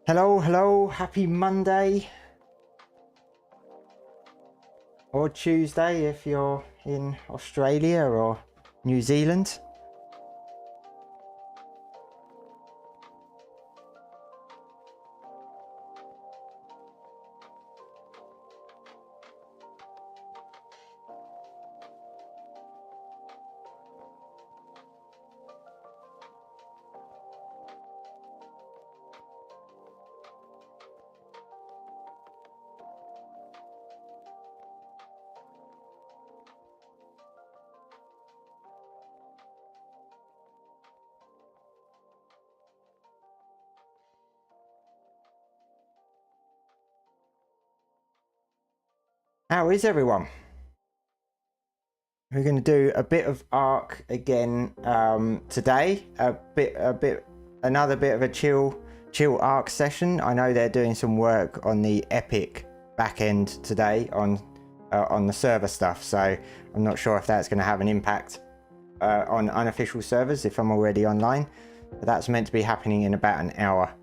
Hello, hello, happy Monday. Or Tuesday if you're in Australia or New Zealand. How is everyone? We're going to do a bit of Ark again today. Another bit of a chill Ark session. I know they're doing some work on the Epic backend today on the server stuff, so I'm not sure if that's going to have an impact on unofficial servers if I'm already online. But that's meant to be happening in about an hour,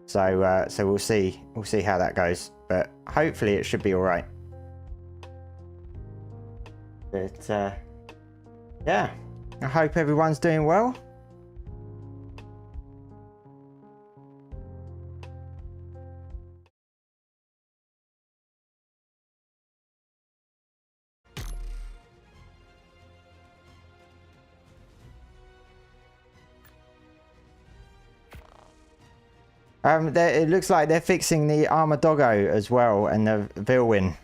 so we'll see how that goes. But hopefully it should be all right. But yeah, I hope everyone's doing well. It looks like they're fixing the Armadoggo as well and the Vilwin.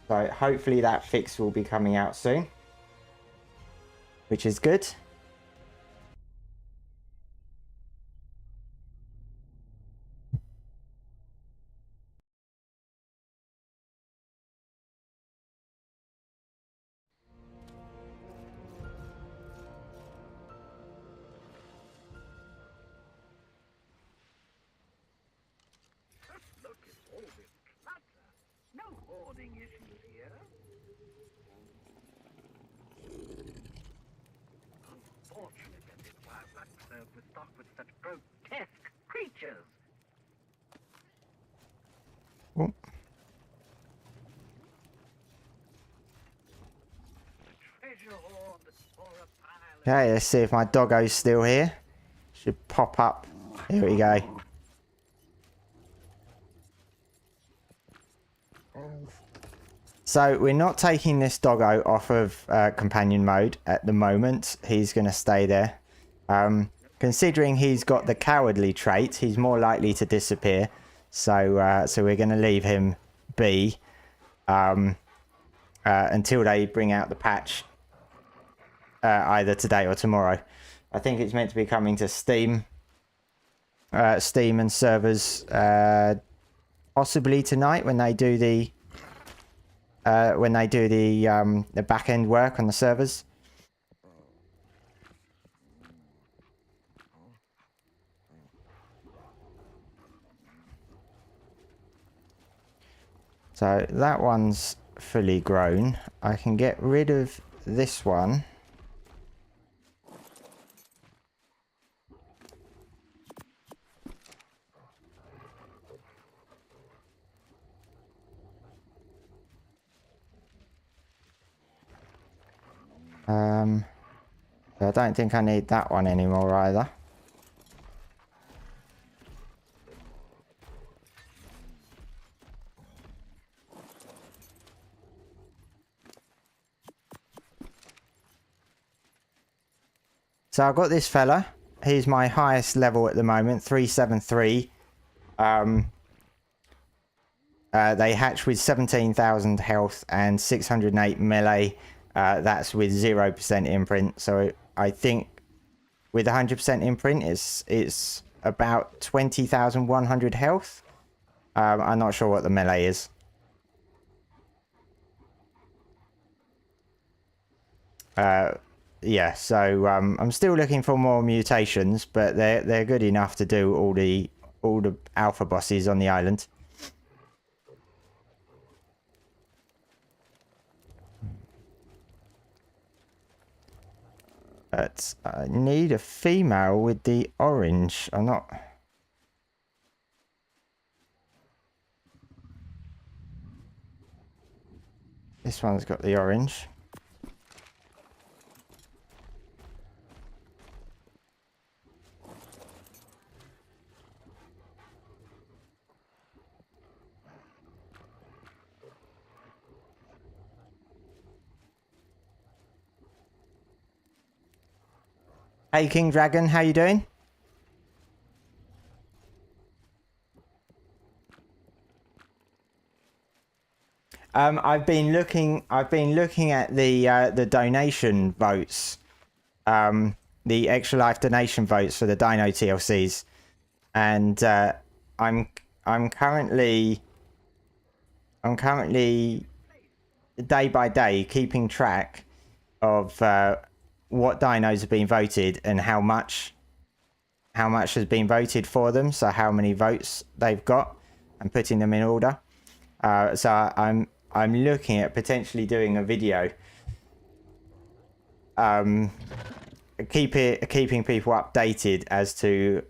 So hopefully that fix will be coming out soon, which is good. Oh. Okay, let's see if my doggo's still here. Should pop up. Here we go. So we're not taking this doggo off of companion mode at the moment. He's going to stay there. Considering he's got the cowardly trait, he's more likely to disappear. So we're going to leave him be until they bring out the patch either today or tomorrow. I think it's meant to be coming to Steam and servers possibly tonight when they do the back end work on the servers. So that one's fully grown. I can get rid of this one. I don't think I need that one anymore either. So I've got this fella. He's my highest level at the moment, 373. They hatch with 17,000 health and 608 melee. That's with 0% imprint. So I think with 100% imprint, it's about 20,100 health. I'm not sure what the melee is. Yeah, so I'm still looking for more mutations, but they're good enough to do all the alpha bosses on the island. But I need a female with the orange. I'm not... This one's got the orange. Hey King Dragon, how you doing? I've been looking at the donation votes, the extra life donation votes for the Dino TLCs, and I'm currently day by day keeping track of what dinos have been voted and how much has been voted for them, so how many votes they've got, and putting them in order. So I'm looking at potentially doing a video, keeping people updated as to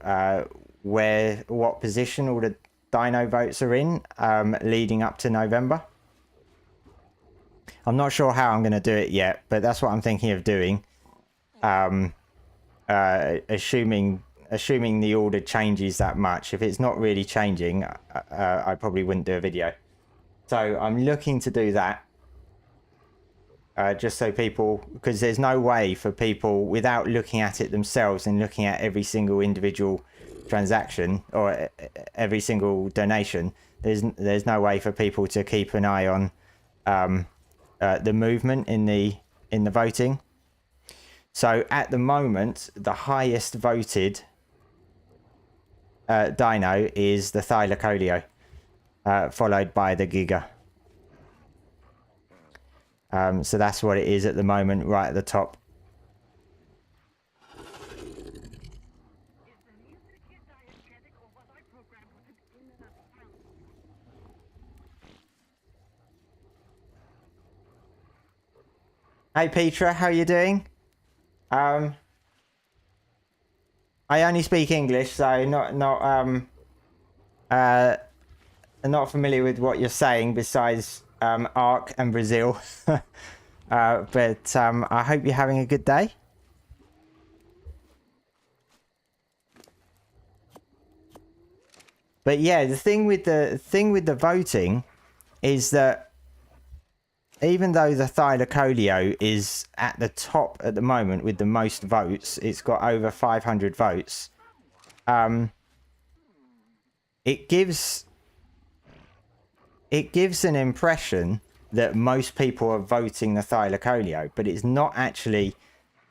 what position all the dino votes are in, leading up to November. I'm not sure how I'm going to do it yet, but that's what I'm thinking of doing. Assuming the order changes that much. If it's not really changing, I probably wouldn't do a video. So I'm looking to do that, just so people, because there's no way for people, without looking at it themselves and looking at every single individual transaction or every single donation, there's no way for people to keep an eye on the movement in the voting. So at the moment, the highest voted dino is the Thylacoleo, followed by the Giga. So that's what it is at the moment, right at the top. Hey Petra, how you doing? I only speak English, so not familiar with what you're saying besides Ark and Brazil. But I hope you're having a good day. But yeah, the thing with the voting is that even though the Thylacoleo is at the top at the moment with the most votes, it's got over 500 votes. It gives an impression that most people are voting the Thylacoleo, but it's not actually.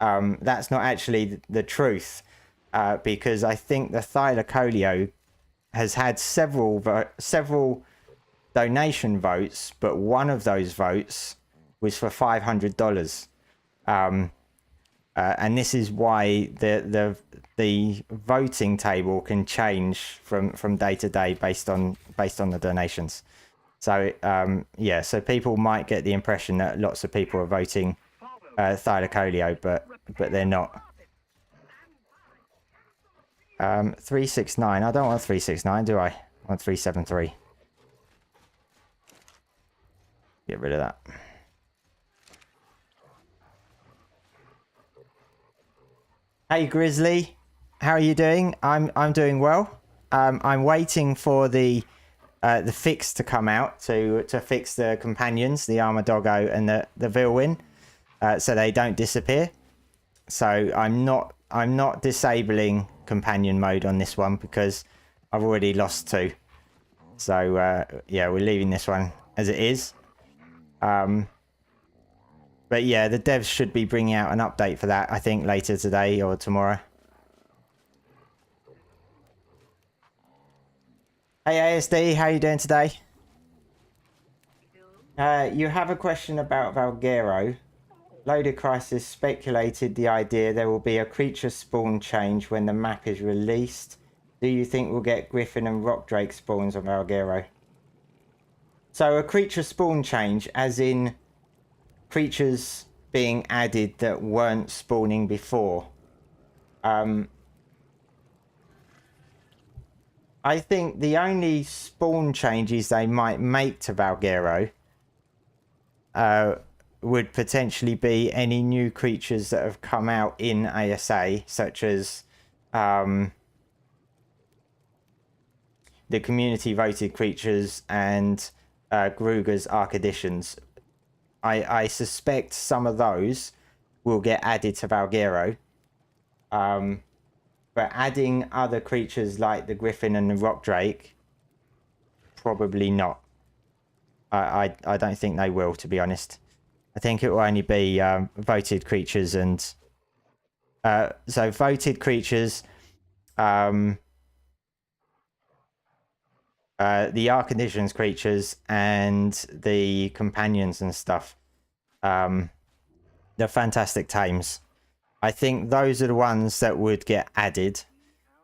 That's not actually the truth, because I think the Thylacoleo has had several donation votes, but one of those votes was for $500, and this is why the voting table can change from day to day based on the donations. So yeah, so people might get the impression that lots of people are voting Thylacoleo, but they're not. 369. I don't want 369, do I? I want 373. Get rid of that. Hey Grizzly, how are you doing? I'm doing well. I'm waiting for the fix to come out to fix the companions, the Armor Doggo and the Vilwin, so they don't disappear. So I'm not disabling companion mode on this one because I've already lost 2. So yeah, we're leaving this one as it is. But yeah, the devs should be bringing out an update for that, I think, later today or tomorrow. Hey ASD, how you doing today? You have a question about Valguero. Loader Crisis speculated the idea there will be a creature spawn change when the map is released. Do you think we'll get Griffin and Rock Drake spawns on Valguero? So a creature spawn change, as in creatures being added that weren't spawning before. I think the only spawn changes they might make to Valguero would potentially be any new creatures that have come out in ASA, such as the community voted creatures and Gruger's Ark Additions. I suspect some of those will get added to Valguero. But adding other creatures like the Griffin and the Rock Drake, probably not. I don't think they will, to be honest. I think it will only be voted creatures and... so voted creatures, the Ark Conditions creatures, and the companions and stuff. The fantastic tames. I think those are the ones that would get added,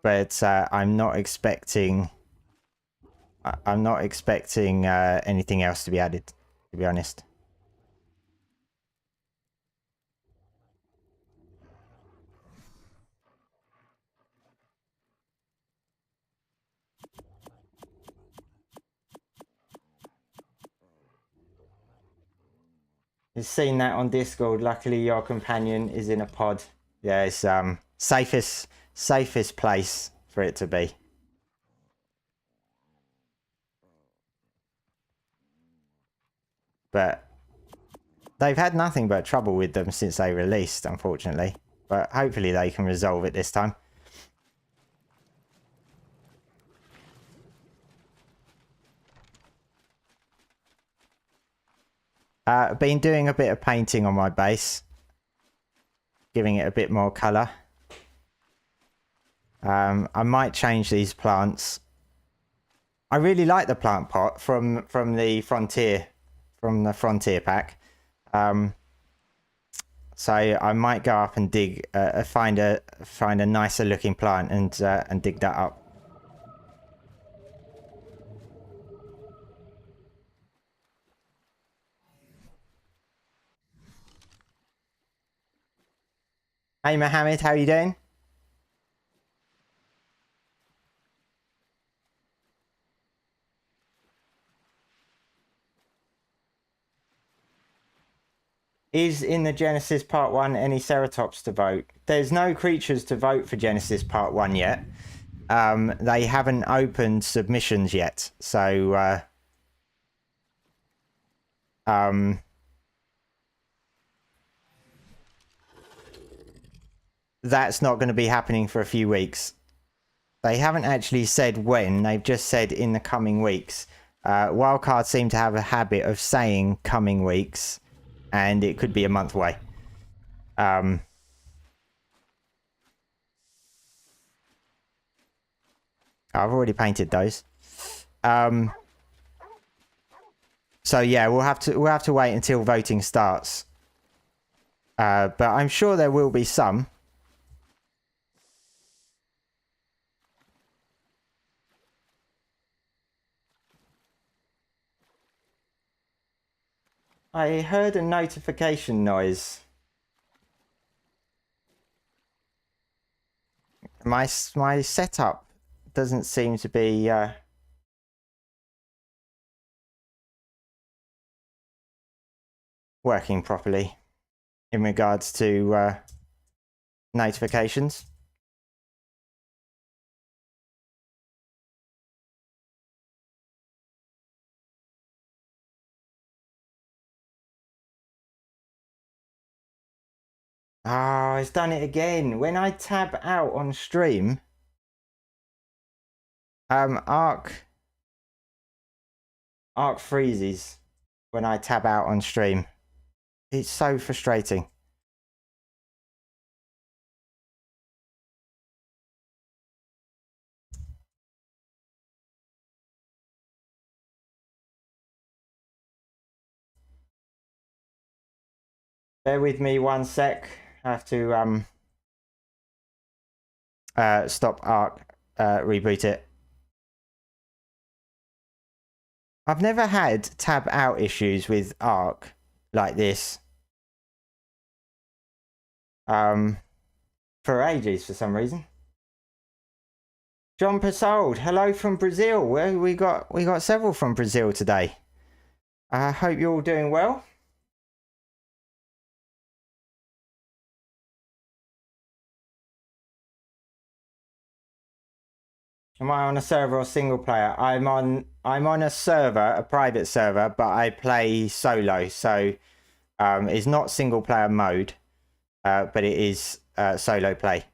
but I'm not expecting... I'm not expecting anything else to be added, to be honest. You've seen that on Discord. Luckily, your companion is in a pod. Yeah, it's safest place for it to be. But they've had nothing but trouble with them since they released, unfortunately. But hopefully they can resolve it this time. I've been doing a bit of painting on my base, giving it a bit more colour. I might change these plants. I really like the plant pot from the frontier pack. So I might go up and dig, find a nicer looking plant and dig that up. Hey Mohammed, how are you doing? Is in the Genesis Part 1 any Ceratops to vote? There's no creatures to vote for Genesis Part 1 yet. They haven't opened submissions yet. So, that's not going to be happening for a few weeks. They haven't actually said when. They've just said in the coming weeks. Wildcards seem to have a habit of saying coming weeks. And it could be a month away. I've already painted those. So yeah, we'll have to wait until voting starts. But I'm sure there will be some. I heard a notification noise. My setup doesn't seem to be working properly in regards to notifications. Oh, it's done it again. When I tab out on stream, Ark freezes when I tab out on stream. It's so frustrating. Bear with me one sec. I have to stop Ark, reboot it. I've never had tab out issues with Ark like this. For ages for some reason. John Pasold, hello from Brazil. We got several from Brazil today. I hope you're all doing well. Am I on a server or single player? I'm on a server, a private server, but I play solo, so it's not single player mode, but it is solo play.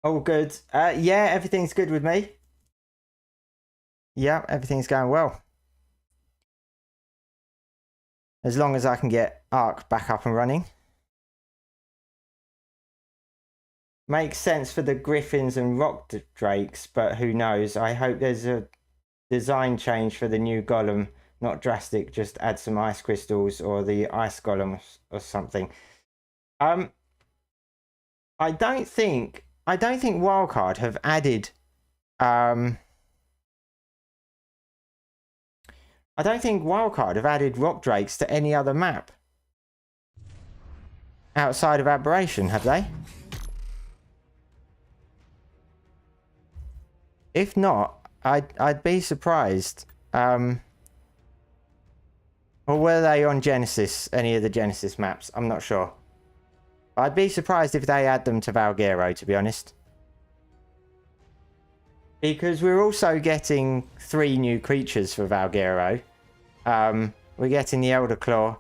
All good. Yeah, everything's good with me. Yeah, everything's going well. As long as I can get Ark back up and running. Makes sense for the griffins and rock drakes, but who knows? I hope there's a design change for the new golem. Not drastic, just add some ice crystals or the ice golem or something. I don't think Wildcard have added I don't think Wildcard have added rock drakes to any other map outside of Aberration, have they? If not, I'd be surprised. Or were they on Genesis, any of the Genesis maps? I'm not sure. I'd be surprised if they add them to Valguero, to be honest. Because we're also getting 3 new creatures for Valguero. We're getting the Elder Claw,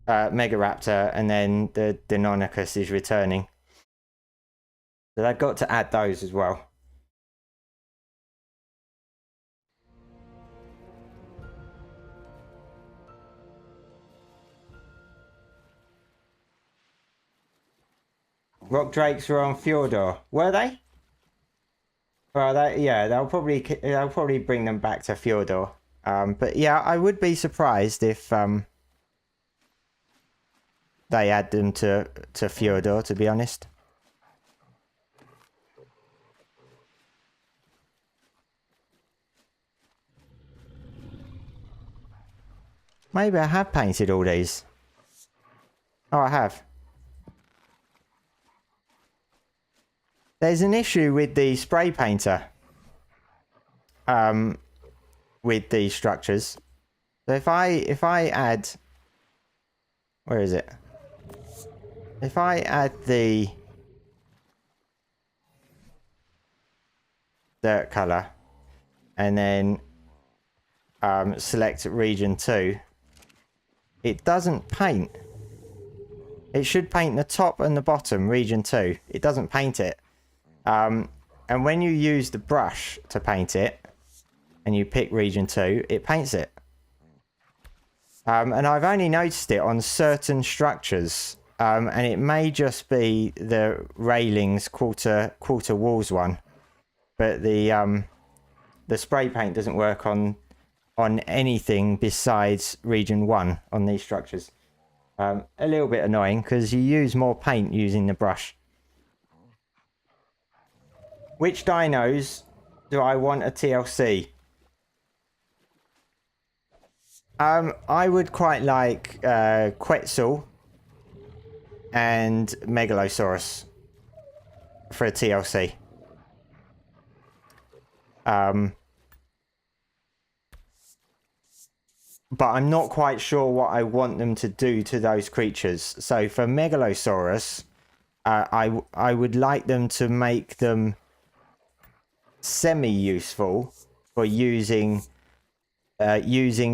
Megaraptor, and then the Deinonychus is returning. So they've got to add those as well. Rock Drakes were on Fjordor, were they? Well, yeah, they'll probably bring them back to Fjordor. But yeah, I would be surprised if they add them to Fjordor, to be honest. Maybe I have painted all these. Oh, I have. There's an issue with the spray painter. With these structures. So if I add, where is it? If I add the dirt color and then select region 2, it doesn't paint. It should paint the top and the bottom, region 2. It doesn't paint it. And when you use the brush to paint it, and you pick region 2, it paints it. And I've only noticed it on certain structures. And it may just be the railings quarter walls one. But the spray paint doesn't work on anything besides region 1 on these structures. A little bit annoying because you use more paint using the brush. Which dinos do I want a TLC? I would quite like Quetzal and Megalosaurus for a TLC. But I'm not quite sure what I want them to do to those creatures. So for Megalosaurus, I would like them to make them semi-useful for using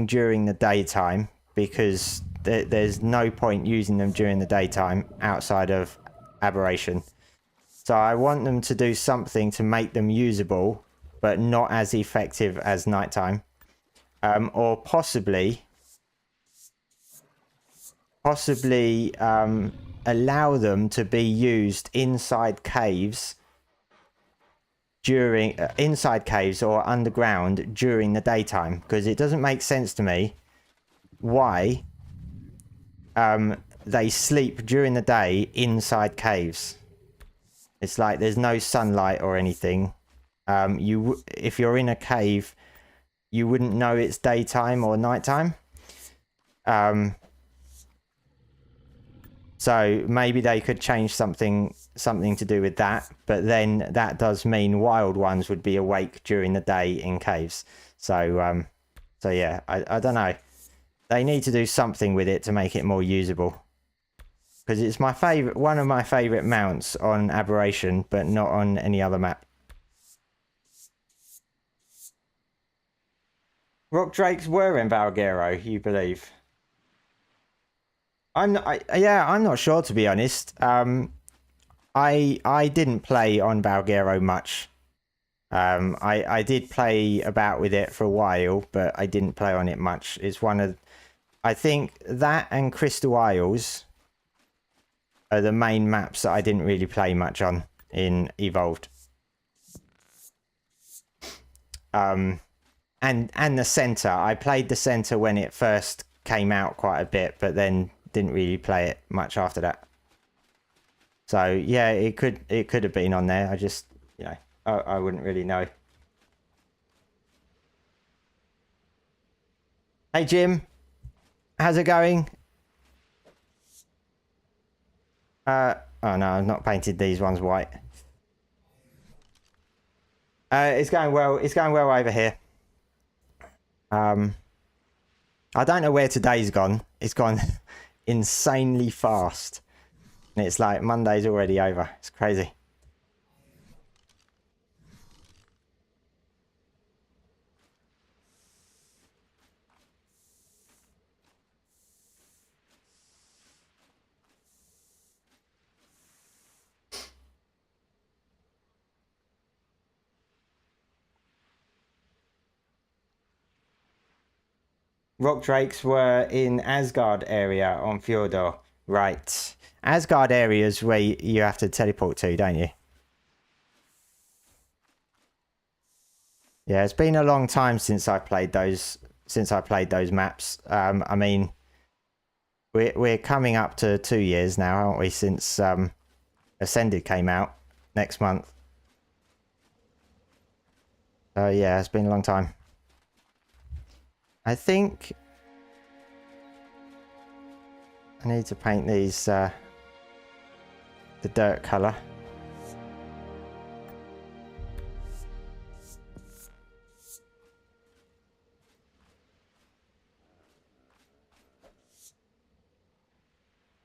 during the daytime, because there's no point using them during the daytime outside of Aberration. So I want them to do something to make them usable, but not as effective as nighttime. Or possibly allow them to be used inside caves or underground during the daytime, because it doesn't make sense to me why they sleep during the day inside caves. It's like there's no sunlight or anything. If you're in a cave, you wouldn't know it's daytime or nighttime. So maybe they could change something to do with that, but then that does mean wild ones would be awake during the day in caves. So yeah, I don't know. They need to do something with it to make it more usable. because it's my favorite, one of my favorite mounts on Aberration, but not on any other map. Rock drakes were in Valguero, you believe? I'm not sure, to be honest. I didn't play on Valguero much. I did play about with it for a while, but I didn't play on it much. It's one of, I think that and Crystal Isles are the main maps that I didn't really play much on in Evolved. And the center. I played the center when it first came out quite a bit, but then didn't really play it much after that. So yeah, it could have been on there. I just, you know, I wouldn't really know. Hey Jim, how's it going? Oh no, I've not painted these ones white. It's going well. It's going well over here. I don't know where today's gone. It's gone insanely fast. And it's like Monday's already over. It's crazy. Rock drakes were in Asgard area on Fjordor. Right. Asgard areas where you have to teleport to, don't you? Yeah, it's been a long time since I played those maps. I mean, we're coming up to 2 years now, aren't we, since Ascended came out next month. Yeah, it's been a long time. I think I need to paint these the dirt colour.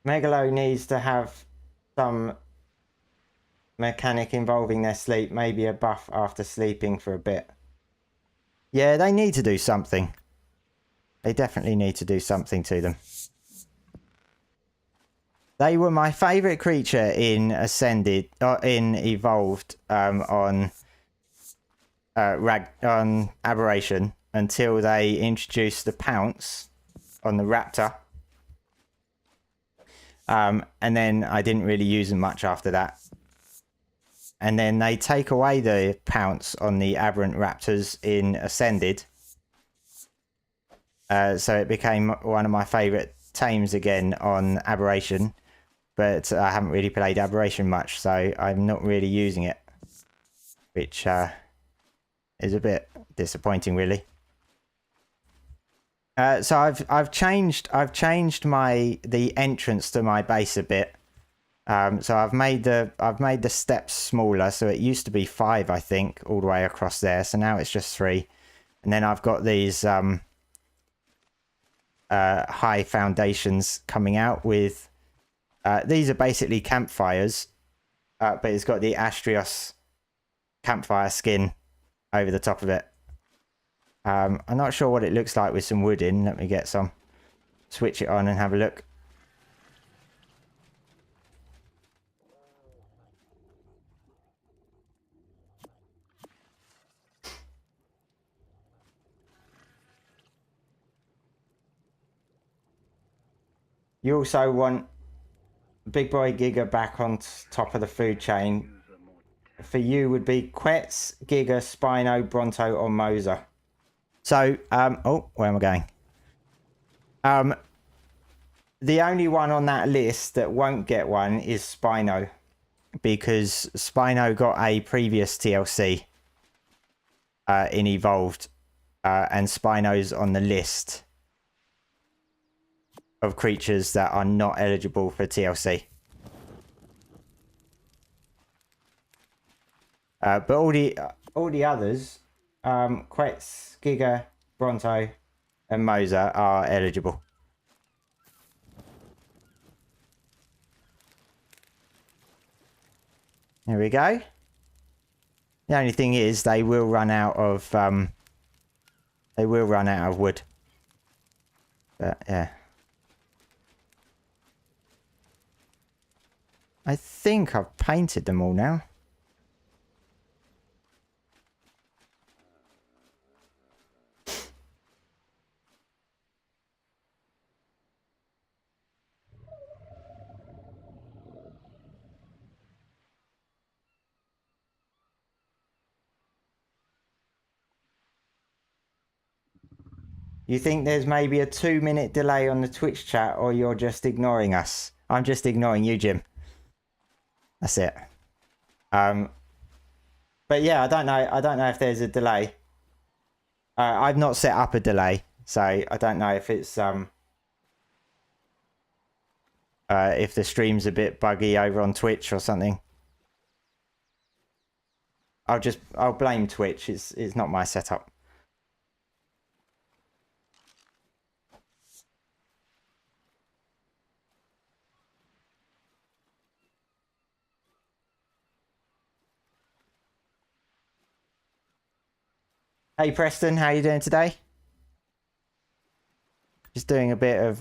Megalo needs to have some mechanic involving their sleep, maybe a buff after sleeping for a bit. Yeah, they need to do something. They definitely need to do something to them. They were my favourite creature in Ascended, in Evolved, on Aberration, until they introduced the Pounce on the Raptor. And then I didn't really use them much after that. And then they take away the Pounce on the Aberrant Raptors in Ascended. So it became one of my favourite tames again on Aberration, but I haven't really played Aberration much, so I'm not really using it, which is a bit disappointing, really. So I've changed the entrance to my base a bit. So I've made the steps smaller. So it used to be 5, I think, all the way across there. So now it's just 3, and then I've got these high foundations coming out with these are basically campfires, but it's got the Astrios campfire skin over the top of it. I'm not sure what it looks like with some wood in. Let me get some, switch it on and have a look. You also want Big Boy Giga back on top of the food chain. For you would be Quetz, Giga, Spino, Bronto, or Moser. So, oh, where am I going? The only one on that list that won't get one is Spino, because Spino got a previous TLC in Evolved, and Spino's on the list of creatures that are not eligible for TLC. But all the others, Quetz, Giga, Bronto, and Moser are eligible. Here we go. The only thing is they will run out of wood. But yeah. I think I've painted them all now. You think there's maybe a 2-minute delay on the Twitch chat, or you're just ignoring us? I'm just ignoring you, Jim. That's it. But yeah, I don't know if there's a delay. I've not set up a delay, so I don't know if it's if the stream's a bit buggy over on Twitch or something. I'll blame Twitch. It's not my setup. Hey Preston, how you doing today? Just doing a bit of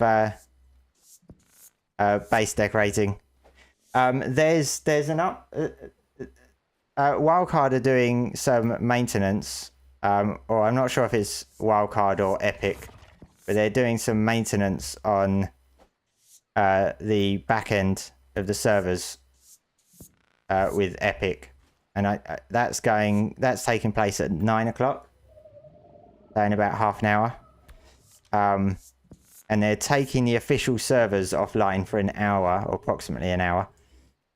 base decorating. There's an Wildcard are doing some maintenance, or I'm not sure if it's Wildcard or Epic, but they're doing some maintenance on the back end of the servers with Epic, and that's taking place at 9 o'clock. In about half an hour. And they're taking the official servers offline for an hour, or approximately an hour.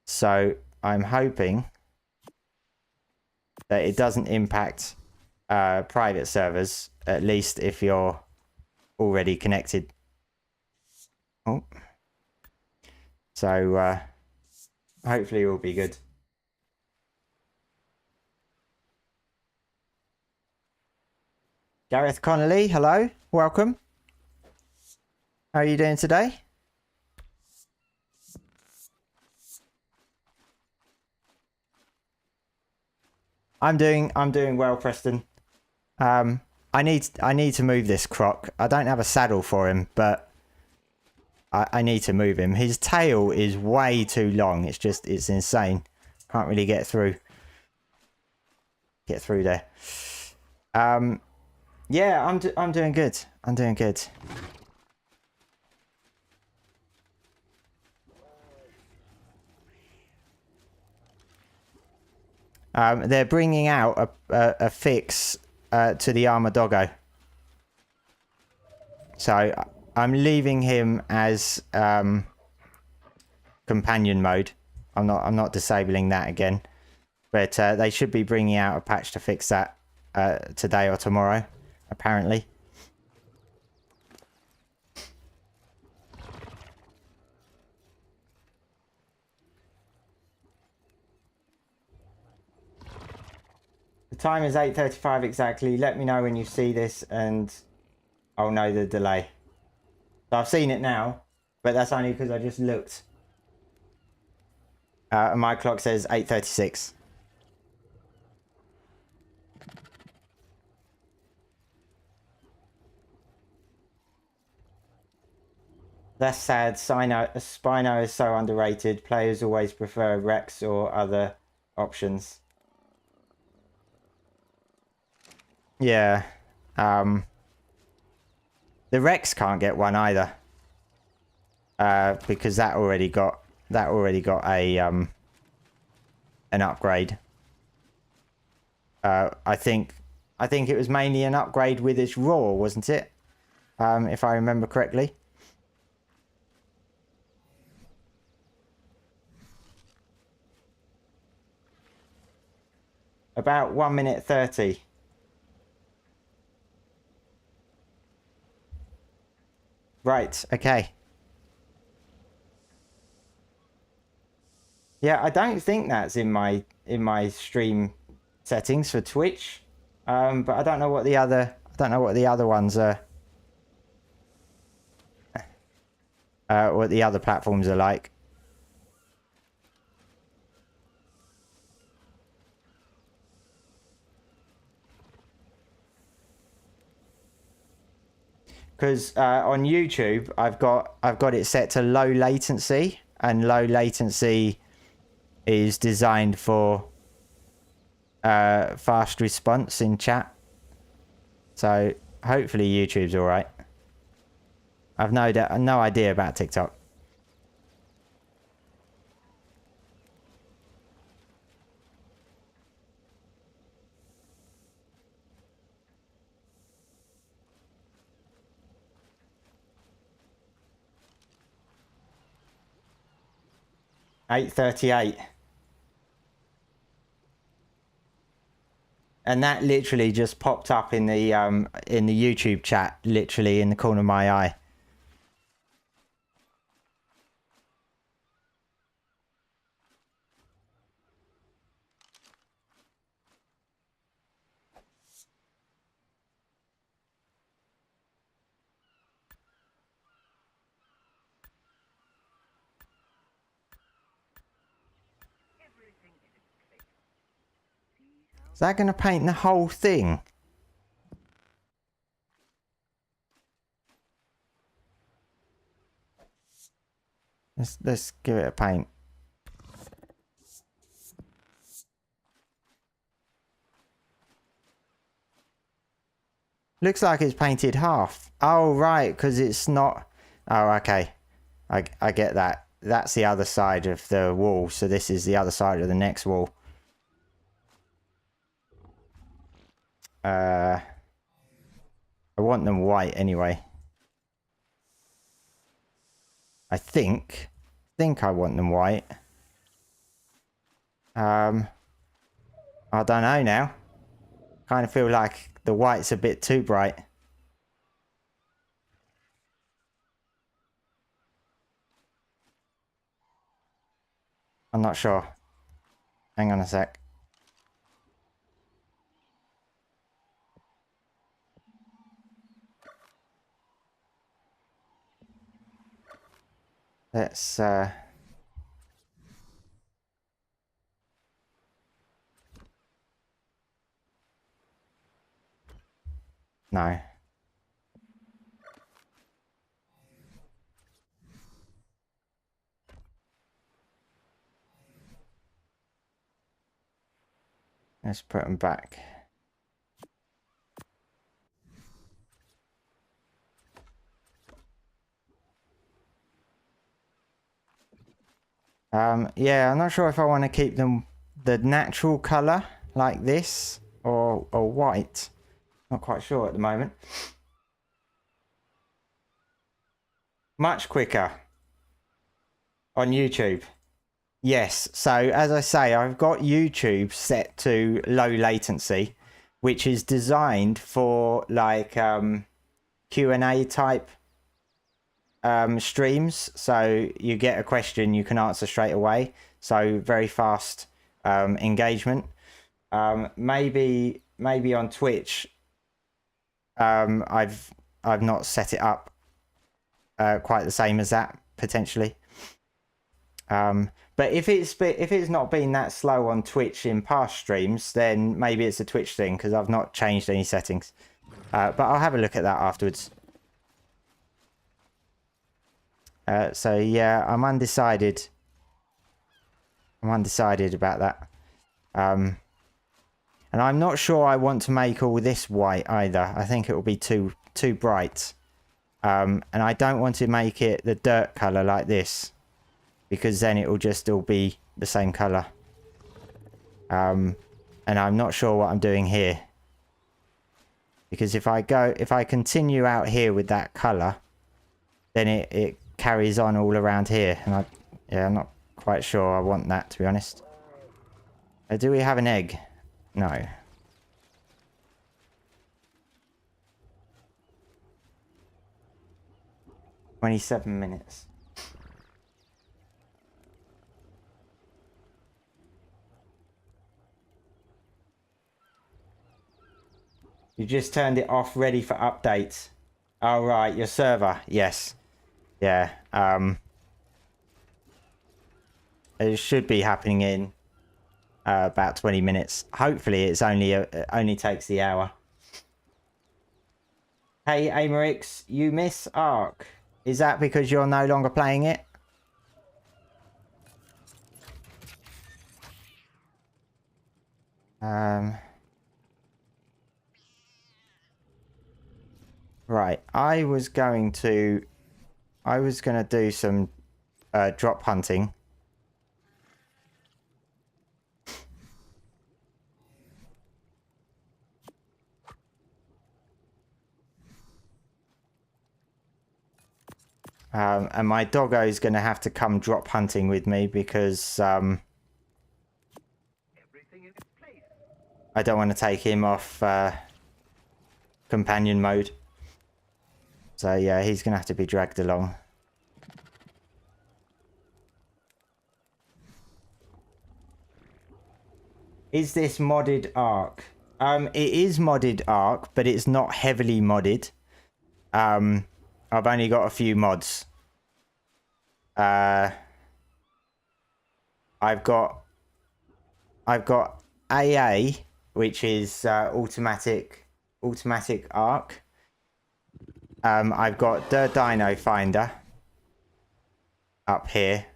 So I'm hoping that it doesn't impact private servers, at least if you're already connected. Oh. So hopefully it will be good. Gareth Connolly, hello, welcome. How are you doing today? I'm doing well, Preston. I need to move this croc. I don't have a saddle for him, but I need to move him. His tail is way too long. It's insane. Can't really get through there. Yeah, I'm doing good. I'm doing good. They're bringing out a fix to the armor doggo. So I'm leaving him as companion mode. I'm not disabling that again. But they should be bringing out a patch to fix that today or tomorrow, apparently. The time is 8:35 exactly. Let me know when you see this and I'll know the delay. So I've seen it now, but that's only because I just looked. And my clock says 8:36. That's sad. Spino is so underrated. Players always prefer Rex or other options. Yeah. The Rex can't get one either. Because that already got a an upgrade. I think it was mainly an upgrade with its roar, wasn't it? If I remember correctly. About 1 minute 30. Right, okay. Yeah, I don't think that's in my stream settings for Twitch. But I don't know what the other ones are. What the other platforms are like. Because on YouTube, I've got it set to low latency, and low latency is designed for fast response in chat. So hopefully YouTube's all right. I've no idea about TikTok. $8:38. And that literally just popped up in the YouTube chat, literally in the corner of my eye. Is that going to paint the whole thing? Let's give it a paint. Looks like it's painted half. Oh, right, because it's not... Oh, okay. I get that. That's the other side of the wall, so this is the other side of the next wall. I want them white anyway. I think I want them white. I don't know now. Kind of feel like the white's a bit too bright. I'm not sure. Hang on a sec. Let's no. Let's put them back. Yeah, I'm not sure if I want to keep them the natural color like this or white. Not quite sure at the moment. Much quicker on YouTube. Yes, so as I say, I've got YouTube set to low latency, which is designed for like Q&A type streams. So you get a question, you can answer straight away. So very fast engagement. Maybe on Twitch, I've not set it up quite the same as that potentially. But if it's not been that slow on Twitch in past streams, then maybe it's a Twitch thing because I've not changed any settings. But I'll have a look at that afterwards. So yeah, I'm undecided. I'm undecided about that. And I'm not sure I want to make all this white either. I think it will be too bright. And I don't want to make it the dirt color like this, because then it will just all be the same color. And I'm not sure what I'm doing here, because if I continue out here with that color, then it carries on all around here, and I'm not quite sure I want that, to be honest. Do we have an egg? No. $27 minutes. You just turned it off, ready for updates. Oh, right, your server. Yes. Yeah. It should be happening in about 20 minutes. Hopefully, it's only takes the hour. Hey, Amerix, you miss Ark. Is that because you're no longer playing it? Right, I was going to do some drop hunting. And my doggo is going to have to come drop hunting with me because I don't want to take him off companion mode. So yeah, he's going to have to be dragged along. Is this modded Ark? It is modded Ark, but it's not heavily modded. I've only got a few mods. I've got AA, which is automatic Ark. I've got the Dino Finder up here,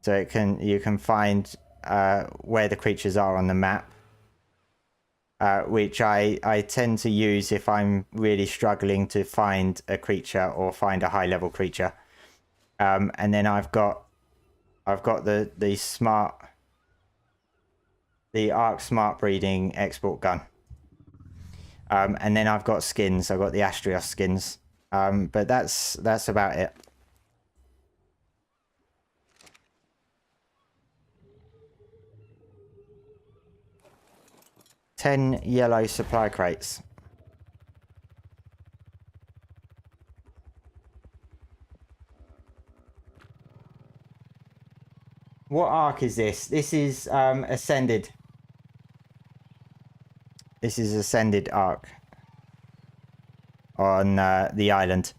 so you can find where the creatures are on the map, which I tend to use if I'm really struggling to find a creature or find a high level creature. And then I've got the Ark Smart Breeding export gun. And then I've got skins. I've got the Astrios skins. But that's about it. Ten yellow supply crates. What Ark is this? This is Ascended. This is Ascended Ark on the island.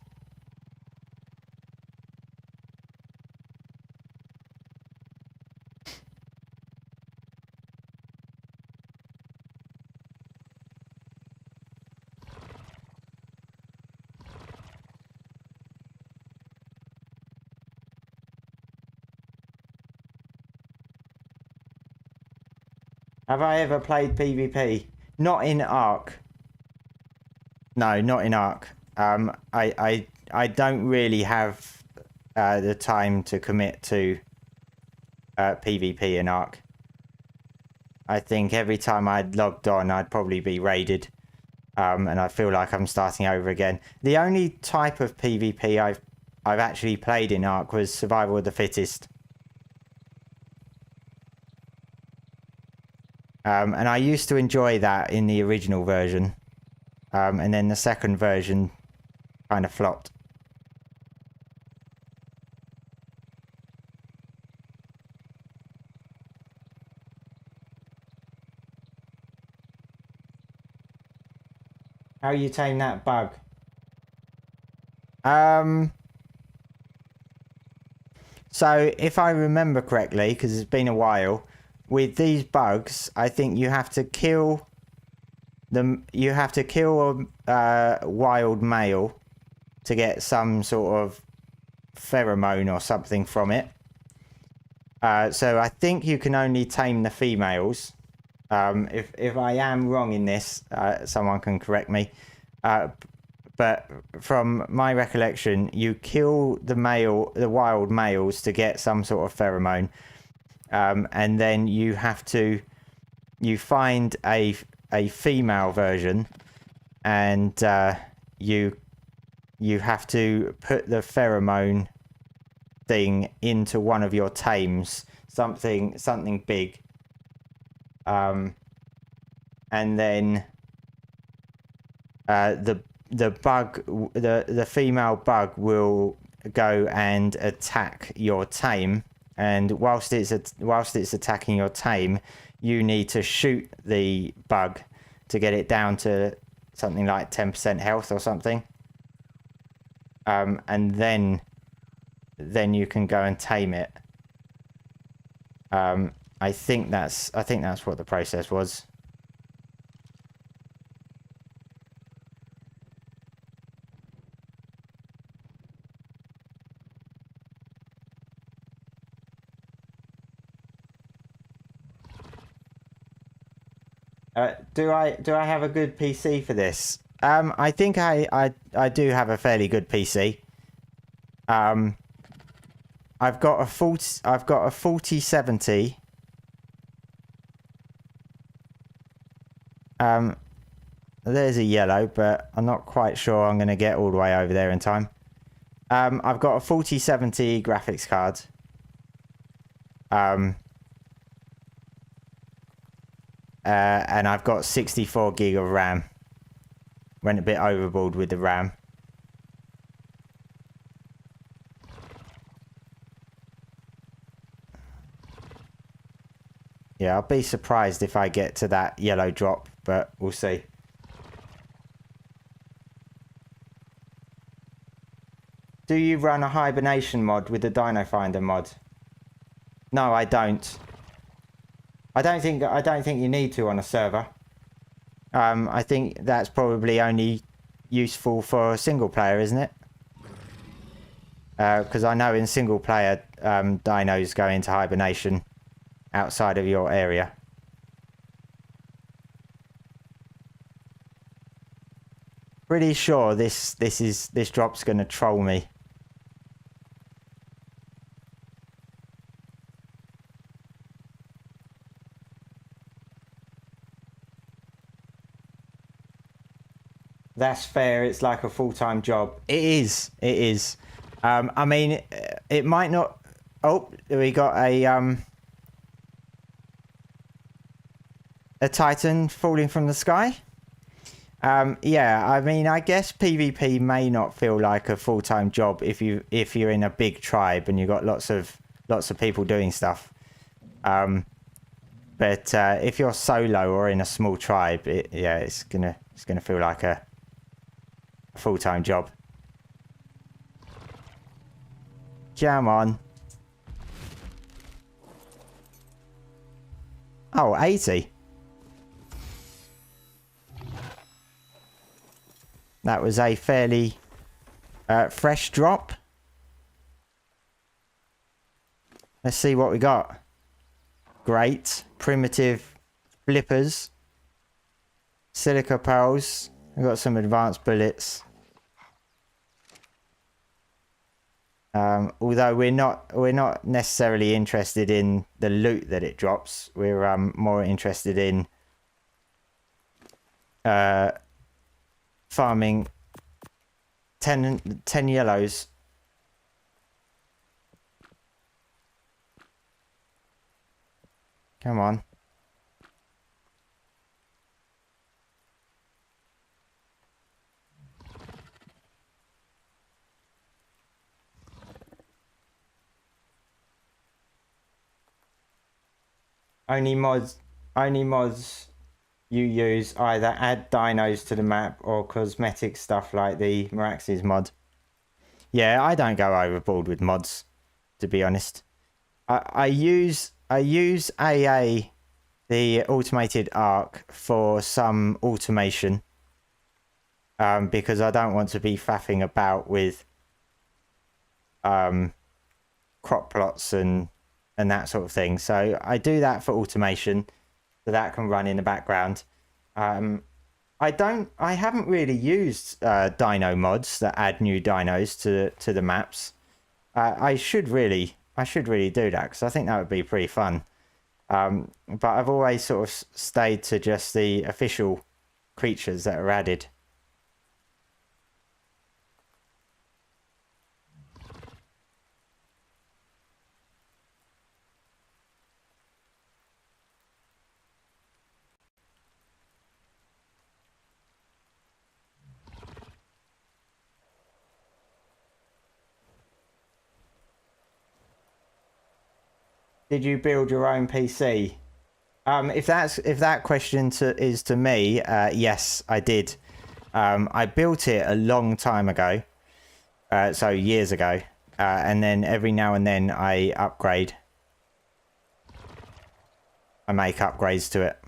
Have I ever played PvP? Not in Ark. No, not in Ark. I don't really have the time to commit to PvP in Ark. I think every time I'd logged on, I'd probably be raided, and I feel like I'm starting over again. The only type of PvP I've actually played in Ark was Survival of the Fittest. And I used to enjoy that in the original version. And then the second version kind of flopped. How you tame that bug? So if I remember correctly, because it's been a while, with these bugs, I think you have to kill them. You have to kill a wild male to get some sort of pheromone or something from it. So I think you can only tame the females. If I am wrong in this, someone can correct me. But from my recollection, you kill the wild males to get some sort of pheromone. And then you find a female version, and you have to put the pheromone thing into one of your tames, something big, and then the female bug will go and attack your tame. And whilst it's attacking your tame, you need to shoot the bug to get it down to something like 10% health or something. And then you can go and tame it. I think that's what the process was. Do I have a good PC for this? I think I do have a fairly good PC. I've got a 4070. There's a yellow, but I'm not quite sure I'm going to get all the way over there in time. I've got a 4070 graphics card. And I've got 64 gig of RAM. Went a bit overboard with the RAM. Yeah, I'll be surprised if I get to that yellow drop, but we'll see. Do you run a hibernation mod with the Dino Finder mod? No, I don't. I don't think you need to on a server. I think that's probably only useful for single player, isn't it? Because I know in single player, dinos go into hibernation outside of your area. Pretty sure this drop's gonna troll me. That's fair. It's like a full-time job. It is. It is. I mean, it might not. Oh, we got a Titan falling from the sky. Yeah, I mean, I guess PvP may not feel like a full-time job if you're in a big tribe and you've got lots of people doing stuff. But if you're solo or in a small tribe, it's gonna feel like a full-time job. Come on. Oh, 80. That was a fairly fresh drop. Let's see what we got. Great. Primitive flippers. Silica pearls. We've got some advanced bullets. Although we're not necessarily interested in the loot that it drops. We're more interested in farming 10 yellows. Come on. Only mods you use either add dinos to the map or cosmetic stuff like the Maraxes mod. Yeah, I don't go overboard with mods, to be honest. I use AA, the automated Ark, for some automation. Because I don't want to be faffing about with crop plots and that sort of thing. So I do that for automation, so that can run in the background. I haven't really used dino mods that add new dinos to the maps. I should really do that, because I think that would be pretty fun. But I've always sort of stayed to just the official creatures that are added. Did you build your own PC? If that question is to me, yes, I did. I built it a long time ago, so years ago, and then every now and then I upgrade. I make upgrades to it.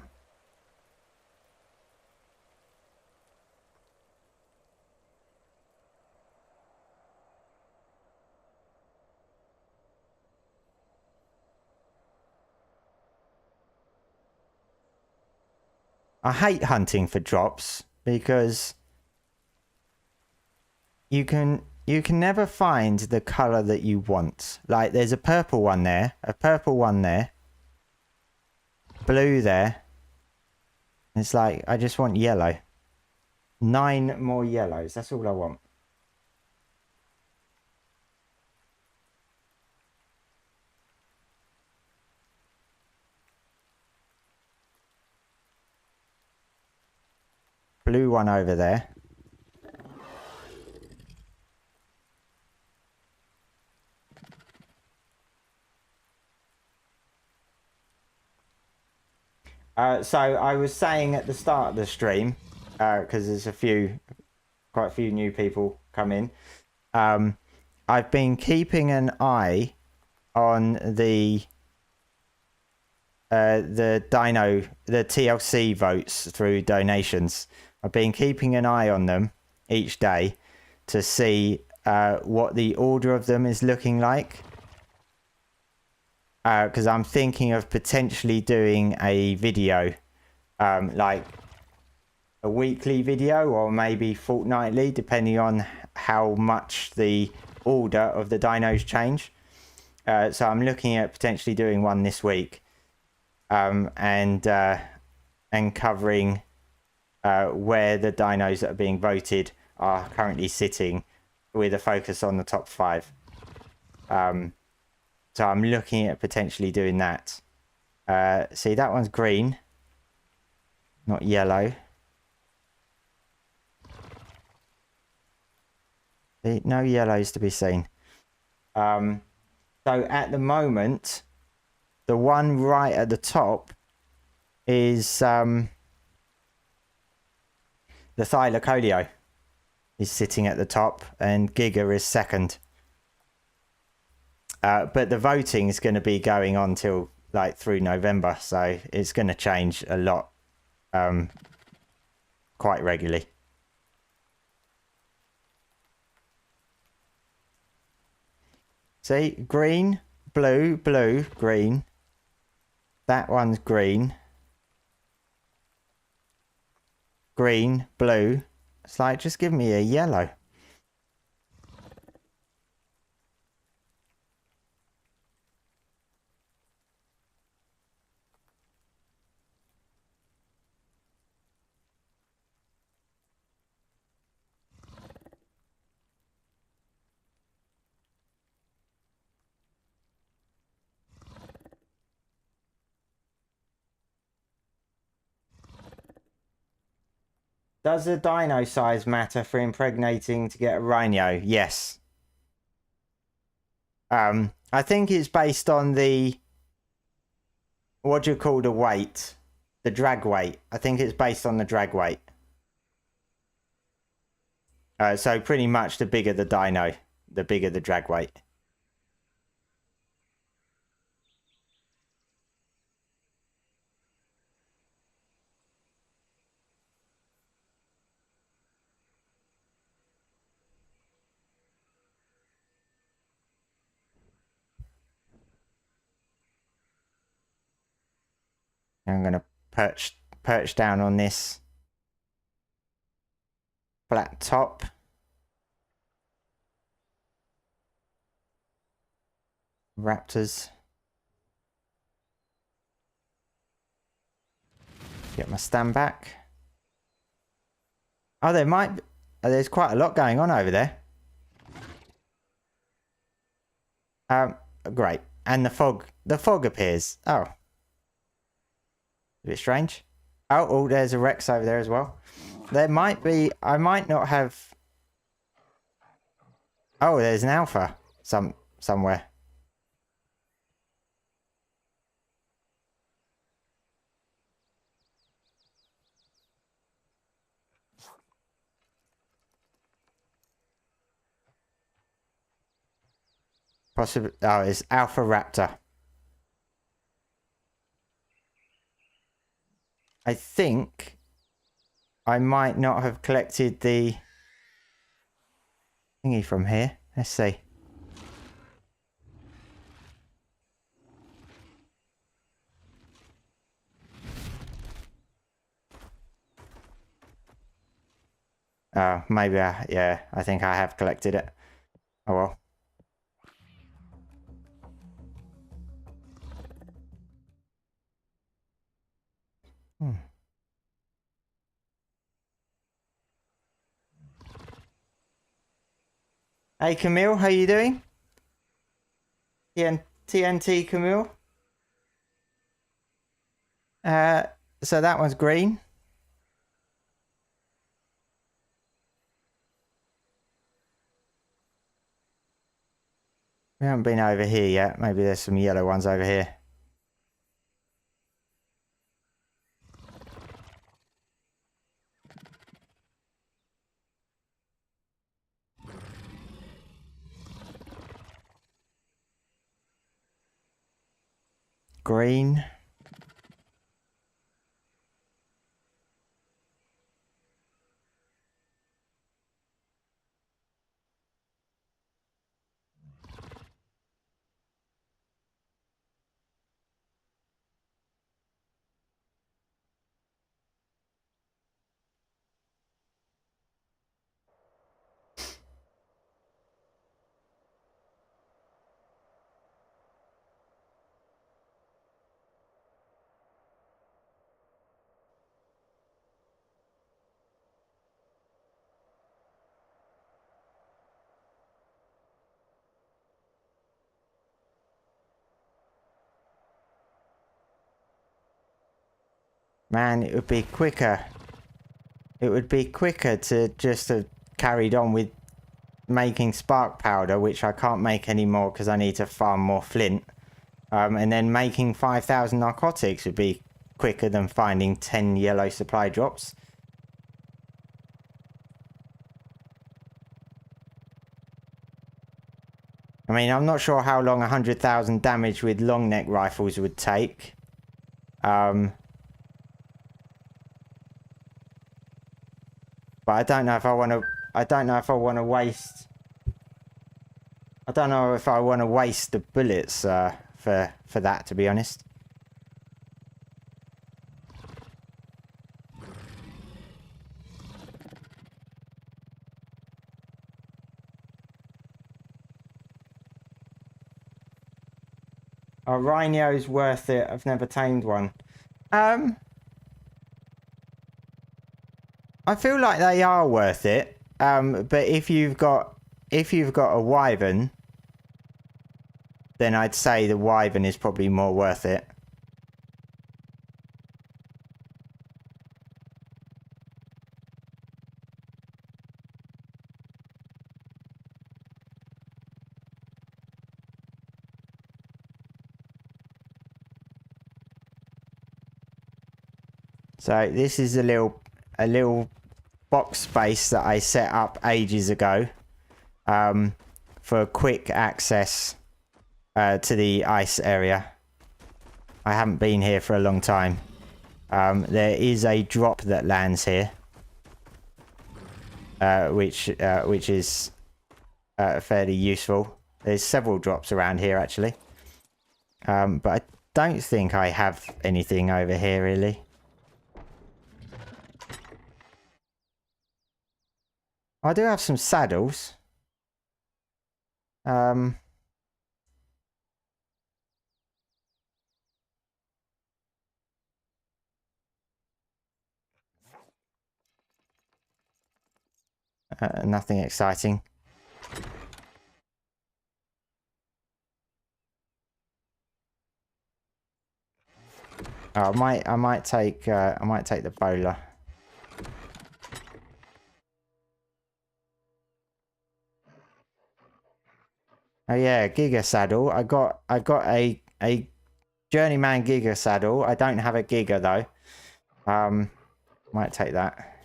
I hate hunting for drops because you can never find the color that you want. Like there's a purple one there, blue there. It's like I just want yellow. 9 more yellows. That's all I want. Blue one over there. So I was saying at the start of the stream, because there's quite a few new people come in. I've been keeping an eye on the TLC votes through donations. I've been keeping an eye on them each day to see what the order of them is looking like. Because I'm thinking of potentially doing a video, like a weekly video or maybe fortnightly, depending on how much the order of the dinos change. So I'm looking at potentially doing one this week, and covering where the dinos that are being voted are currently sitting, with a focus on the top 5. So I'm looking at potentially doing that. See, that one's green, not yellow. See, no yellows to be seen. So at the moment, the one right at the top is the Thylacoleo is sitting at the top, and Giga is second. But the voting is going to be going on till like through November, so it's going to change a lot, quite regularly. See, green, blue, blue, green. That one's green. Green, blue. It's like, just give me a yellow. Does the dino size matter for impregnating to get a rhino? Yes. I think it's based on the, what do you call the weight? The drag weight. I think it's based on the drag weight. So pretty much the bigger the dino, the bigger the drag weight. I'm going to perch down on this flat top. Raptors. Get my stand back. Oh, there's quite a lot going on over there. Great. And the fog appears. Oh. A bit strange. Oh, there's a Rex over there as well. There might be, I might not have. Oh, there's an alpha somewhere. Possibly. Oh, it's Alpha Raptor. I think I might not have collected the thingy from here. Let's see. Maybe yeah, I think I have collected it. Oh well. Hey Camille, how you doing? TNT Camille. So that one's green. We haven't been over here yet. Maybe there's some yellow ones over here. Green. Man, it would be quicker. It would be quicker to just have carried on with making spark powder, which I can't make anymore because I need to farm more flint. And then making 5,000 narcotics would be quicker than finding 10 yellow supply drops. I mean, I'm not sure how long 100,000 damage with long neck rifles would take. But I don't know if I want to. I don't know if I want to waste. I don't know if I want to waste the bullets for that, to be honest. A rhino's worth it. I've never tamed one. I feel like they are worth it. But if you've got a wyvern, then I'd say the wyvern is probably more worth it. So this is a little box space that I set up ages ago for quick access to the ice area. I haven't been here for a long time. There is a drop that lands here, which is fairly useful. There's several drops around here actually, but I don't think I have anything over here really. I do have some saddles. Nothing exciting. I might take the bowler. Oh yeah, Giga saddle. I got a journeyman Giga saddle. I don't have a Giga though. Might take that.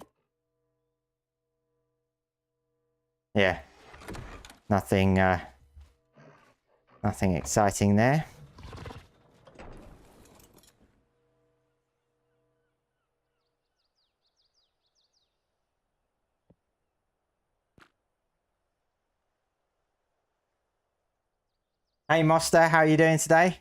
Yeah. Nothing nothing exciting there. Hey Moster, how are you doing today?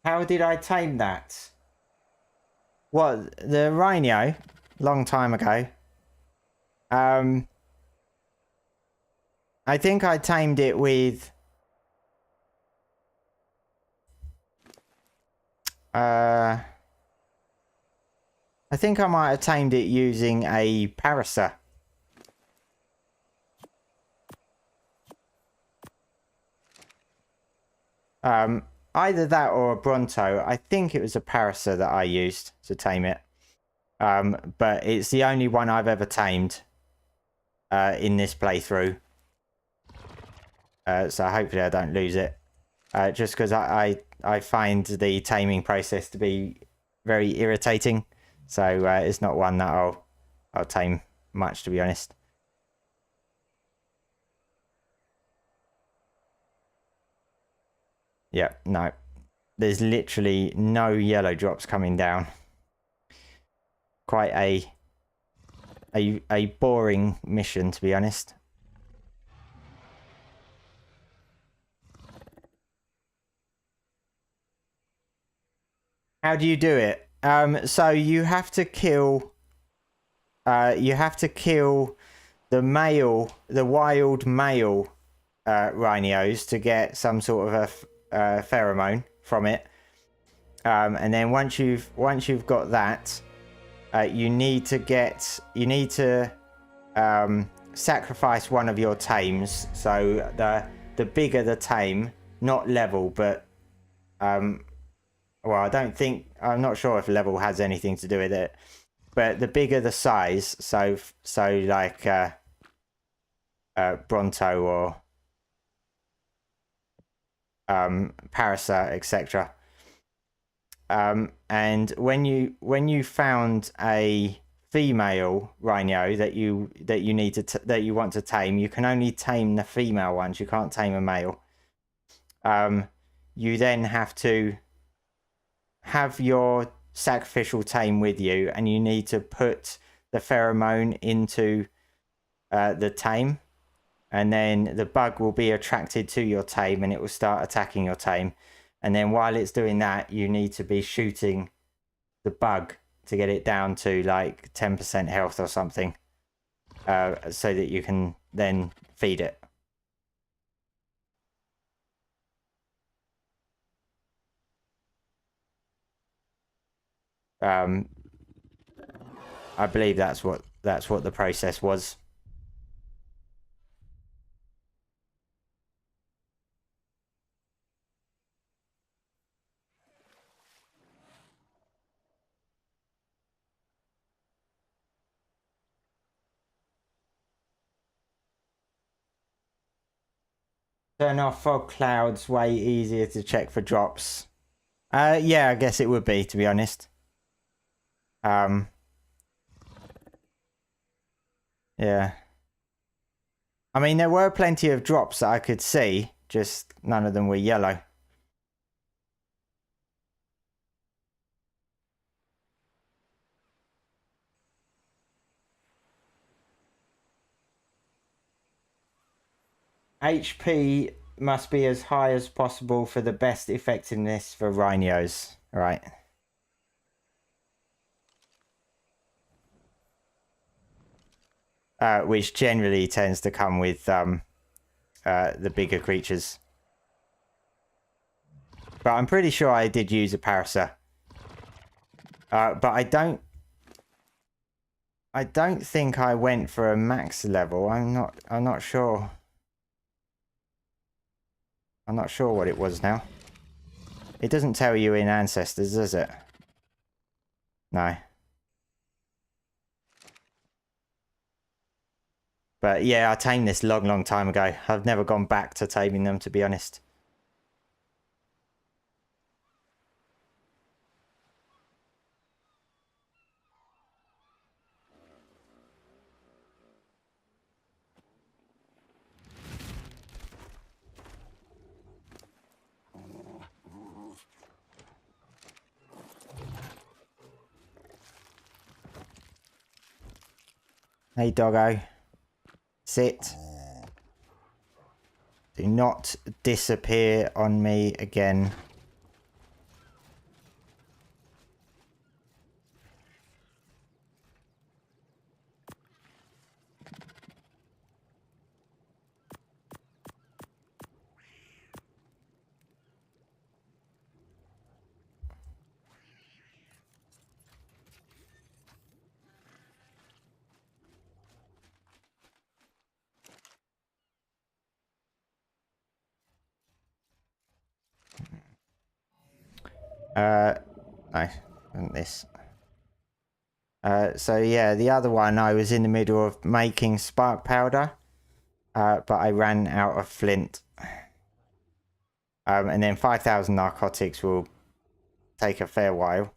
How did I tame that? What, the rhino? Long time ago. I think I tamed it with... I think I might have tamed it using a parasite. Either that or a Bronto. I think it was a parasite that I used to tame it. But it's the only one I've ever tamed in this playthrough. So hopefully I don't lose it. Just because I find the taming process to be very irritating. So it's not one that I'll tame much, to be honest. Yeah, no. There's literally no yellow drops coming down. Quite a boring mission, to be honest. How do you do it? So you have to kill the wild male rhinos to get some sort of a pheromone from it. And then once you've got that, you need to sacrifice one of your tames. So the bigger the tame, not level, but well, I'm not sure if level has anything to do with it, but the bigger the size, so like Bronto or Parasite, etc. And when you found a female rhino that you want to tame, you can only tame the female ones. You can't tame a male. You then have to have your sacrificial tame with you, and you need to put the pheromone into the tame, and then the bug will be attracted to your tame and it will start attacking your tame. And then while it's doing that, you need to be shooting the bug to get it down to like 10% health or something, so that you can then feed it. I believe that's what the process was. Turn off fog clouds, way easier to check for drops. Yeah, I guess it would be, to be honest. Yeah. I mean, there were plenty of drops that I could see, just none of them were yellow. HP must be as high as possible for the best effectiveness for rhinos. Right. Which generally tends to come with the bigger creatures. But I'm pretty sure I did use a parasite. But I don't think I went for a max level. I'm not sure. I'm not sure what it was now. It doesn't tell you in Ancestors, does it? No. But yeah, I tamed this long time ago. I've never gone back to taming them, to be honest. Hey, doggo. Sit. Do not disappear on me again. No, and this. So yeah, the other one I was in the middle of making spark powder, but I ran out of flint. And then 5,000 narcotics will take a fair while.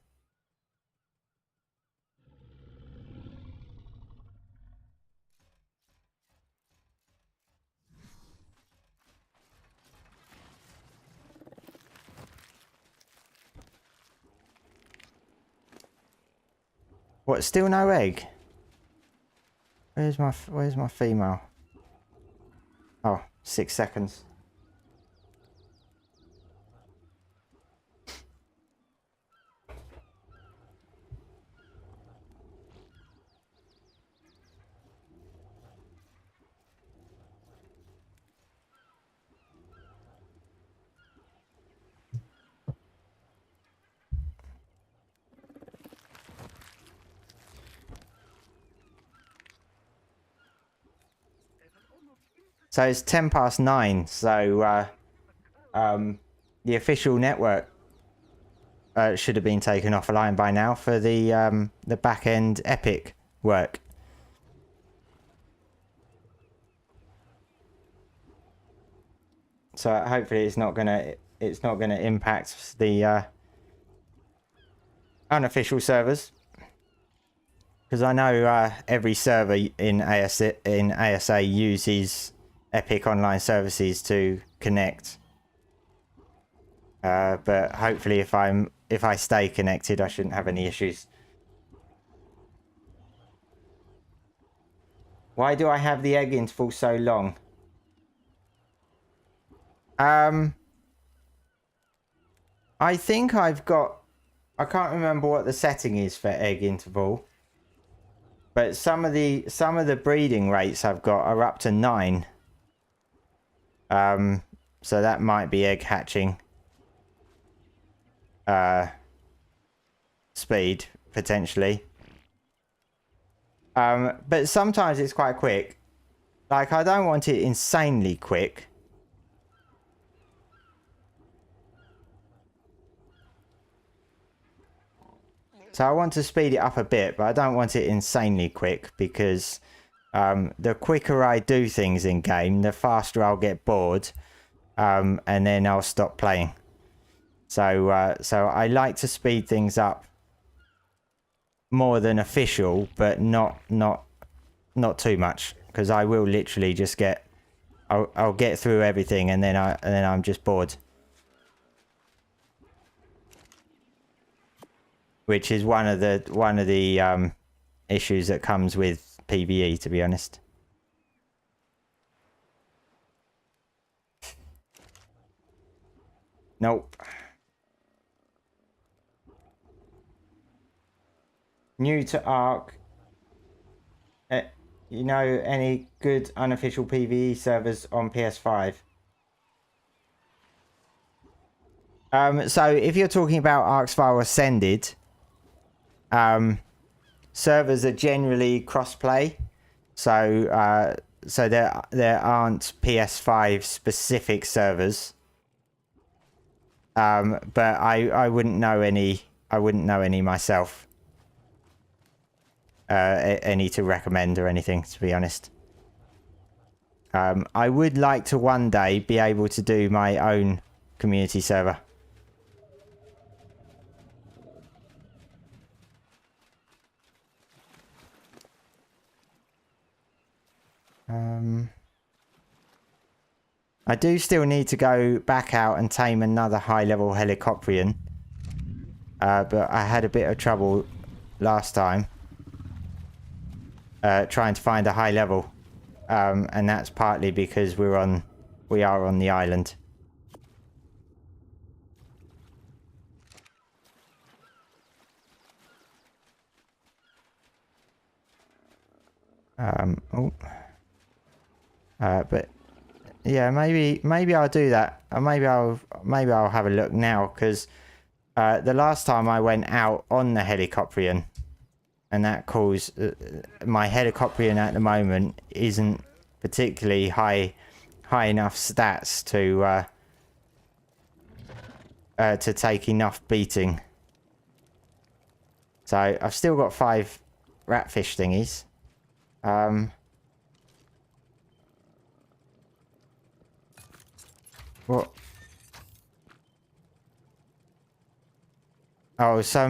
What, still no egg? Where's my female? Oh, 6 seconds. So it's 9:10, so the official network should have been taken offline by now for the back end epic work. So hopefully it's not gonna impact the unofficial servers, because I know every server in ASA uses Epic Online Services to connect. But hopefully if I stay connected, I shouldn't have any issues. Why do I have the egg interval so long? I think I can't remember what the setting is for egg interval, but some of the breeding rates I've got are up to 9. So that might be egg hatching speed potentially. But sometimes it's quite quick. Like, I don't want it insanely quick. So I want to speed it up a bit, but I don't want it insanely quick, because the quicker I do things in game, the faster I'll get bored, and then I'll stop playing. So I like to speed things up more than official, but not too much, because I will literally just I'll get through everything, and then I'm just bored. Which is one of the issues that comes with PvE, to be honest. Nope. New to Ark. You know any good unofficial PvE servers on PS5? So if you're talking about Ark Ascended, servers are generally cross-play, so there aren't PS5 specific servers, but I wouldn't know any. I wouldn't know any myself. Any to recommend or anything, to be honest. I would like to one day be able to do my own community server. I do still need to go back out and tame another high-level helicopterian, but I had a bit of trouble last time trying to find a high level, and that's partly because we are on the island. But yeah, maybe I'll do that. Or maybe I'll have a look now, because the last time I went out on the helicopterian, and that caused my helicopterian at the moment isn't particularly high enough stats to take enough beating. So I've still got 5 ratfish thingies. What? Oh, so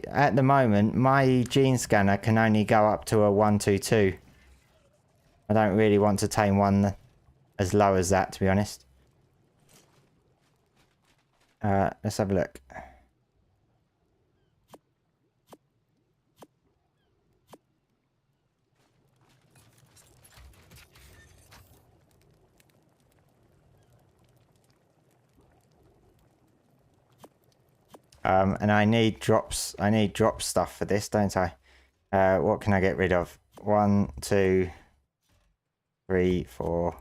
at the moment, my gene scanner can only go up to a 122. I don't really want to tame one as low as that, to be honest. Let's have a look. And I need drops. I need drop stuff for this, don't I? What can I get rid of? 1, 2, 3, 4,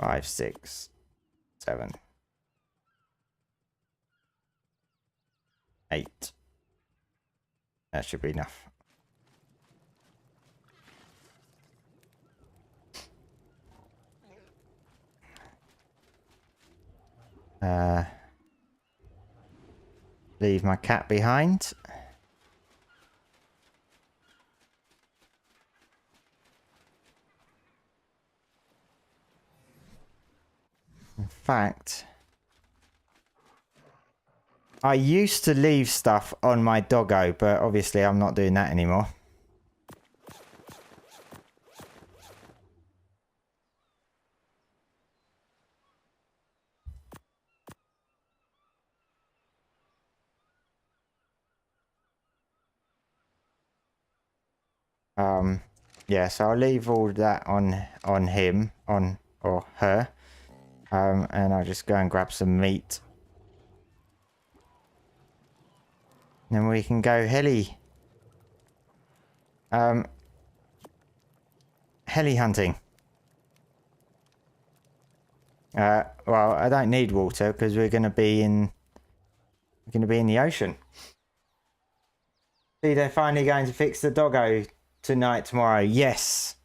5, 6, 7, 8. That should be enough. Leave my cat behind. In fact, I used to leave stuff on my doggo, but obviously I'm not doing that anymore. Yeah, so I'll leave all that on him, or her. And I'll just go and grab some meat. Then we can go heli hunting. Well, I don't need water because we're gonna be in the ocean. See, they're finally going to fix the doggo tonight, tomorrow. Yes.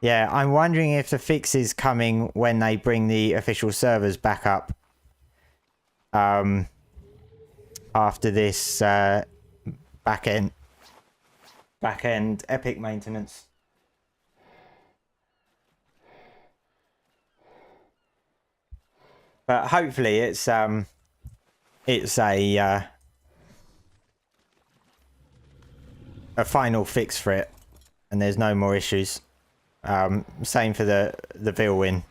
Yeah, I'm wondering if the fix is coming when they bring the official servers back up. After this back end epic maintenance. But hopefully it's a final fix for it, and there's no more issues. Same for the Vilwin.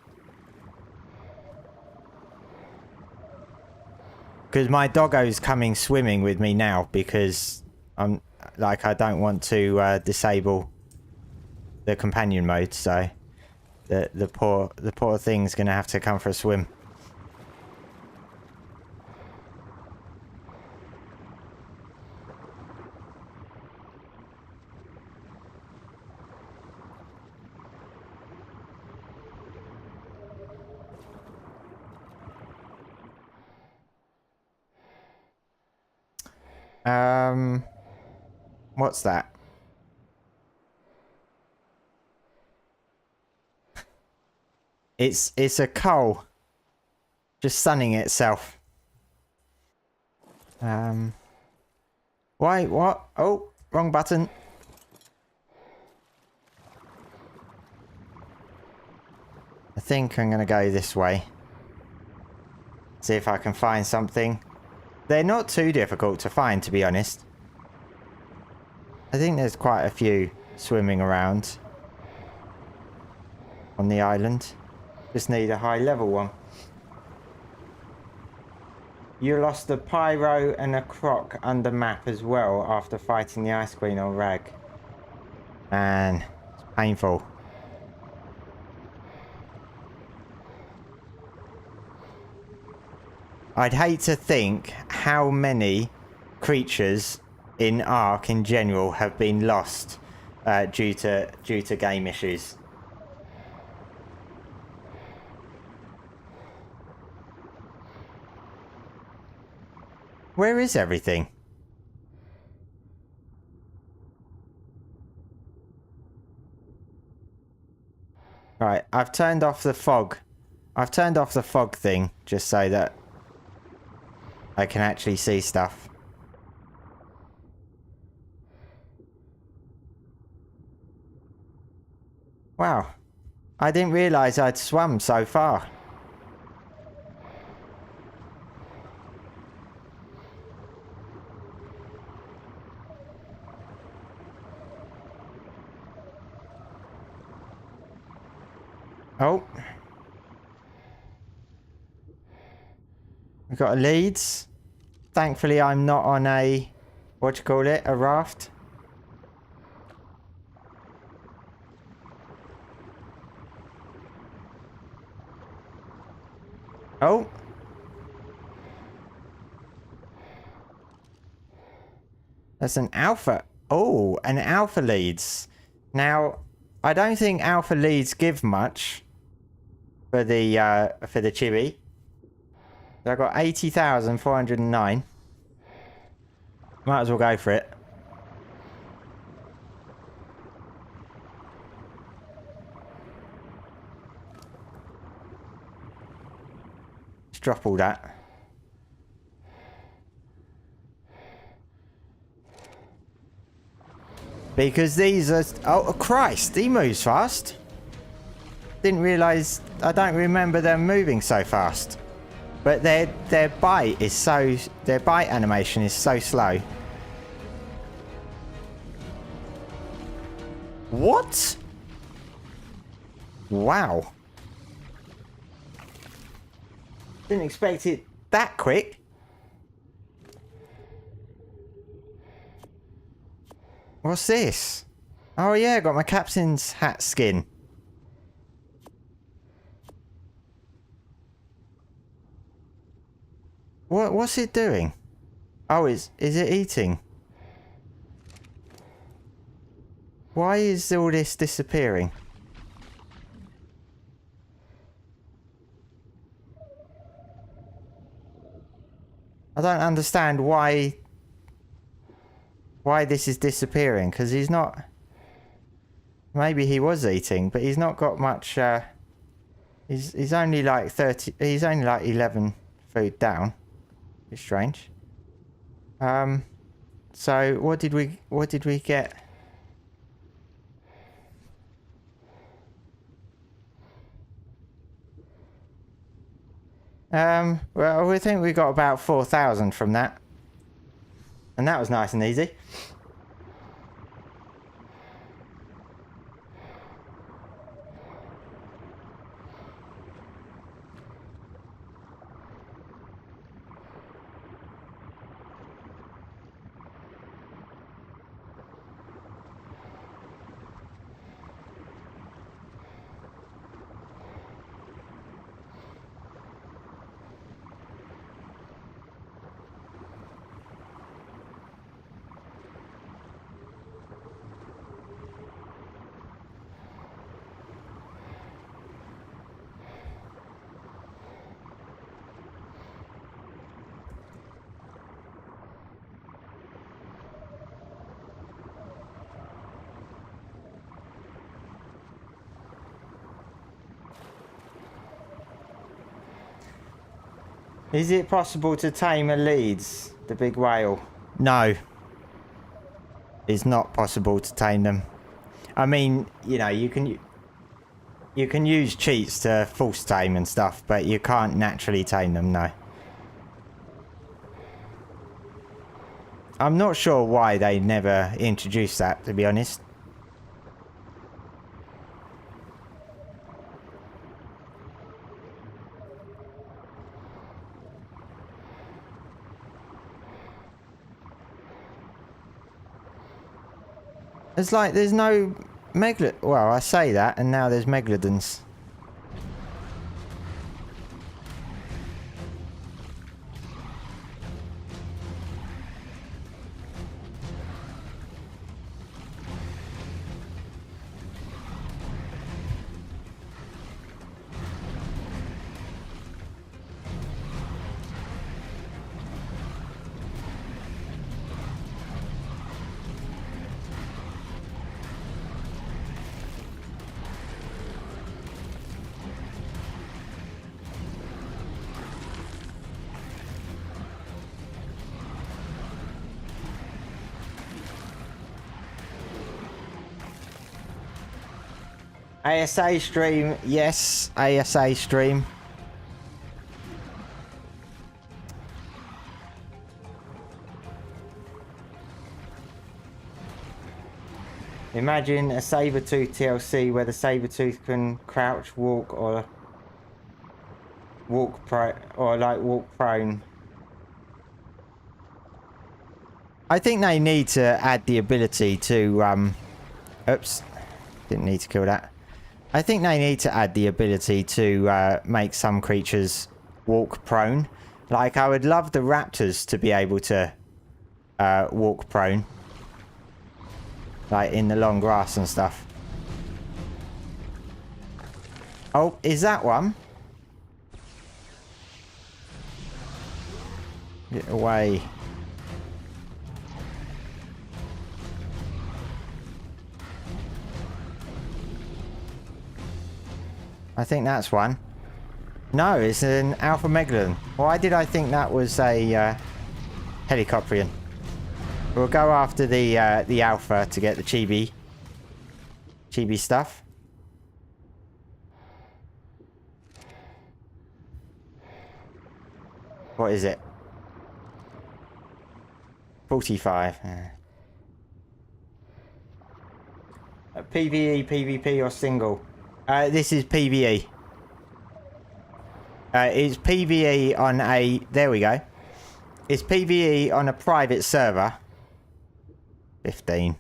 Because my doggo's coming swimming with me now because I don't want to disable the companion mode, so the poor thing's gonna have to come for a swim. What's that? It's a coal just sunning itself. Why? What? Oh, wrong button. I think I'm gonna go this way. See if I can find something. They're not too difficult to find, to be honest. I think there's quite a few swimming around on the island. Just need a high level one. You lost a pyro and a croc under map as well after fighting the Ice Queen on Rag. Man, it's painful. I'd hate to think how many creatures in Ark in general have been lost due to game issues. Where is everything? Right, I've turned off the fog. I've turned off the fog thing just so that I can actually see stuff. Wow. I didn't realise I'd swum so far. Oh. We've got a leads. Thankfully, I'm not on a... what do you call it? A raft. Oh. That's an alpha. Oh, an alpha leads. Now, I don't think alpha leads give much for the chibi. I got 80,409. Might as well go for it. Let's drop all that. Because these are... oh, Christ, he moves fast. Didn't realise... I don't remember them moving so fast. But their bite is so... their bite animation is so slow. What? Wow. Didn't expect it that quick. What's this? Oh yeah, got my captain's hat skin. What's it doing? Oh, is it eating? Why is all this disappearing? I don't understand why this is disappearing, because he's not... maybe he was eating, but he's not got much... he's only like 30... he's only like 11 food down. It's strange. So what did we get? Well, we think we got about 4,000 from that. And that was nice and easy. Is it possible to tame a leads, the big whale? No. It's not possible to tame them. I mean, you know, you can use cheats to force tame and stuff, but you can't naturally tame them, no. I'm not sure why they never introduced that, to be honest. It's like there's no well, I say that, and now there's megalodons. ASA stream, yes, ASA stream. Imagine a saber-tooth TLC where the saber-tooth can crouch, walk, or walk prone. I think they need to add the ability to oops, didn't need to kill that. I think they need to add the ability to make some creatures walk prone. Like, I would love the raptors to be able to walk prone. Like in the long grass and stuff. Oh, is that one? Get away. I think that's one. No, it's an alpha megalodon. Why did I think that was a helicopterian? We'll go after the alpha to get the chibi stuff. What is it? 45. PvE, PvP, or single? This is PvE. It's PvE on a... There we go. It's PvE on a private server. 15.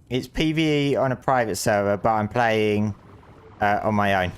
It's PvE on a private server, but I'm playing on my own.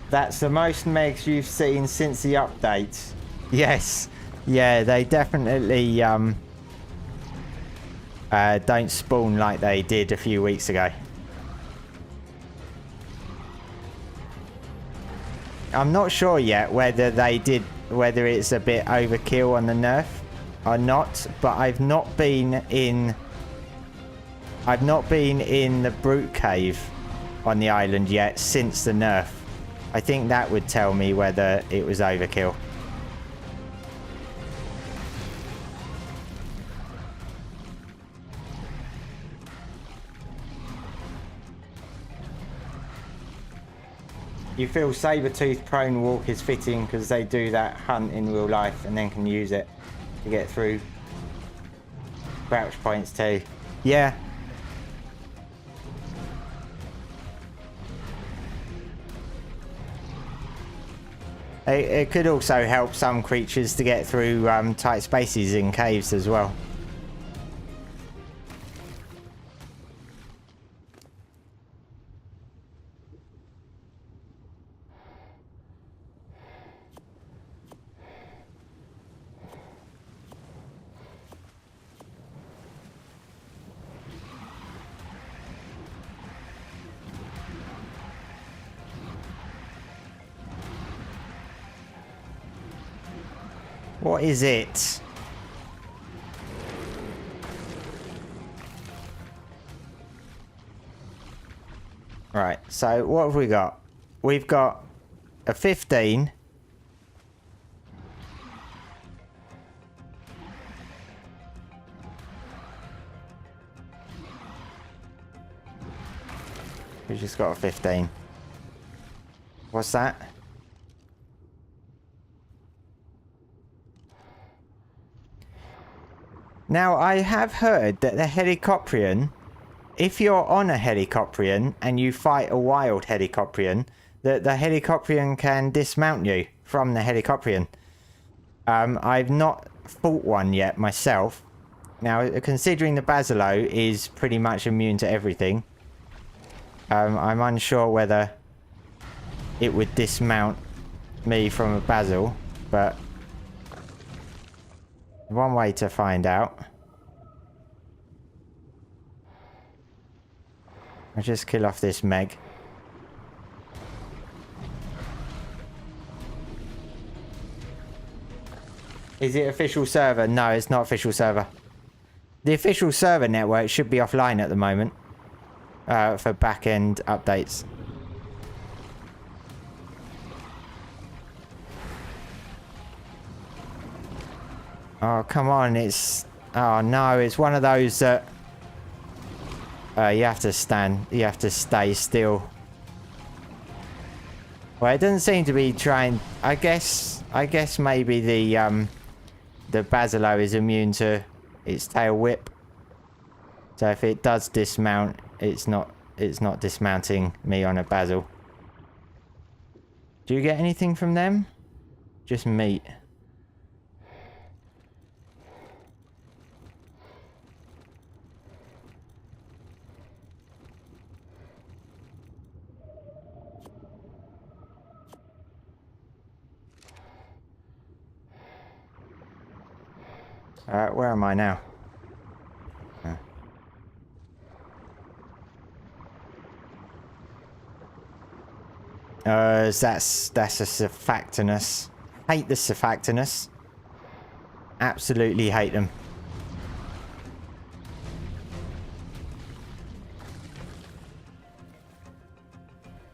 That's the most megs you've seen since the update. Yes. Yeah, they definitely don't spawn like they did a few weeks ago. I'm not sure yet whether it's a bit overkill on the nerf or not, but I've not been in the brute cave on the island yet since the nerf. I think that would tell me whether it was overkill. You feel saber-tooth prone walk is fitting because they do that hunt in real life and then can use it to get through crouch points too. Yeah. It could also help some creatures to get through tight spaces in caves as well. What is it? Right, so what have we got? We've got a 15. We've just got a 15. What's that? Now, I have heard that the helicopterian, if you're on a helicopterian and you fight a wild helicopterian, that the helicopterian can dismount you from the helicopterian. I've not fought one yet myself. Now, considering the Basilo is pretty much immune to everything, I'm unsure whether it would dismount me from a Basil, but one way to find out. I'll just kill off this Meg. Is it official server? No, it's not official server. The official server network should be offline at the moment for back-end updates. Oh, come on, it's... Oh, no, it's one of those that... you have to stay still. Well, it doesn't seem to be trying... I guess maybe the Basilo is immune to its tail whip. So if it does dismount, it's not dismounting me on a Basil. Do you get anything from them? Just meat. Alright, where am I now? That's a surfactinus. Hate the surfactinus. Absolutely hate them.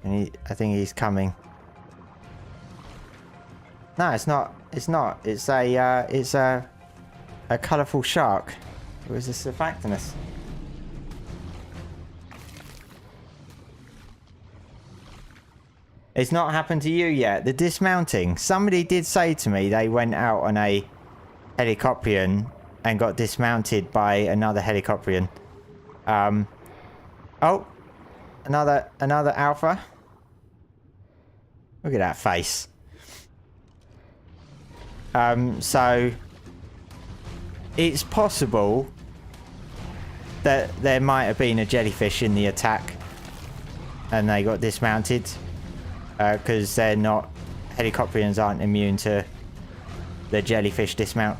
And I think he's coming. No, it's not. It's not. It's a colourful shark. It was a surfactinus. It's not happened to you yet. The dismounting. Somebody did say to me they went out on a helicopterian and got dismounted by another helicopterian. Oh, another alpha. Look at that face. So it's possible that there might have been a jellyfish in the attack and they got dismounted. Because they're not... Helicopterians aren't immune to the jellyfish dismount.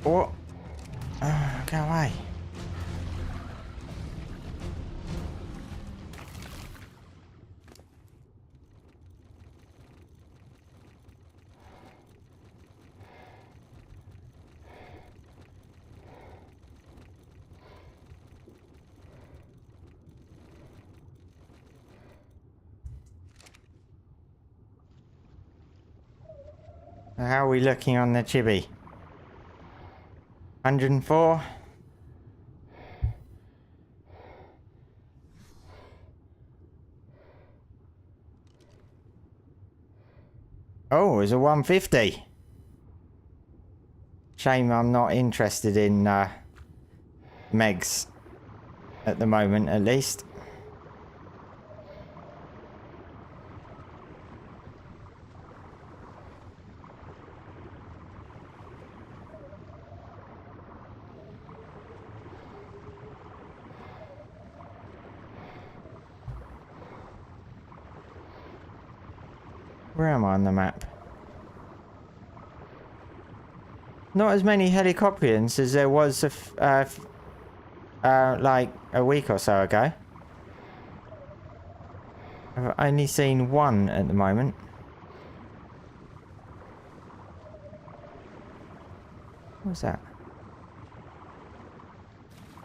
What? Go away. How are we looking on the chibi? 104. Oh, it's a 150. Shame I'm not interested in Megs at the moment, at least. Where am I on the map? Not as many helicopterians as there was like a week or so ago. I've only seen one at the moment. What's that?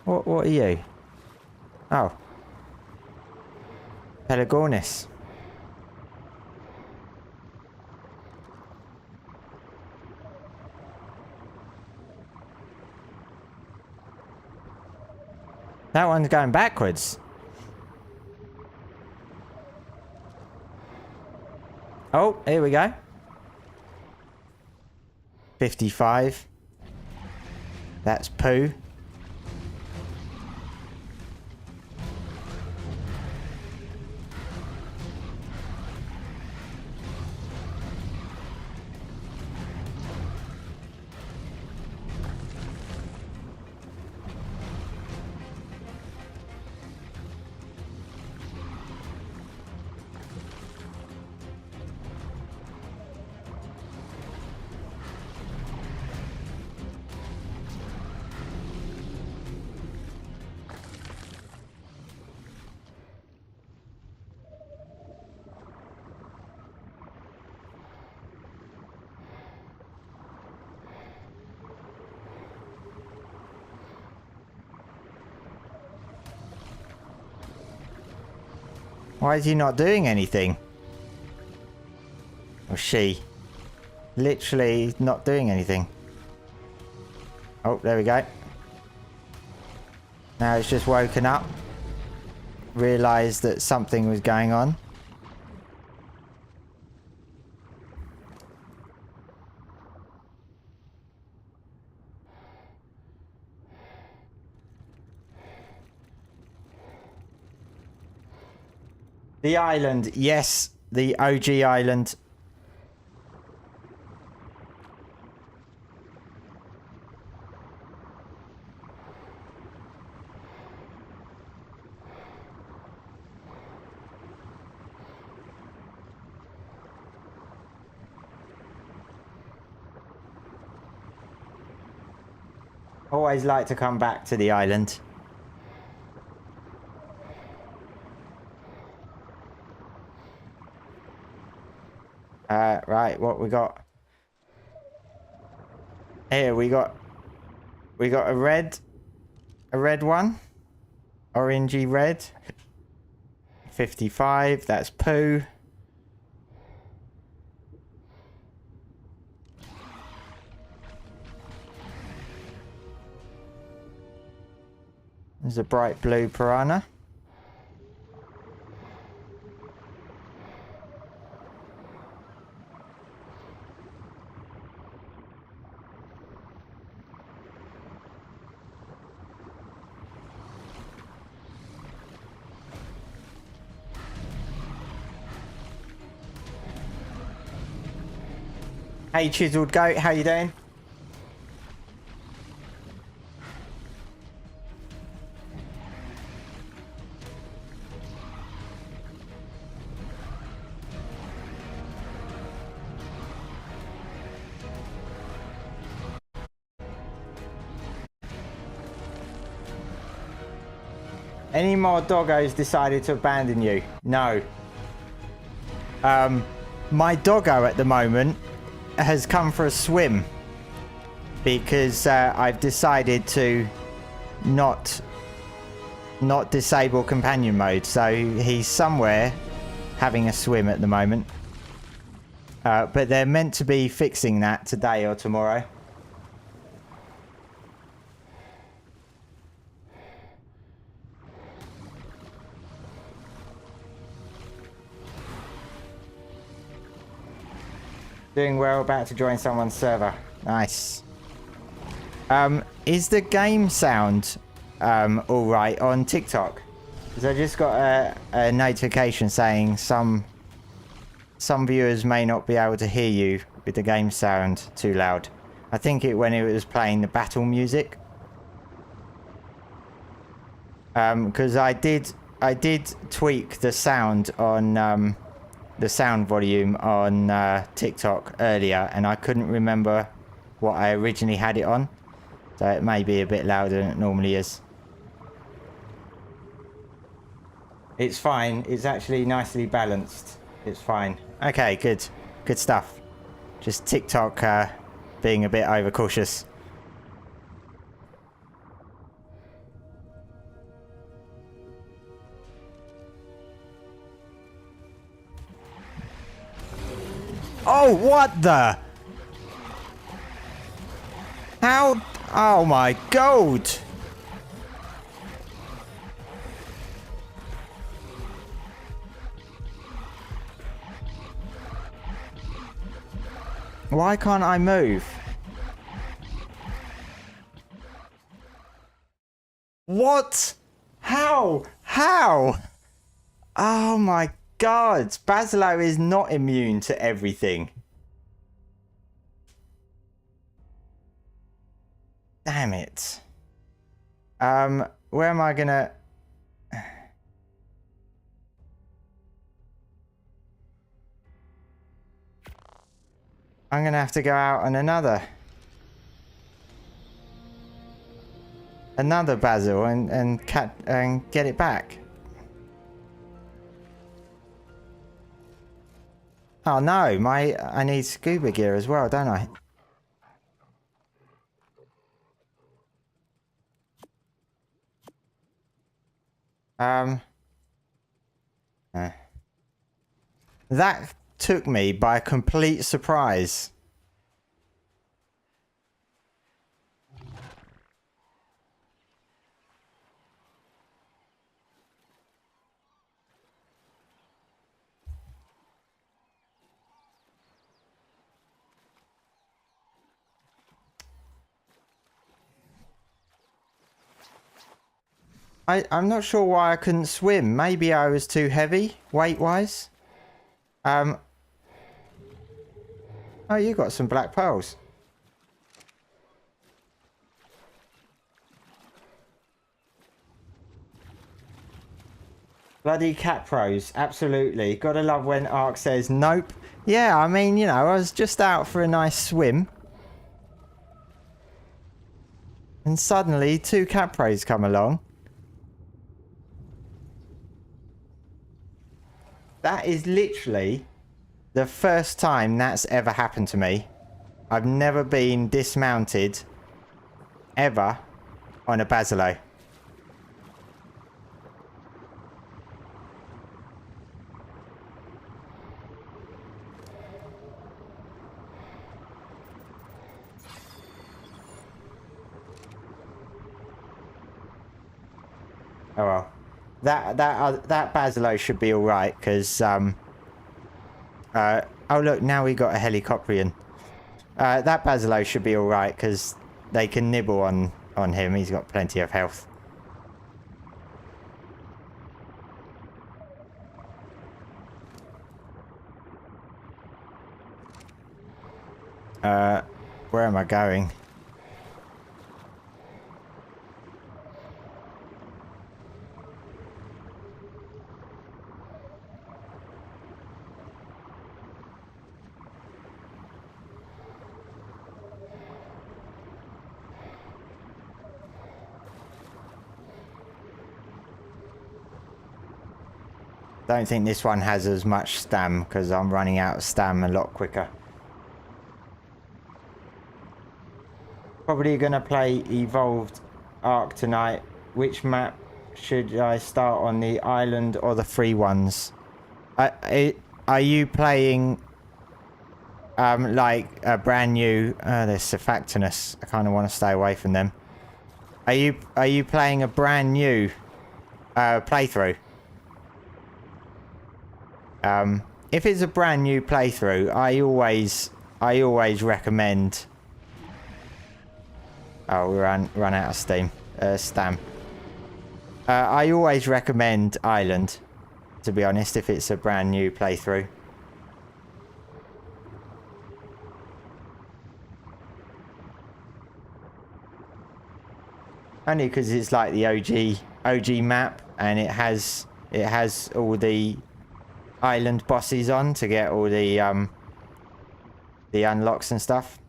What are you? Oh. Pelagornis. That one's going backwards. Oh, here we go. 55. That's poo. Why is he not doing anything? Or she. Literally not doing anything. Oh, there we go. Now it's just woken up. Realised that something was going on. The island, yes, the OG island. Always like to come back to the island. Right, what we got? Here we got a red one. Orangey red. 55, that's poo. There's a bright blue piranha. Hey Chiseled Goat, how you doing? Any more doggos decided to abandon you? No. My doggo at the moment has come for a swim because I've decided to not disable companion mode, so he's somewhere having a swim at the moment, but they're meant to be fixing that today or tomorrow. Doing well, about to join someone's server. Nice. Is the game sound alright on TikTok? Because I just got a notification saying some viewers may not be able to hear you with the game sound too loud. I think when it was playing the battle music. Because I did tweak the sound on the sound volume on TikTok earlier, and I couldn't remember what I originally had it on. So it may be a bit louder than it normally is. It's fine. It's actually nicely balanced. It's fine. Okay, good. Good stuff. Just TikTok being a bit overcautious. Oh, what the? How? Oh my god. Why can't I move? What? How? How? Oh my god. Basilo is not immune to everything. Damn it. Where am I gonna... I'm gonna have to go out on another basil and get it back. Oh no, I need scuba gear as well, don't I? That took me by complete surprise. I'm not sure why I couldn't swim. Maybe I was too heavy, weight-wise. Oh, you got some black pearls. Bloody cat pros, absolutely. Gotta love when Ark says nope. Yeah, I mean, you know, I was just out for a nice swim. And suddenly, 2 cat pros come along. That is literally the first time that's ever happened to me. I've never been dismounted ever on a basilo. Oh well. That basilo should be all right because oh look, now we got a helicopterian. That basilo should be all right because they can nibble on him. He's got plenty of health. Where am I going? Don't think this one has as much stam because I'm running out of stam a lot quicker. Probably gonna play Evolved Ark tonight. Which map should I start on, the island or the free ones? Are you playing like a brand new? There's Surfactinus. I kind of want to stay away from them. Are you playing a brand new playthrough? If it's a brand new playthrough, I always recommend. Oh, we run out of steam. Stam. I always recommend Island, to be honest, if it's a brand new playthrough. Only because it's like the OG map, and it has all the island bosses on to get all the unlocks and stuff.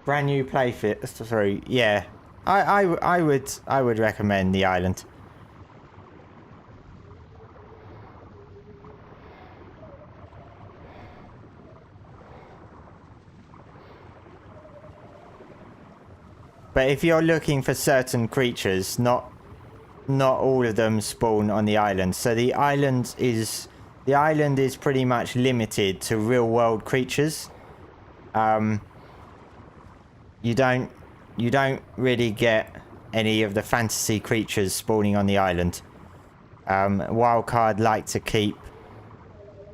Brand new play through. Yeah, I would recommend the island. But if you're looking for certain creatures, not all of them spawn on the island. So the island is pretty much limited to real world creatures. You don't really get any of the fantasy creatures spawning on the island. Wildcard like to keep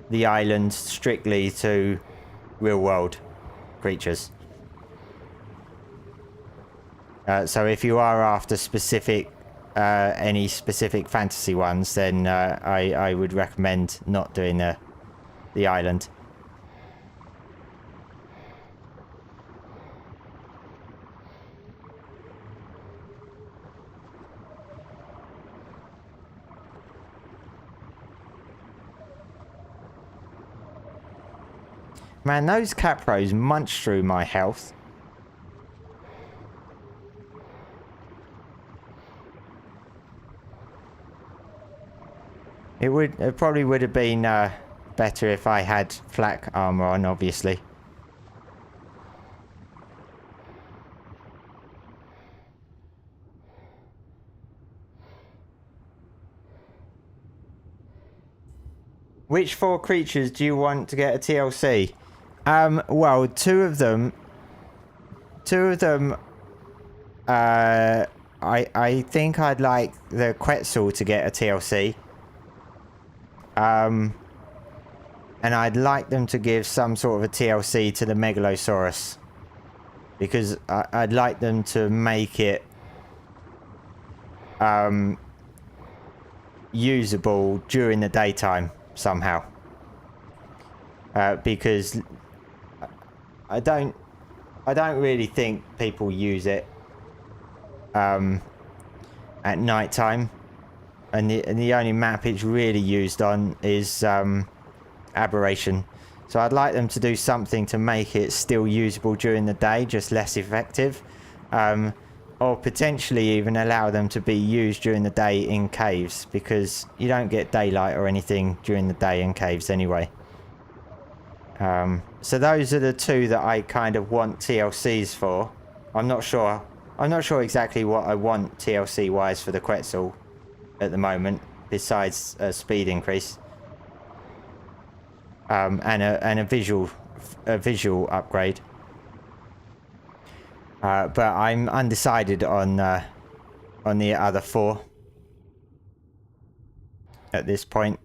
the island strictly to real world creatures. So if you are after any specific fantasy ones, then I would recommend not doing the island. Man, those capros munch through my health. It probably would have been better if I had flak armor on, obviously. Which 4 creatures do you want to get a TLC? Well, two of them, I think I'd like the Quetzal to get a TLC. And I'd like them to give some sort of a TLC to the Megalosaurus. Because I'd like them to make it usable during the daytime somehow. Because I don't really think people use it at night time. And the only map it's really used on is Aberration. So I'd like them to do something to make it still usable during the day, just less effective. Or potentially even allow them to be used during the day in caves, because you don't get daylight or anything during the day in caves anyway. So those are the 2 that I kind of want TLCs for. I'm not sure exactly what I want TLC wise for the Quetzal at the moment, besides a speed increase, and a visual upgrade. But I'm undecided on the other 4 at this point.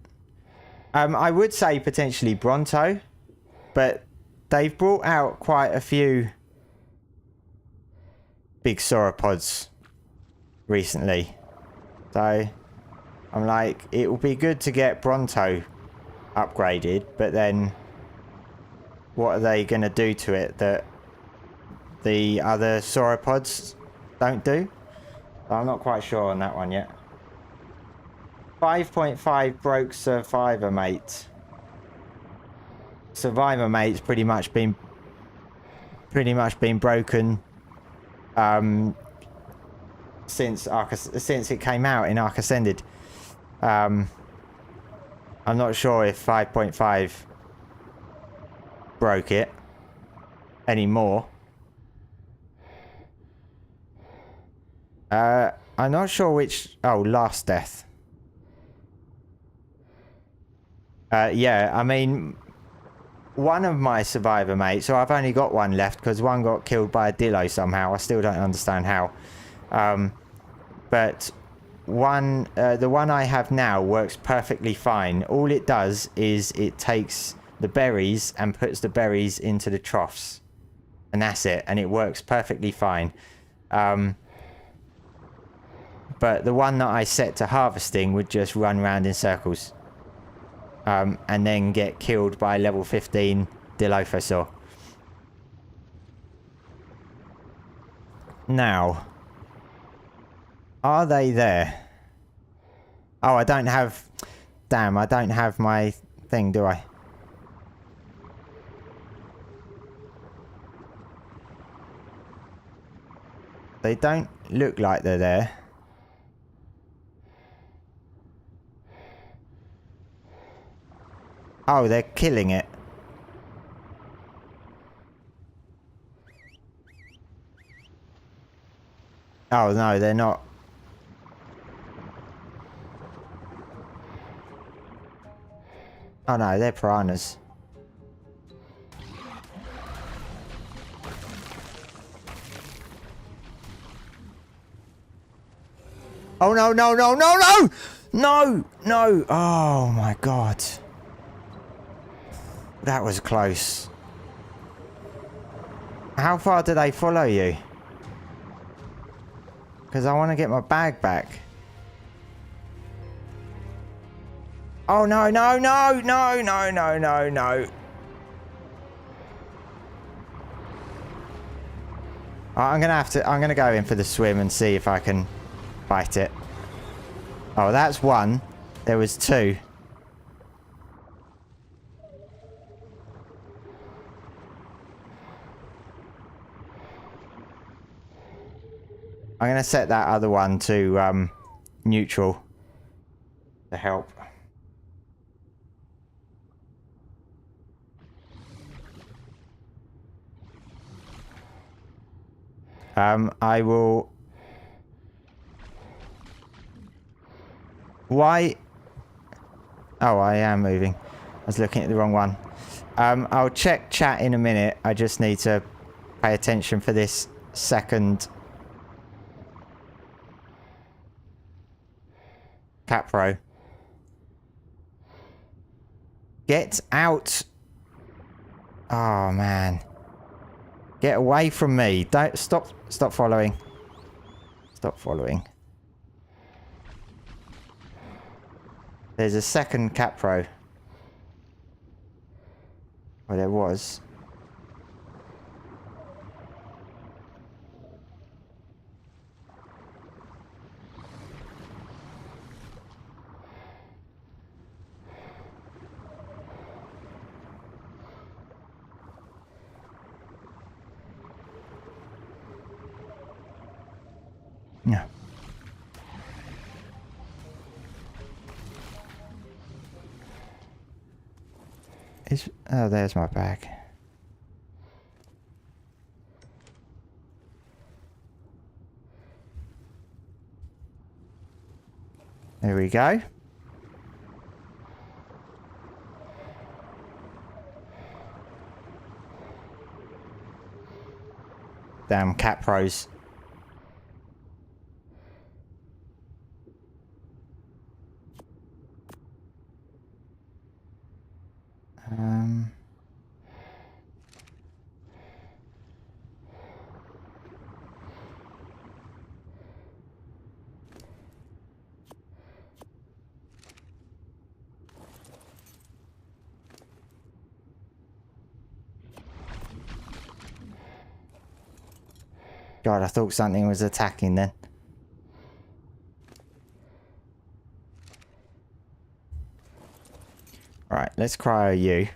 I would say potentially Bronto, but they've brought out quite a few big sauropods recently. So I'm like, it will be good to get Bronto upgraded, but then what are they going to do to it that the other sauropods don't do? I'm not quite sure on that one yet. 5.5 broke Survivor Mate. Survivor Mate's pretty much been broken since it came out in Ark Ascended. I'm not sure if 5.5 broke it anymore. I'm not sure which... Oh, Last Death. Yeah, I mean, one of my survivor mates, so I've only got one left because one got killed by a Dino somehow. I still don't understand how. But the one I have now works perfectly fine. All it does is it takes the berries and puts the berries into the troughs. And that's it. And it works perfectly fine. But the one that I set to harvesting would just run around in circles. And then get killed by level 15 Dilophosaur. Now, are they there? Oh, I don't have... Damn, I don't have my thing, do I? They don't look like they're there. Oh, they're killing it. Oh, no, they're not. Oh, no, they're piranhas. Oh, no, no, no, no, no! No, no! Oh, my God. That was close. How far do they follow you? Because I want to get my bag back. Oh, no, no, no, no, no, no, no, no. I'm going to go in for the swim and see if I can fight it. Oh, that's one. There was two. I'm going to set that other one to neutral to help. I will... Why? Oh, I am moving. I was looking at the wrong one. I'll check chat in a minute. I just need to pay attention for this second Capro. Get out. Oh, man. Get away from me. Don't stop following. Stop following. There's a second Capro. Well, there was. No. Oh, there's my bag. There we go. Damn Capros. God, I thought something was attacking then. Right, let's cryo you.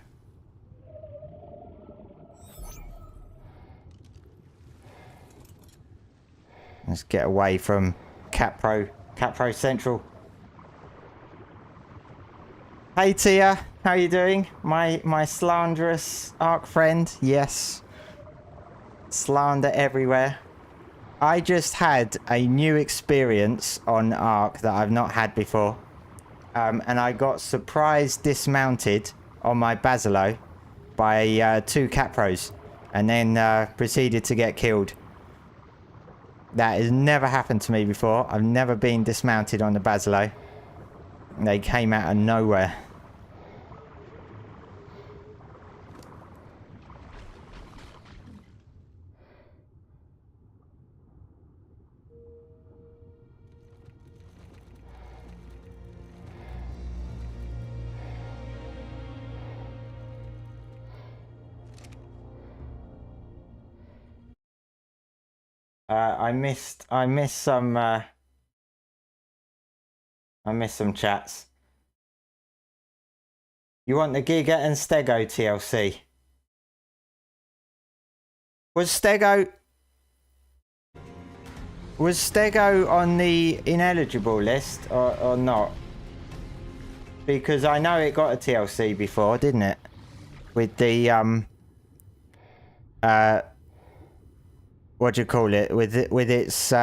Let's get away from Capro Central. Hey Tia, how you doing? My slanderous Ark friend. Yes. Slander everywhere. I just had a new experience on Ark that I've not had before. And I got surprise dismounted on my Basilo by 2 Capros. And then proceeded to get killed. That has never happened to me before. I've never been dismounted on the Basilo. They came out of nowhere. I missed some chats. You want the Giga and Stego TLC? Was Stego... Was Stego on the ineligible list or not? Because I know it got a TLC before, didn't it? With the what do you call it? With its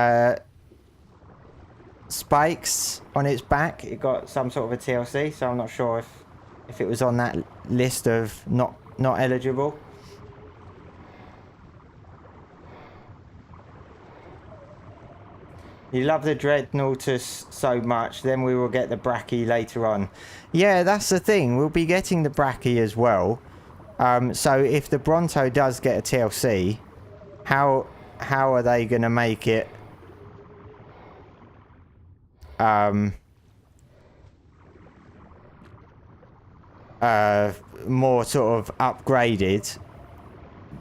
spikes on its back, it got some sort of a TLC. So I'm not sure if it was on that list of not eligible. You love the Dreadnoughtus so much, then we will get the Brachy later on. Yeah, that's the thing. We'll be getting the Brachy as well. So if the Bronto does get a TLC, how are they going to make it more sort of upgraded?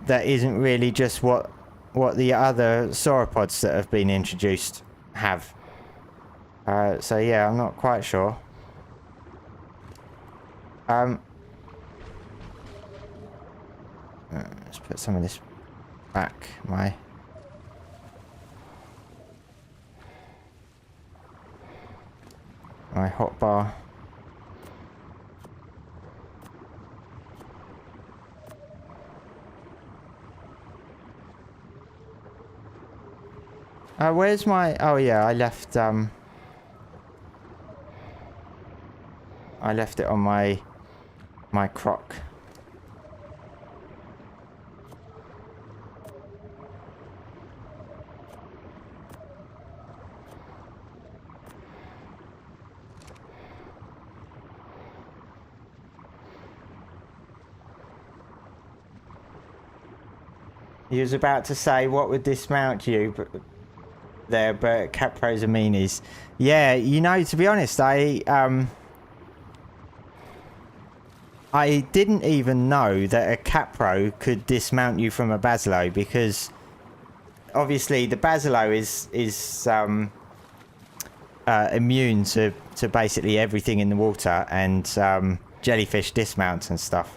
That isn't really just what the other sauropods that have been introduced have. So yeah, I'm not quite sure. Let's put some of this back. My hotbar. Where's my... Oh yeah, I left it on my croc. He was about to say what would dismount you, but Capros are meanies. Yeah, you know, to be honest, I didn't even know that a Capro could dismount you from a Basilo, because obviously the Basilo is immune to basically everything in the water, and jellyfish dismounts and stuff.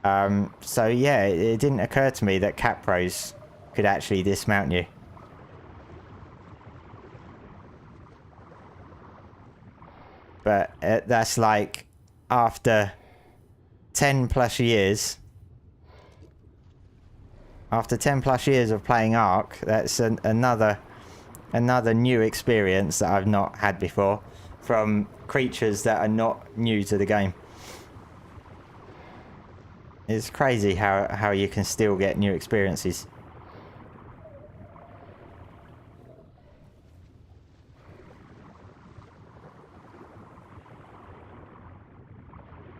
So yeah, it didn't occur to me that Capros could actually dismount you. But that's like after 10 plus years. After 10 plus years of playing Ark, that's another new experience that I've not had before from creatures that are not new to the game. It's crazy how you can still get new experiences.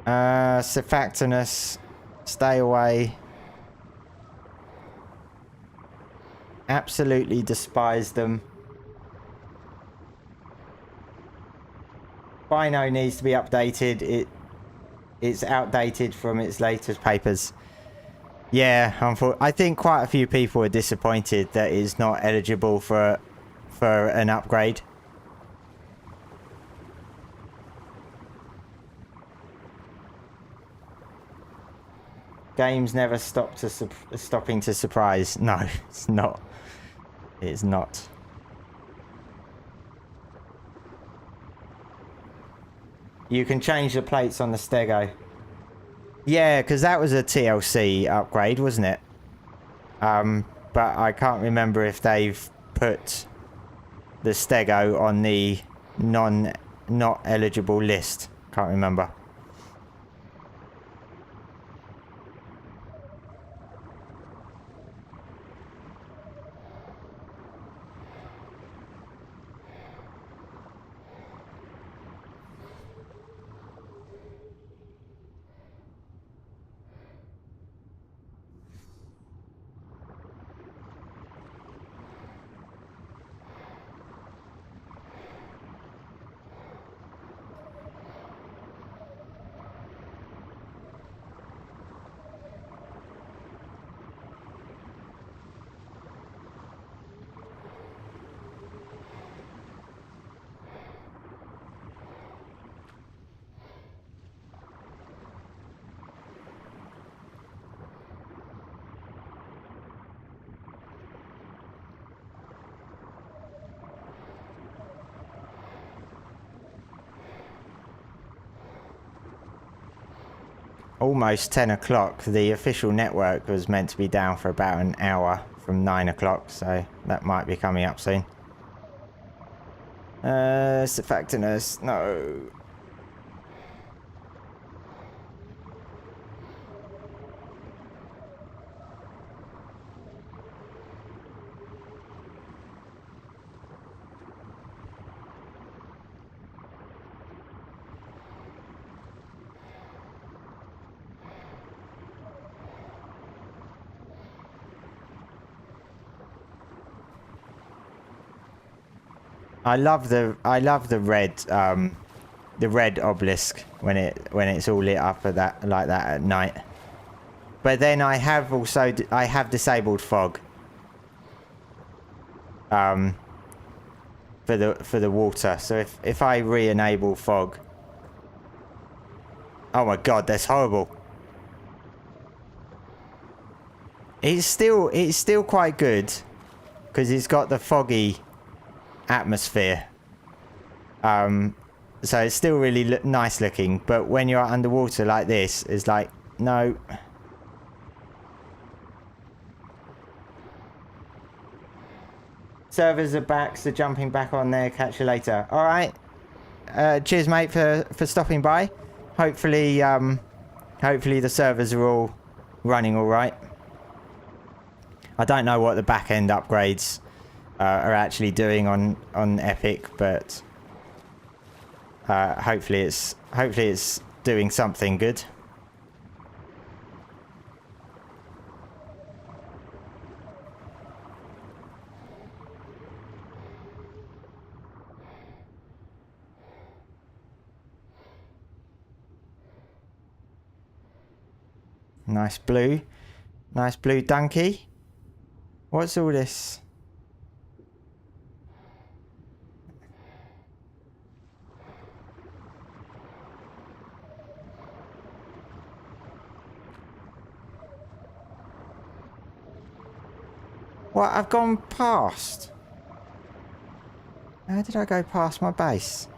Cephactinus, stay away. Absolutely despise them. Dino needs to be updated. It's outdated from its latest papers. Yeah, I think quite a few people are disappointed that it's not eligible for an upgrade. Games never stopping to surprise. No, it's not. It's not. You can change the plates on the Stego. Yeah, because that was a TLC upgrade, wasn't it? But I can't remember if they've put the Stego on the not eligible list. Can't remember. almost 10 o'clock. The official network was meant to be down for about an hour from 9 o'clock, so that might be coming up soon. Surfactanus, no. I love the red obelisk when it's all lit up at that like that at night. But then I have disabled fog. For the water. So if I re-enable fog. Oh my god, that's horrible. It's still quite good because it's got the foggy atmosphere. So it's still really nice looking, but when you're underwater like this, it's like, no. Servers are back, so jumping back on there. Catch you later. All right. Cheers, mate, for stopping by. Hopefully the servers are all running all right. I don't know what the back end upgrades are actually doing on Epic, but hopefully it's doing something good. Nice blue donkey. What's all this? What, I've gone past? How did I go past my base?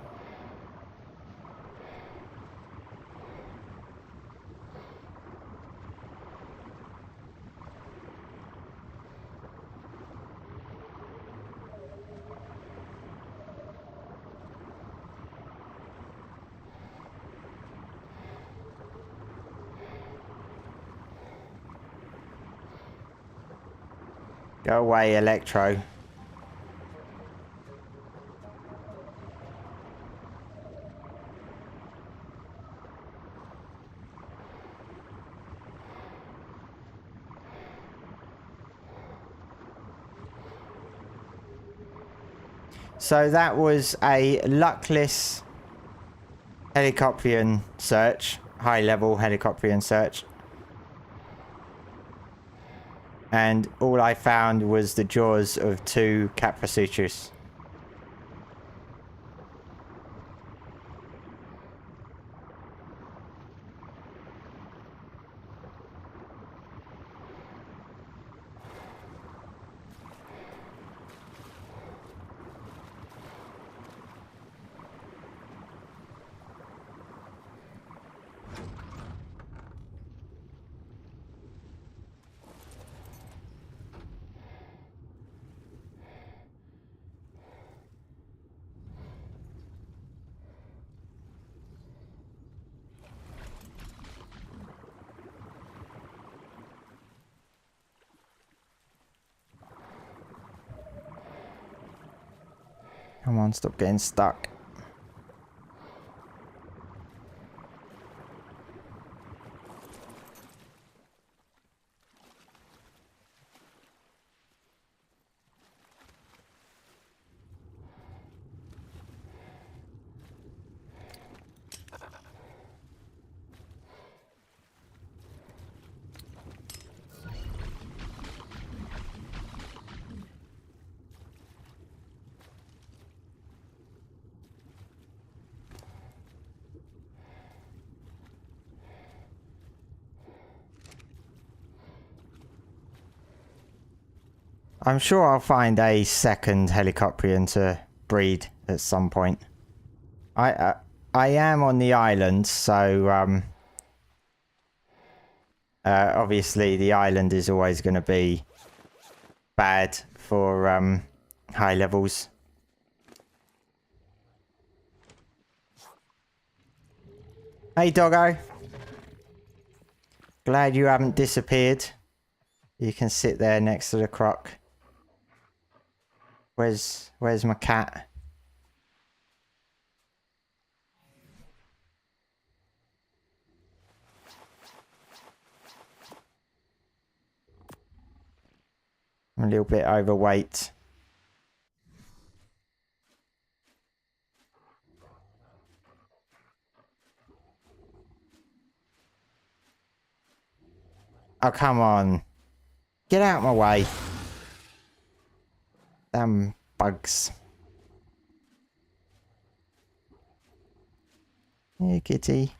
Go away, Electro. So that was a luckless helicopterian search, high-level helicopterian search. And all I found was the jaws of 2 Caprasuchus. Come on, stop getting stuck. I'm sure I'll find a second helicopterian to breed at some point. I am on the island, so Obviously, the island is always going to be bad for high levels. Hey, doggo. Glad you haven't disappeared. You can sit there next to the croc. Where's my cat? I'm a little bit overweight. Oh, come on. Get out of my way. Damn bugs. Here, kitty.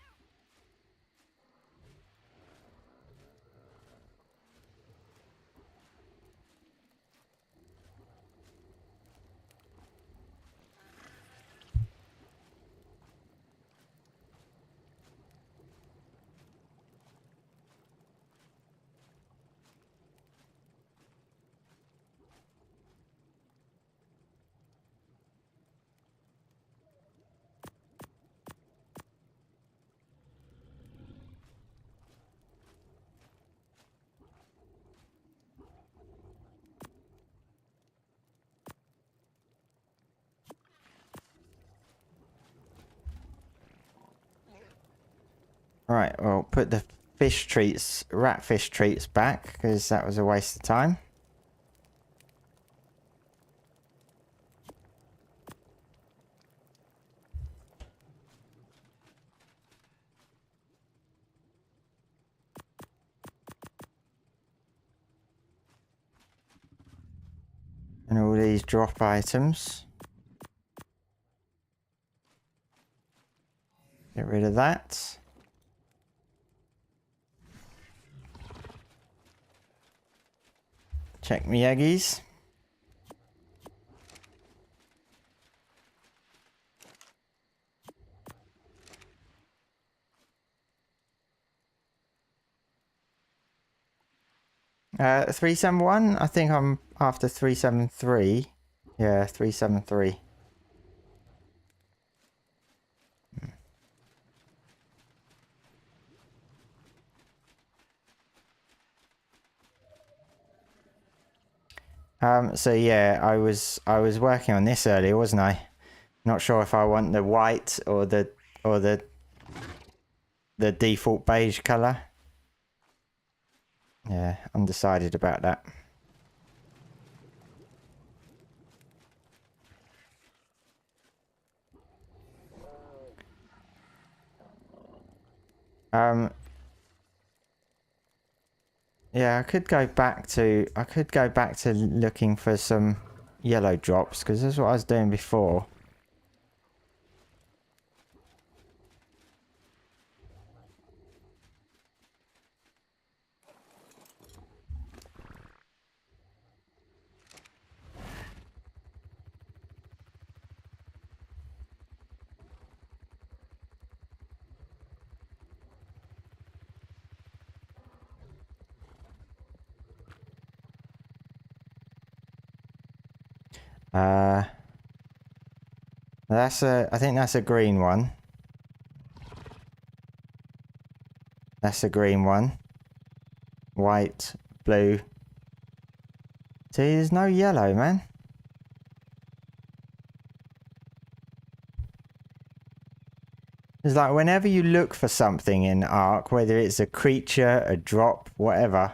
Right, well, put the fish treats, ratfish treats back, because that was a waste of time. And all these drop items. Get rid of that. Check me eggies. Uh, 371? I think I'm after 373. Yeah, 373. So yeah, I was working on this earlier, wasn't I? Not sure if I want the white or the default beige color. Yeah, undecided about that. Yeah, I could go back to looking for some yellow drops, because that's what I was doing before. I think that's a green one. That's a green one. White, blue. See, there's no yellow, man. It's like whenever you look for something in Ark, whether it's a creature, a drop, whatever,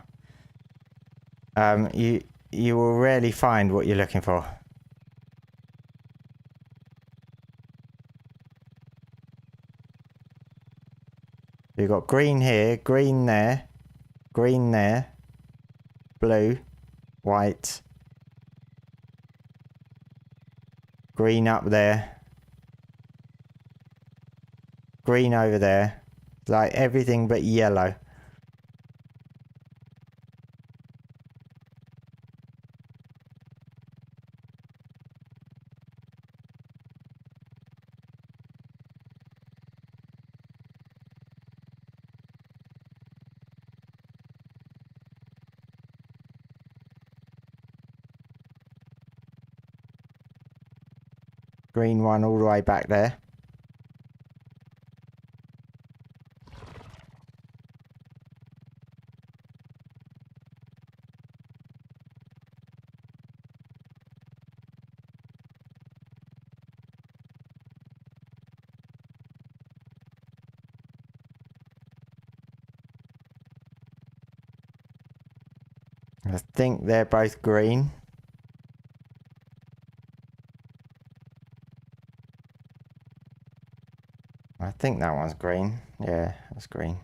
you will rarely find what you're looking for. You've got green here, green there, blue, white, green up there, green over there, like everything but yellow. Green one all the way back there. I think they're both green. I think that one's green. Yeah, that's green.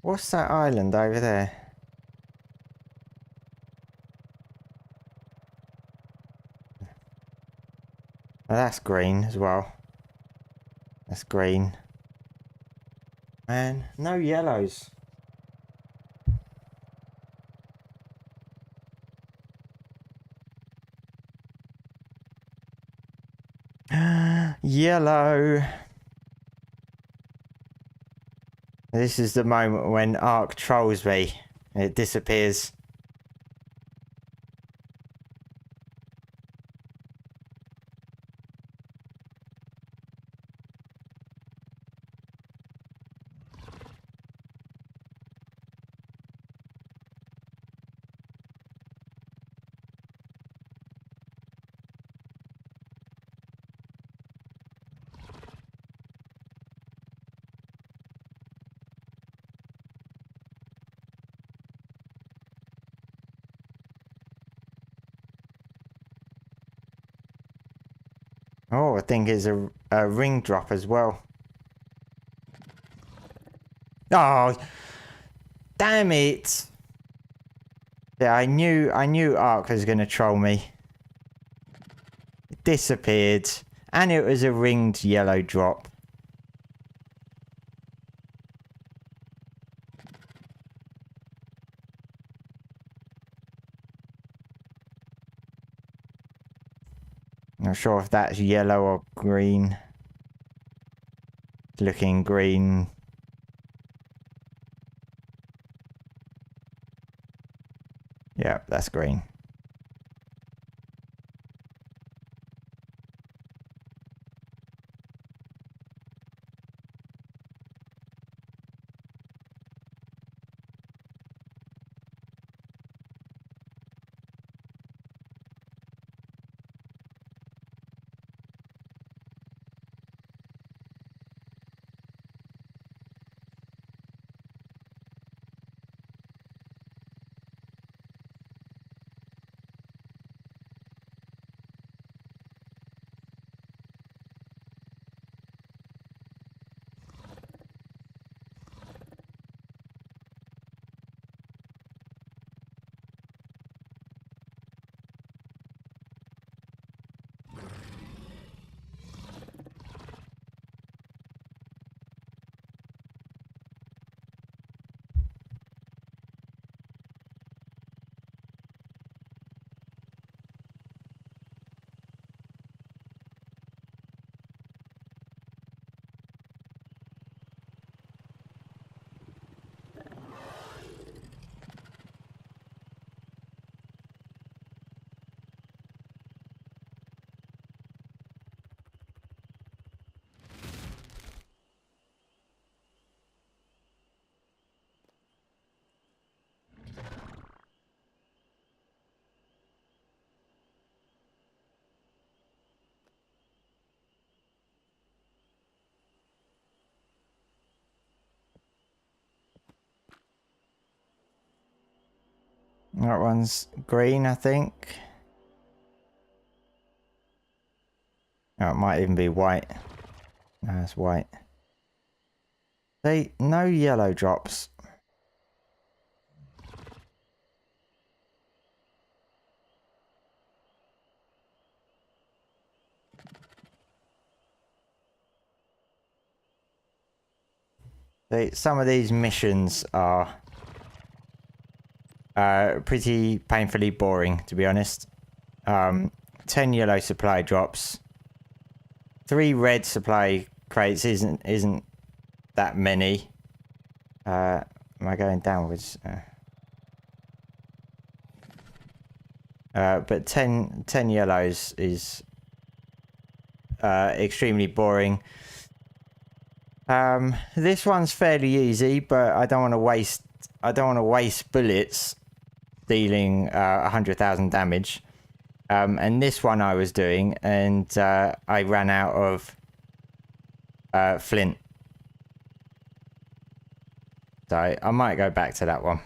What's that island over there? Oh, that's green as well. That's green. Man, no yellows. Yellow. This is the moment when Ark trolls me. It disappears. Oh, I think it's a ring drop as well. Oh, damn it! Yeah, I knew Ark was gonna troll me. It disappeared, and it was a ringed yellow drop. Not sure if that's yellow or green. It's looking green. Yeah, that's green. That one's green, I think. Oh, it might even be white. No, it's white. No yellow drops. Some of these missions are pretty painfully boring, to be honest. 10 yellow supply drops. 3 red supply crates isn't that many. Am I going downwards? But 10 yellows is extremely boring. This one's fairly easy, but I don't want to waste bullets dealing 100,000 damage. And this one I was doing, and I ran out of flint. So I might go back to that one.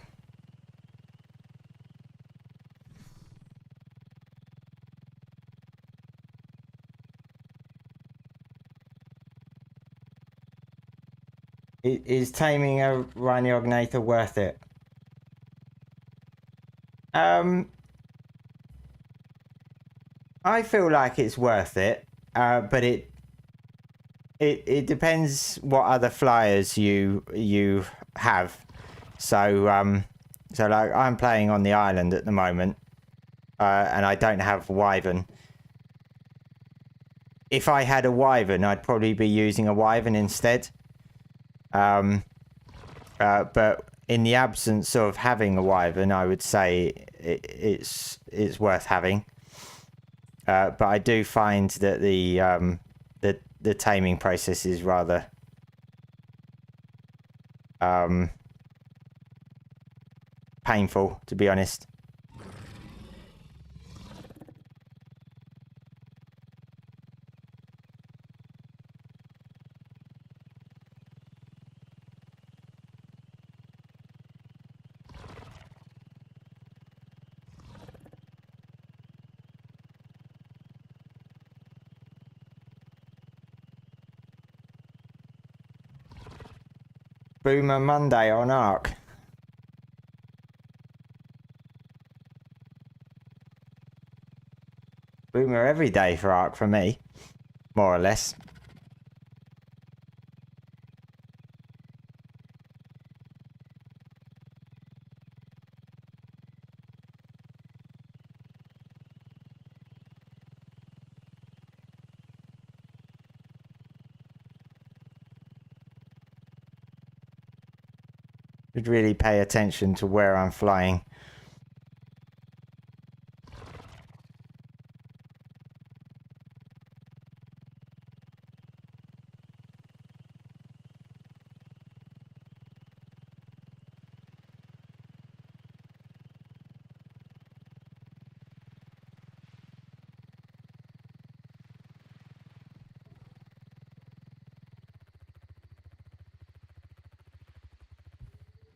Is taming a rhiniognathor worth it? I feel like it's worth it, but it depends what other flyers you have. So so like I'm playing on the island at the moment, and I don't have wyvern. If I had a wyvern, I'd probably be using a wyvern instead. But in the absence of having a wyvern, I would say it's worth having. But I do find that the taming process is rather painful, to be honest. Boomer Monday on Ark. Boomer every day for Ark for me, more or less. Should really pay attention to where I'm flying.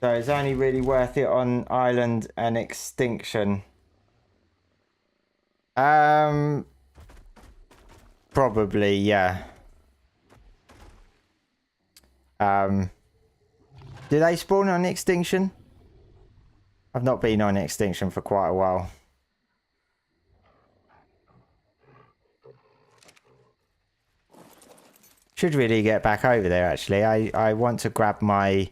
So it's only really worth it on island and extinction. Probably, yeah. Do they spawn on extinction? I've not been on extinction for quite a while. Should really get back over there, actually. I want to grab my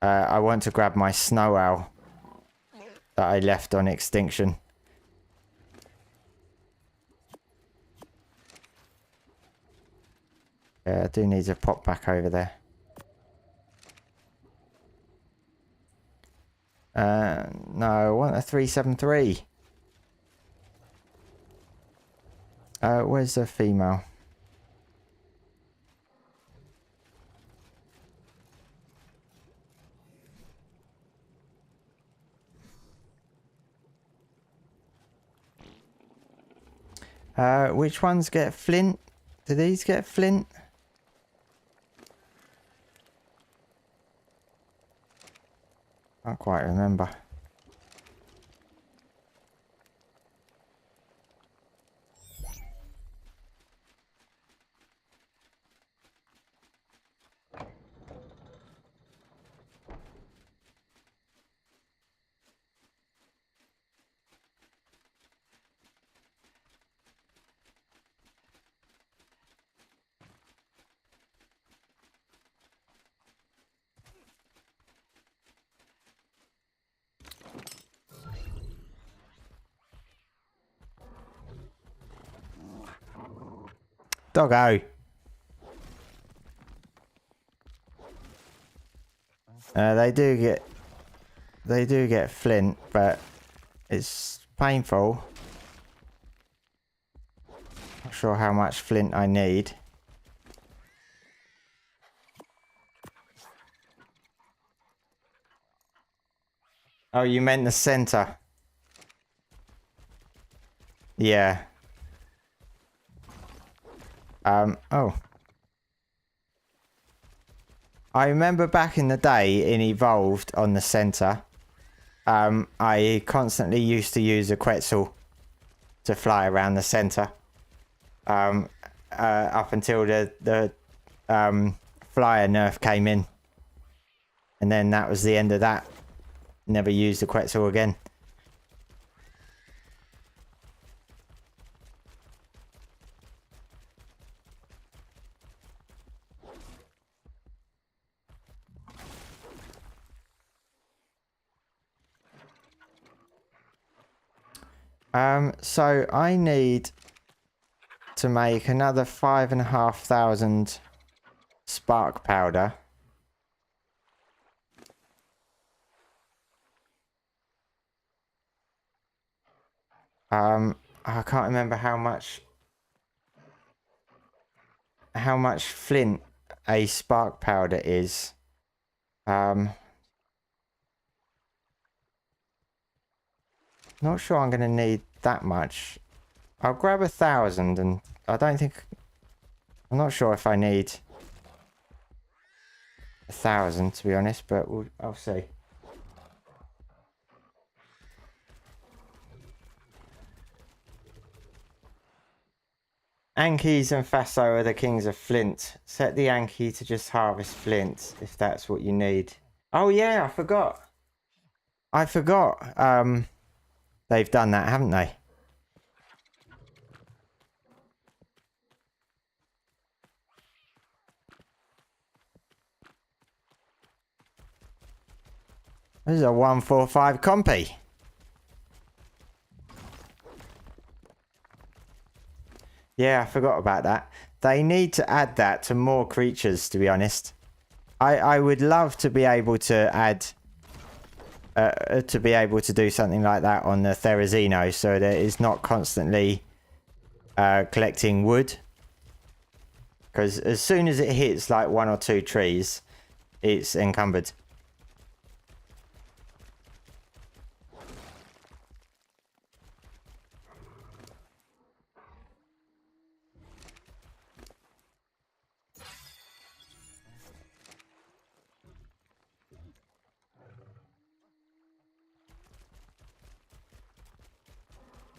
I want to grab my snow owl that I left on extinction. Yeah, I do need to pop back over there. No, I want a 373. Where's the female? Which ones get flint? Do these get flint? I can't quite remember. Doggo. They do get flint, but it's painful. Not sure how much flint I need. Oh, you meant the center. Yeah. Oh. I remember back in the day in Evolved on the center, I constantly used to use a Quetzal to fly around the center. Up until the flyer nerf came in. And then that was the end of that. Never used the Quetzal again. So I need to make another 5,500 spark powder. I can't remember how much flint a spark powder is. Not sure I'm going to need that much. I'll grab 1,000, and I don't think... I'm not sure if I need 1,000, to be honest, but I'll see. Ankies and Faso are the kings of flint. Set the Anki to just harvest flint, if that's what you need. Oh yeah, I forgot. They've done that, haven't they? This is a 145 compy. Yeah, I forgot about that. They need to add that to more creatures, to be honest. I would love to be able to add... to be able to do something like that on the Therizino, so that it's not constantly collecting wood. Because as soon as it hits like 1 or 2 trees, it's encumbered.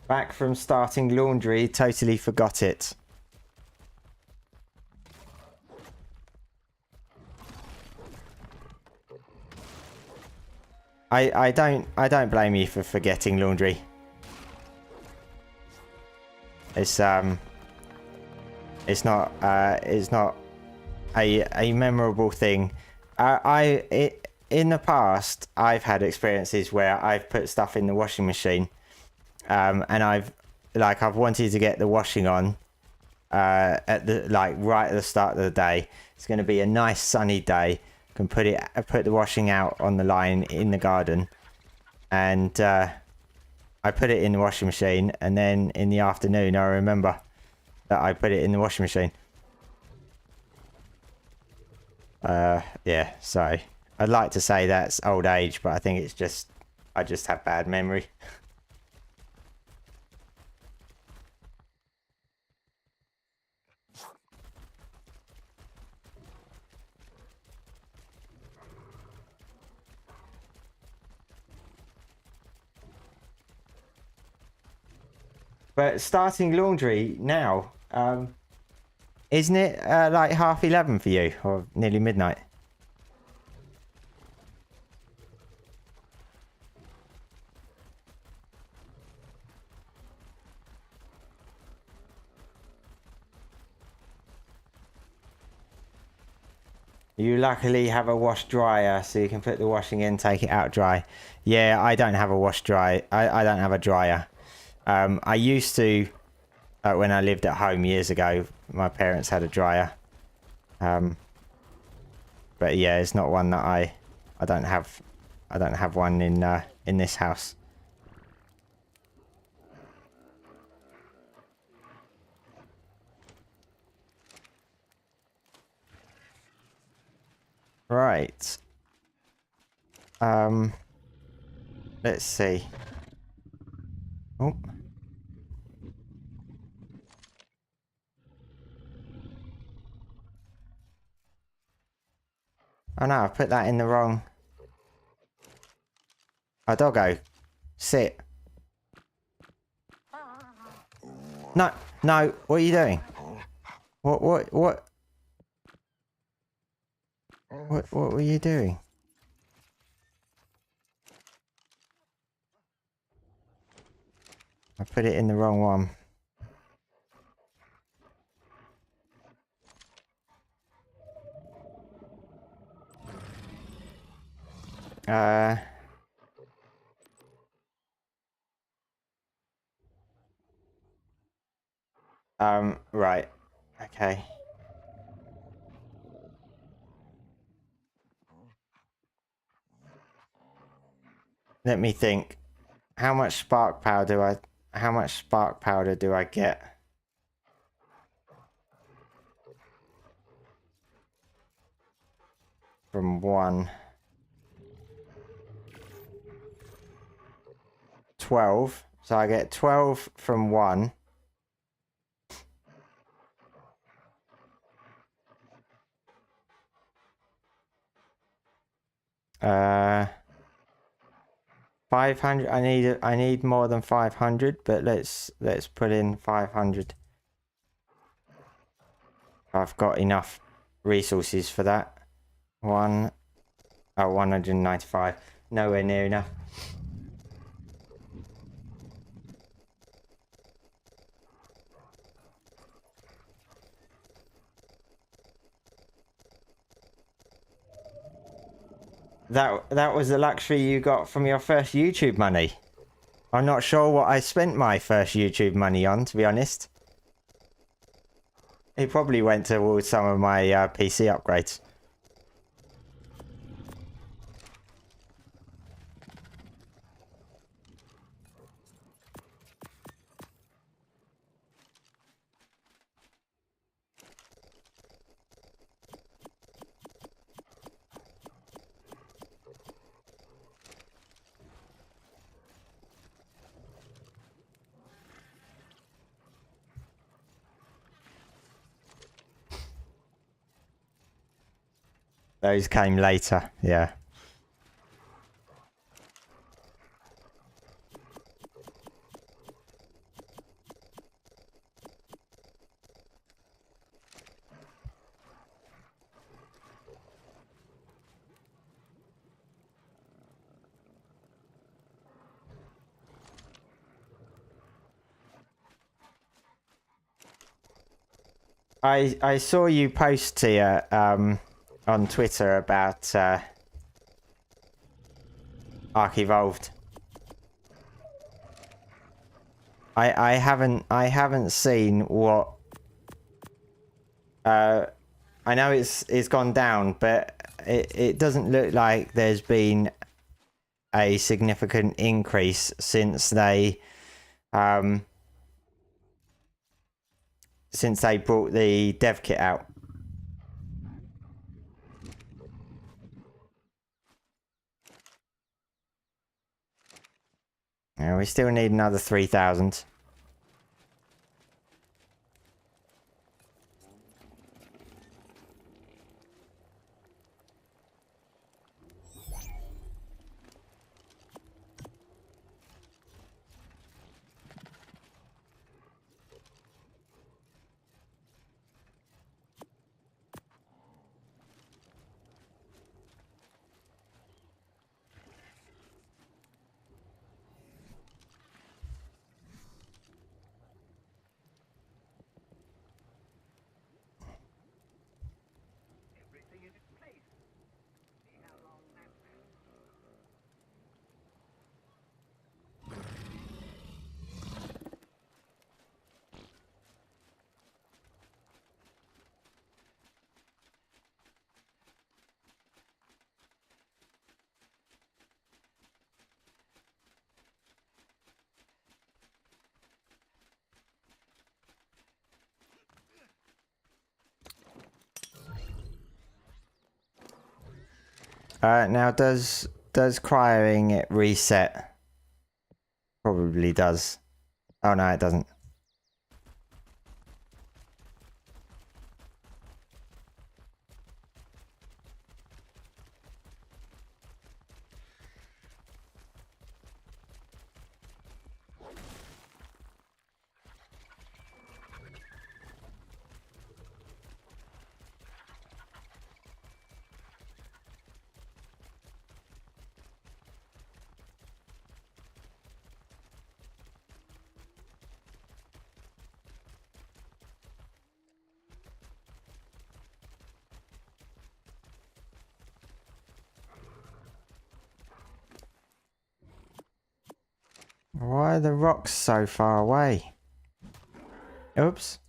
Back from starting laundry, totally forgot it. I don't blame you for forgetting laundry. It's not a memorable thing. In the past I've had experiences where I've put stuff in the washing machine. And I've wanted to get the washing on at the right at the start of the day. It's going to be a nice sunny day. Can put the washing out on the line in the garden, and I put it in the washing machine. And then in the afternoon, I remember that I put it in the washing machine. Yeah, sorry. I'd like to say that's old age, but I think it's just I just have bad memory. But starting laundry now, isn't it like 11:30 for you, or nearly midnight? You luckily have a wash dryer, so you can put the washing in, take it out dry. Yeah, I don't have a wash dry. I don't have a dryer. I used to when I lived at home years ago, my parents had a dryer. But yeah, it's not one that I don't have. I don't have one in this house. Right. Let's see. Oh. Oh no, I put that in the wrong. Oh, doggo. Sit. No, no, what are you doing? What were you doing? I put it in the wrong one. Right. Okay. Let me think. How much spark powder do I get? From one. 12. So I get 12 from one. 500. I need more than 500, but let's put in 500. I've got enough resources for that. 195. Nowhere near enough. That was the luxury you got from your first YouTube money. I'm not sure what I spent my first YouTube money on, to be honest. It probably went towards some of my PC upgrades. Those came later, yeah. I saw you post here on Twitter about Ark Evolved. I haven't seen what I know it's gone down, but it doesn't look like there's been a significant increase since they brought the dev kit out. Yeah, we still need another 3,000. Now does cryoing it reset? Probably does. Oh no, it doesn't. Why are the rocks so far away? Oops.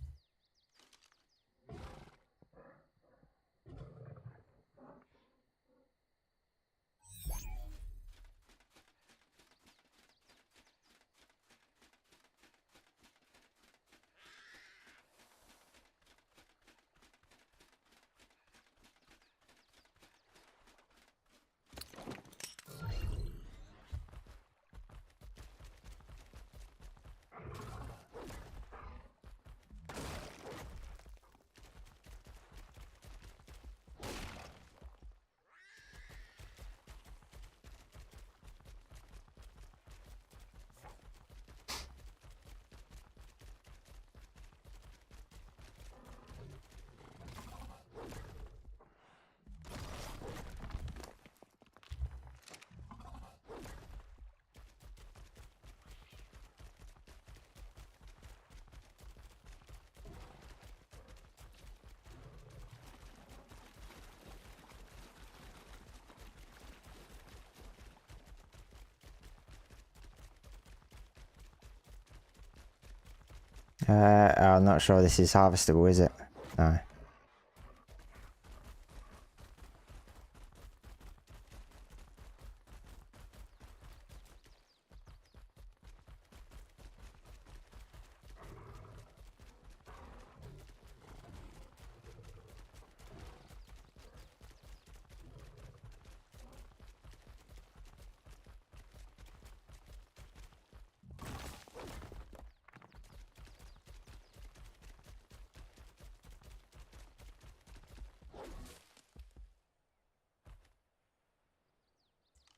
I'm not sure this is harvestable, is it? No.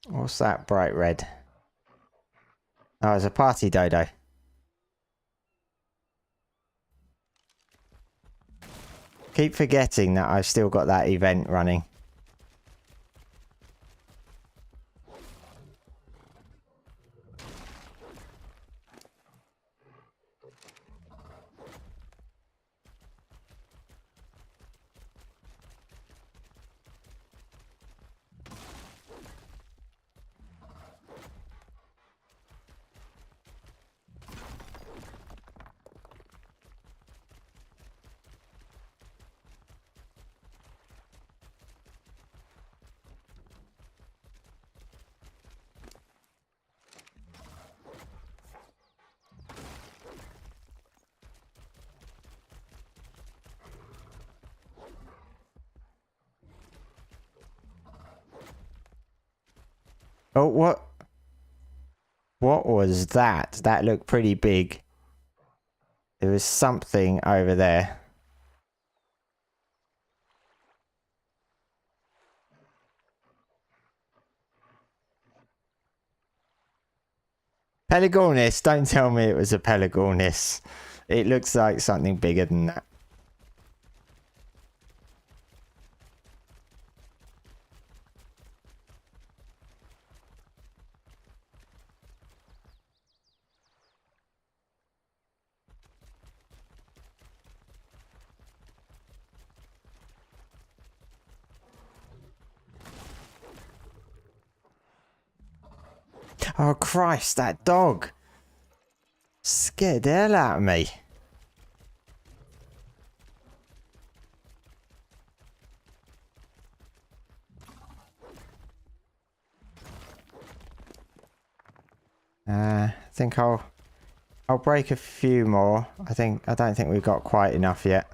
What's that bright red? Oh, it's a party dodo. Keep forgetting that I've still got that event running. Oh, what? What was that? That looked pretty big. There was something over there. Pelagornis, don't tell me it was a Pelagornis. It looks like something bigger than that. Oh Christ, that dog scared the hell out of me. I think I'll break a few more. I don't think we've got quite enough yet.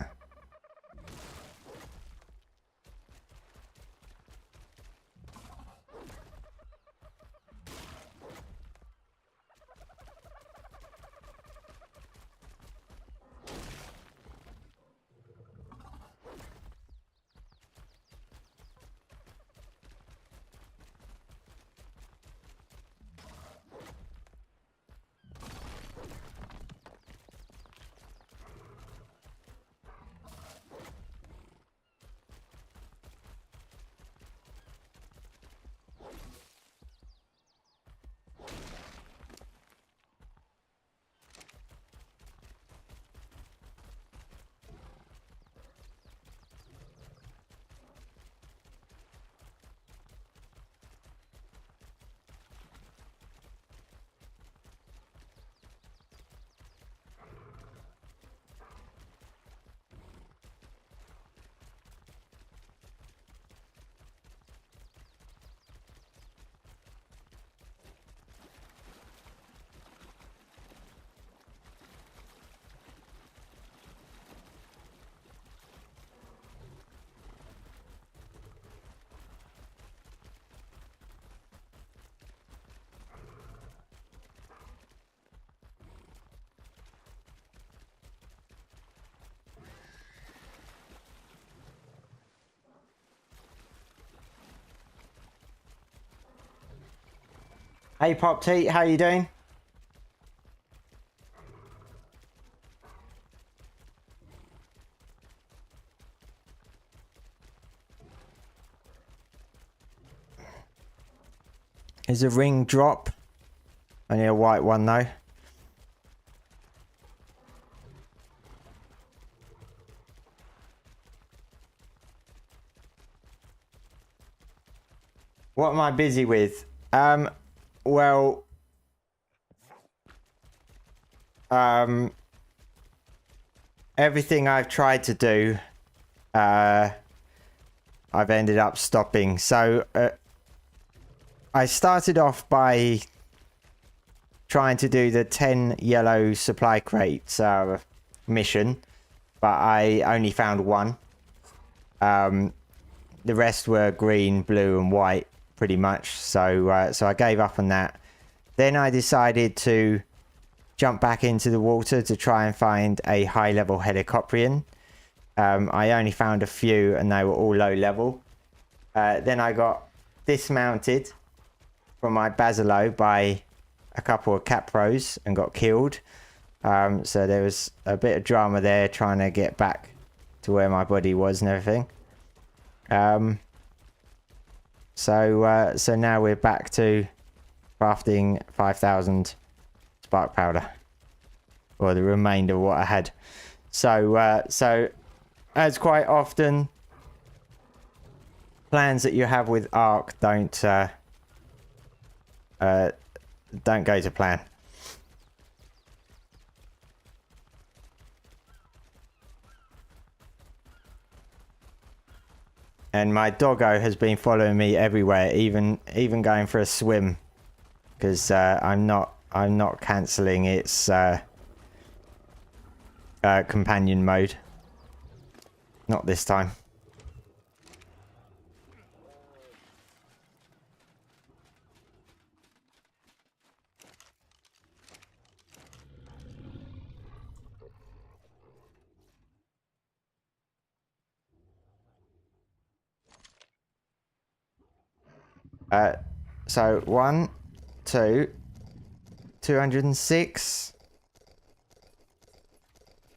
Hey Pop T, how you doing? Is a ring drop? Only a white one though. What am I busy with? Well, everything I've tried to do, I've ended up stopping. So, I started off by trying to do the 10 yellow supply crates mission, but I only found one. The rest were green, blue, and white, pretty much. So, so I gave up on that. Then I decided to jump back into the water to try and find a high-level helicopterian. I only found a few, and they were all low level. Then I got dismounted from my Basilo by a couple of capros and got killed. So there was a bit of drama there trying to get back to where my body was and everything. So now we're back to crafting 5,000 spark powder, or the remainder of what I had. So so as quite often, plans that you have with Ark don't go to plan. And my doggo has been following me everywhere, even going for a swim, because I'm not cancelling its companion mode. Not this time. So 1, 2, 206,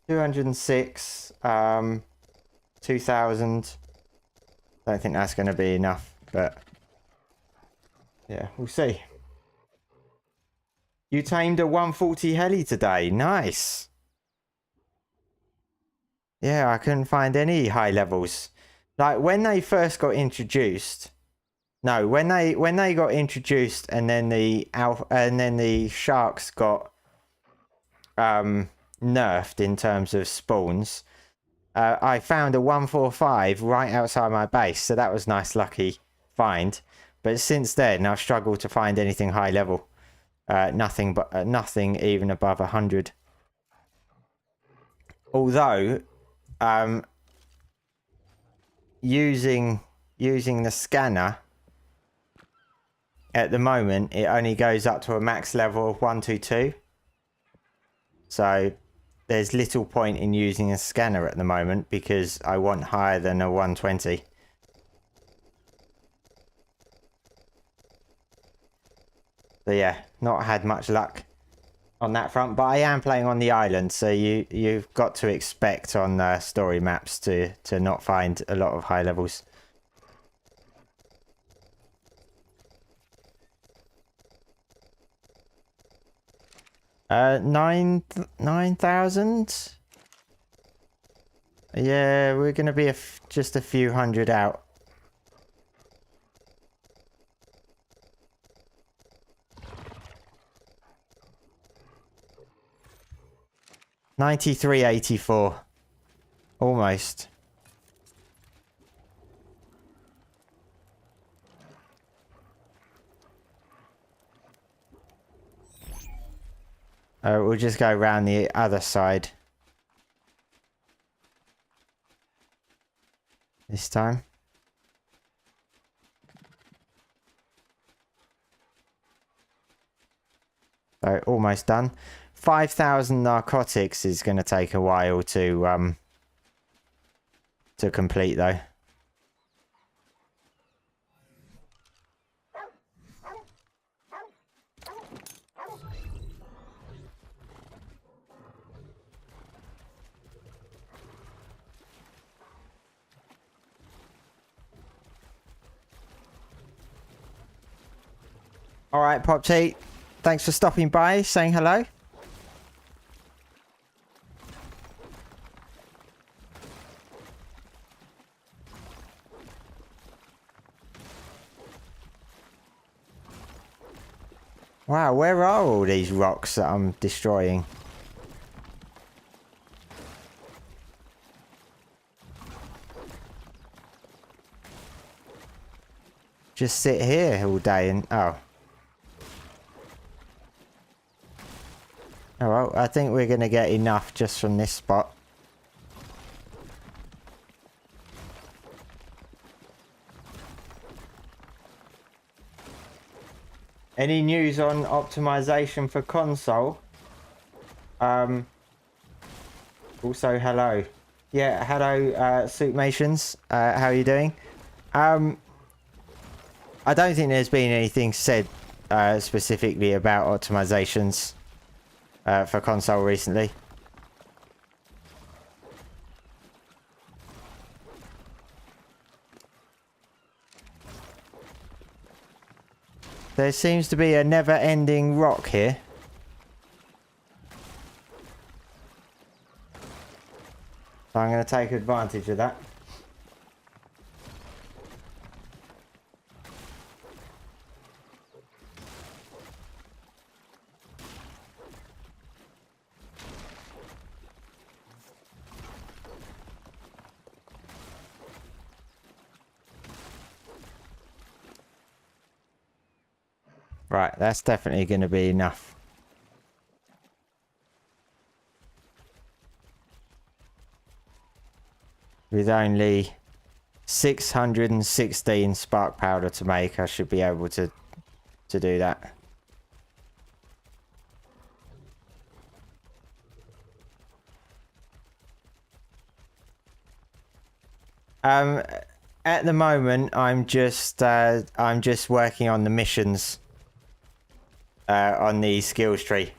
206, 2,000. Don't think that's going to be enough, but yeah, we'll see. You tamed a 140 heli today. Nice. Yeah, I couldn't find any high levels. Like when they first got introduced. No, when they got introduced, and then the sharks got nerfed in terms of spawns. I found a 145 right outside my base, so that was nice, lucky find. But since then, I've struggled to find anything high level. Nothing even above 100. Although, using the scanner. At the moment, it only goes up to a max level of 122. So there's little point in using a scanner at the moment because I want higher than a 120. So yeah, not had much luck on that front, but I am playing on the island, so you've got to expect on story maps to not find a lot of high levels. Nine thousand. Yeah, we're gonna be just a few hundred out. $93.84, almost. We'll just go around the other side this time. So almost done. 5,000 narcotics is going to take a while to complete though. All right, Pop T. Thanks for stopping by, saying hello. Wow, where are all these rocks that I'm destroying? Just sit here all day and... Oh. Oh, well, I think we're going to get enough just from this spot. Any news on optimization for console? Also, hello. Yeah, hello, Suitmations. How are you doing? I don't think there's been anything said specifically about optimizations for console recently. There seems to be a never-ending rock here. So I'm going to take advantage of that. Right, that's definitely going to be enough. With only 616 spark powder to make, I should be able to do that. At the moment, I'm just working on the missions on the skills tree.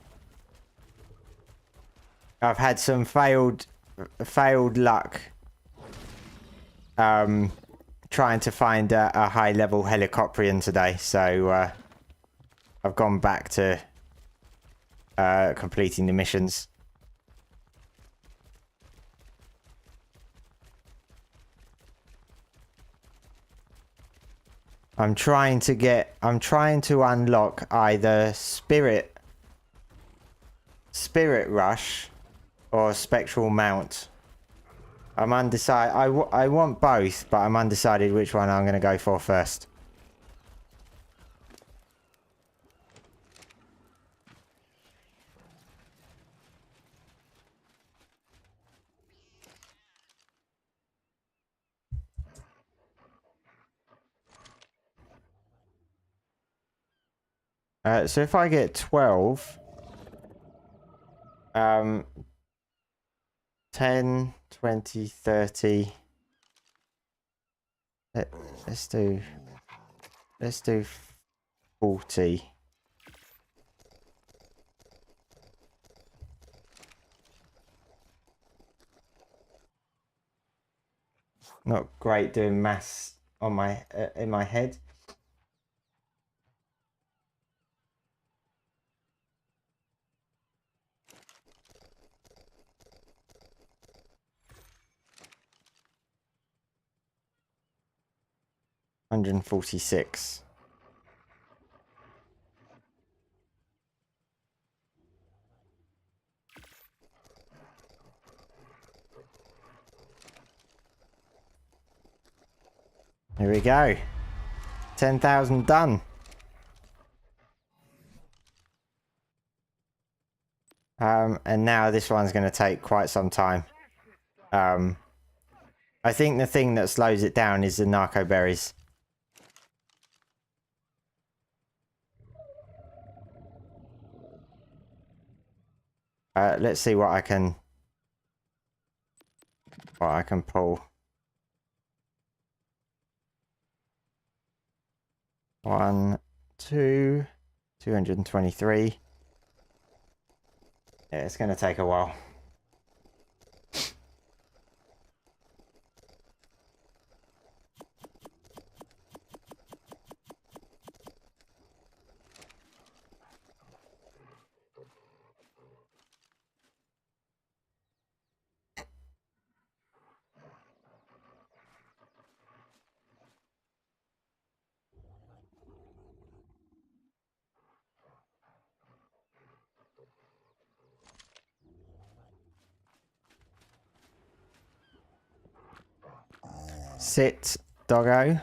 I've had some failed luck trying to find a high level helicopterian today, so I've gone back to completing the missions. I'm trying to unlock either Spirit Rush or Spectral Mount. I'm undecided. I want both, but I'm undecided which one I'm going to go for first. So if I get 12, 10, 20, 30. Let's do 40. Not great doing maths on my in my head. $146. Here we go. 10,000 done. And now this one's going to take quite some time. I think the thing that slows it down is the narco berries. Let's see what I can pull. 1, 2, 223. Yeah, it's going to take a while. Sit, doggo.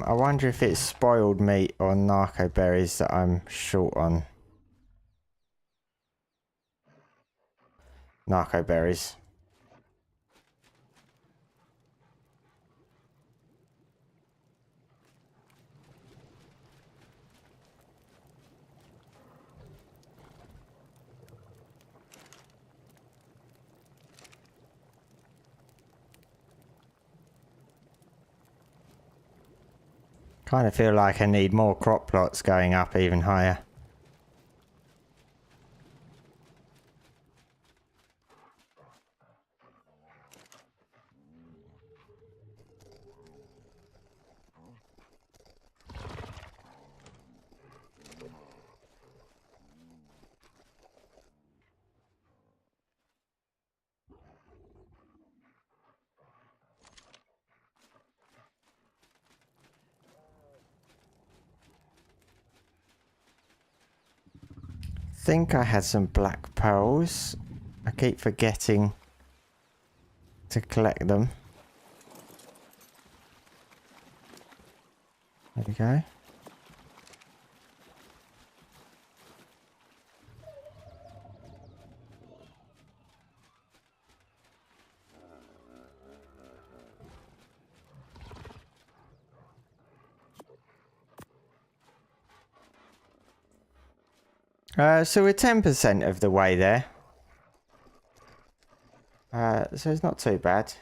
I wonder if it's spoiled meat or narco berries that I'm short on. Narco berries. Kind of feel like I need more crop plots going up even higher. Think I had some black pearls. I keep forgetting to collect them. There we go. So we're 10% of the way there. So it's not too bad.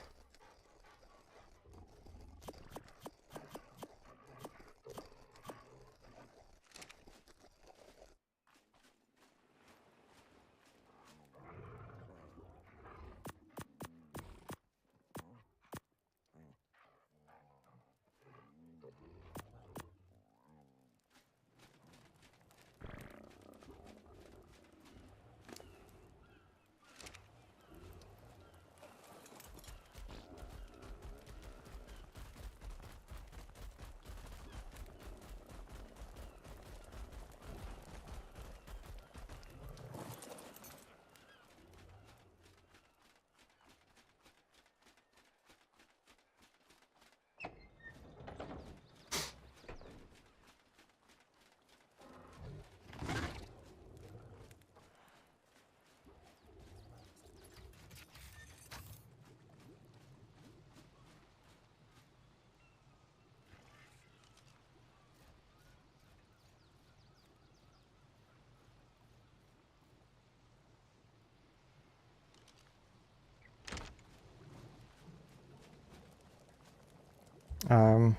Um,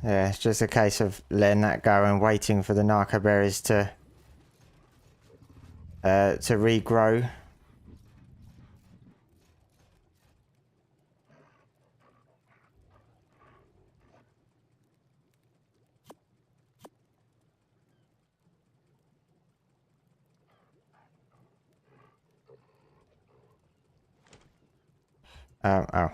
yeah, it's just a case of letting that go and waiting for the narco berries to regrow. Oh.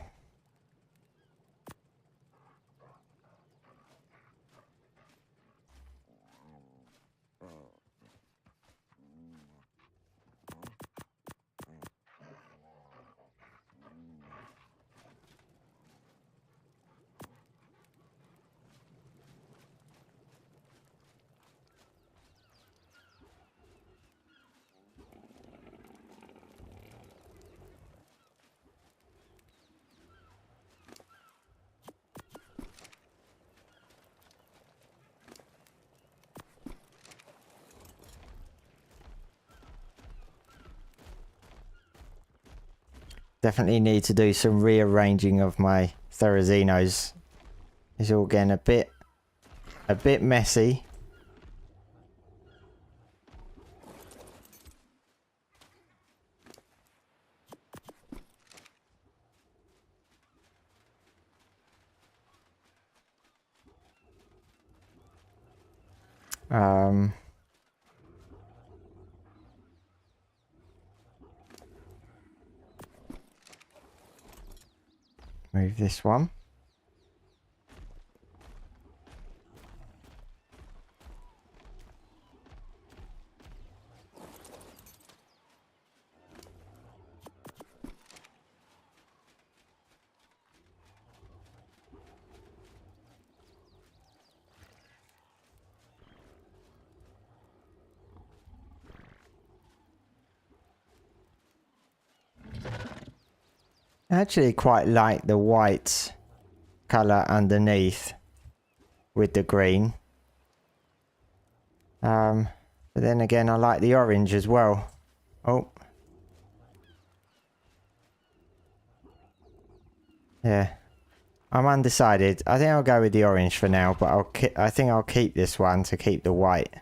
Definitely need to do some rearranging of my Therazinos. It's all getting a bit messy. Move this one. I actually quite like the white colour underneath with the green. But then again, I like the orange as well. Oh. Yeah. I'm undecided. I think I'll go with the orange for now, but I think I'll keep this one to keep the white.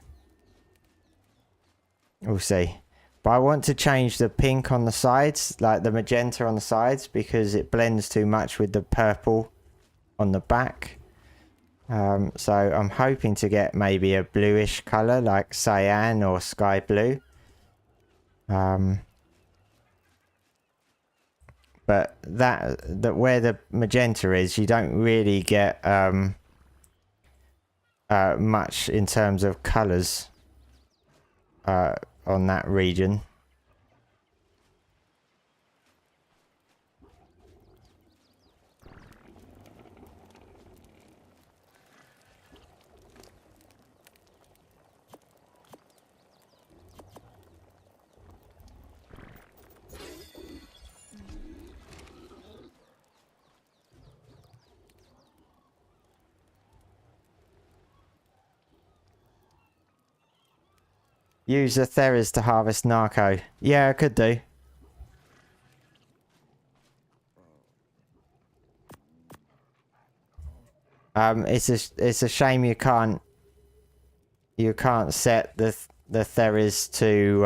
We'll see. But I want to change the pink on the sides, like the magenta on the sides, because it blends too much with the purple on the back. So I'm hoping to get maybe a bluish colour like cyan or sky blue. But that where the magenta is, you don't really get much in terms of colours on that region. Use the Theras to harvest narco. Yeah, I could do. It's a shame you can't set the Theras to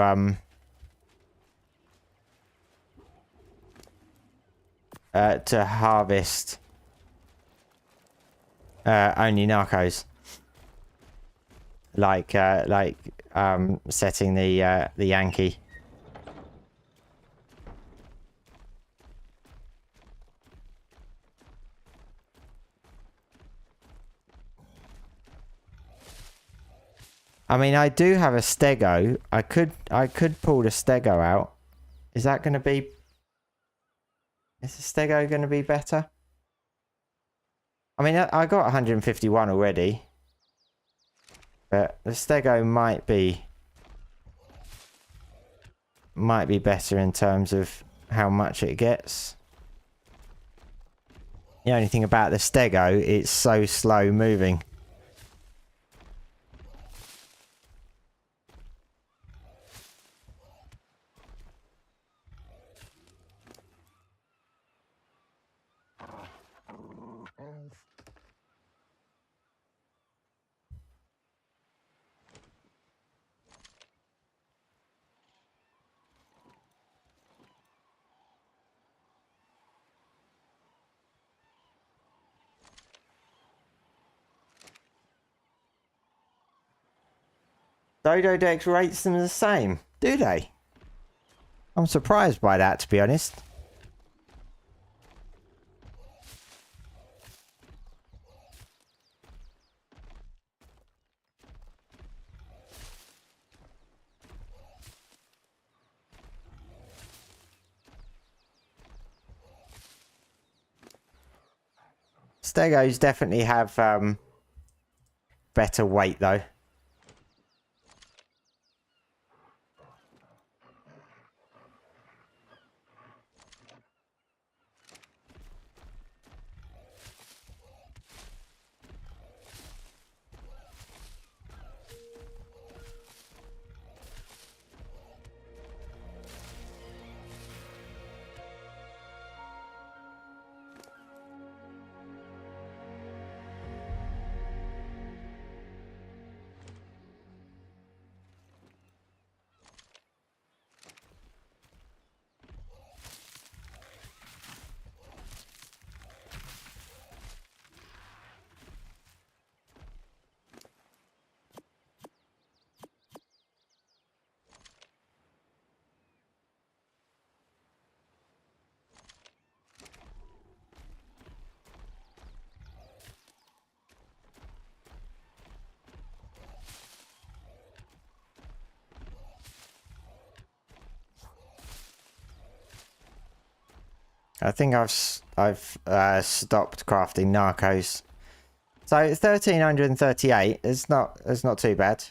harvest only narcos. Like setting the Yankee. I mean, I do have a stego. I could pull the stego out. Is that going to be... Is the stego going to be better? I mean, I got 151 already. But the stego might be better in terms of how much it gets. The only thing about the stego, it's so slow moving. Dodo Dex rates them the same, do they? I'm surprised by that, to be honest. Stegos definitely have better weight though. I think I've stopped crafting narcos. So 1338. It's not too bad.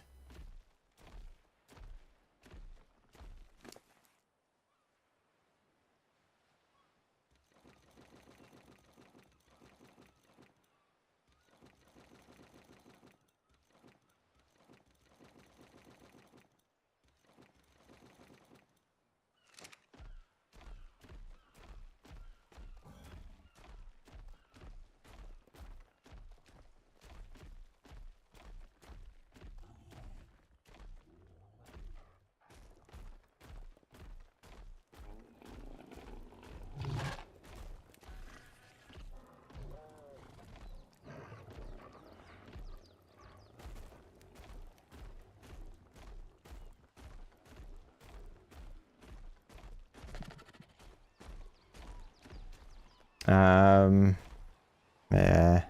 Yeah,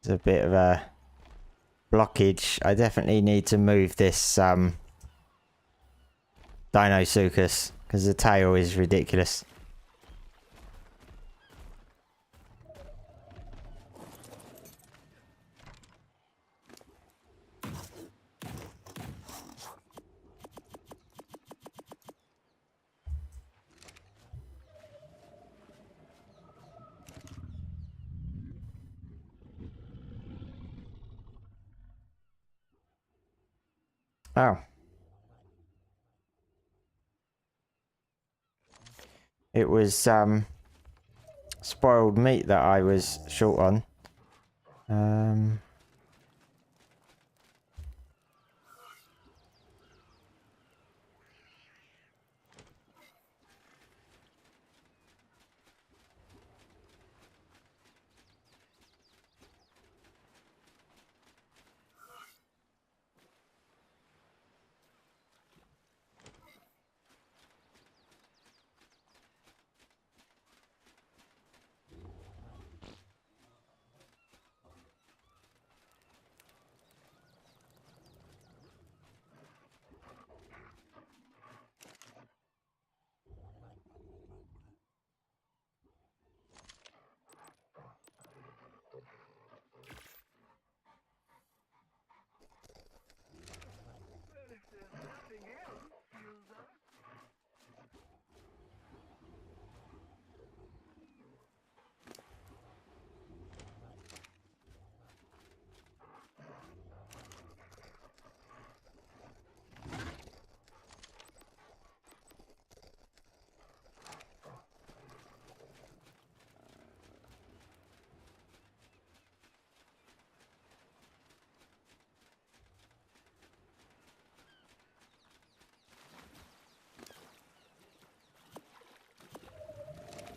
there's a bit of a blockage. I definitely need to move this Dinosuchus because the tail is ridiculous. Oh. It was spoiled meat that I was short on.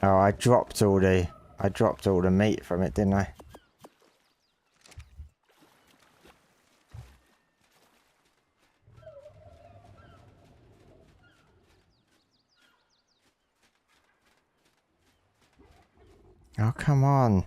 Oh, I dropped all the meat from it, didn't I? Oh, come on.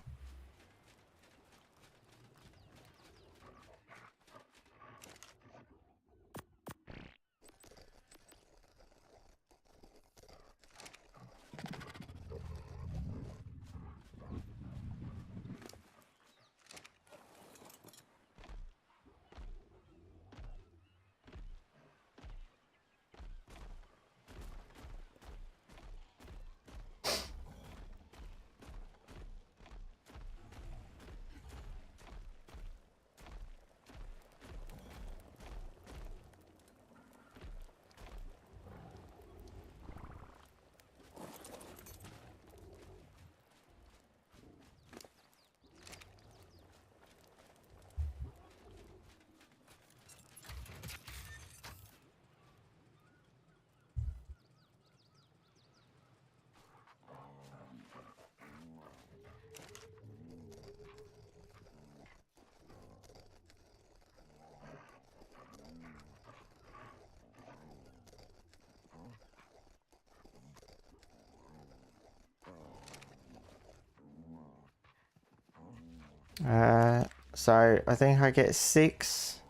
So I think I get six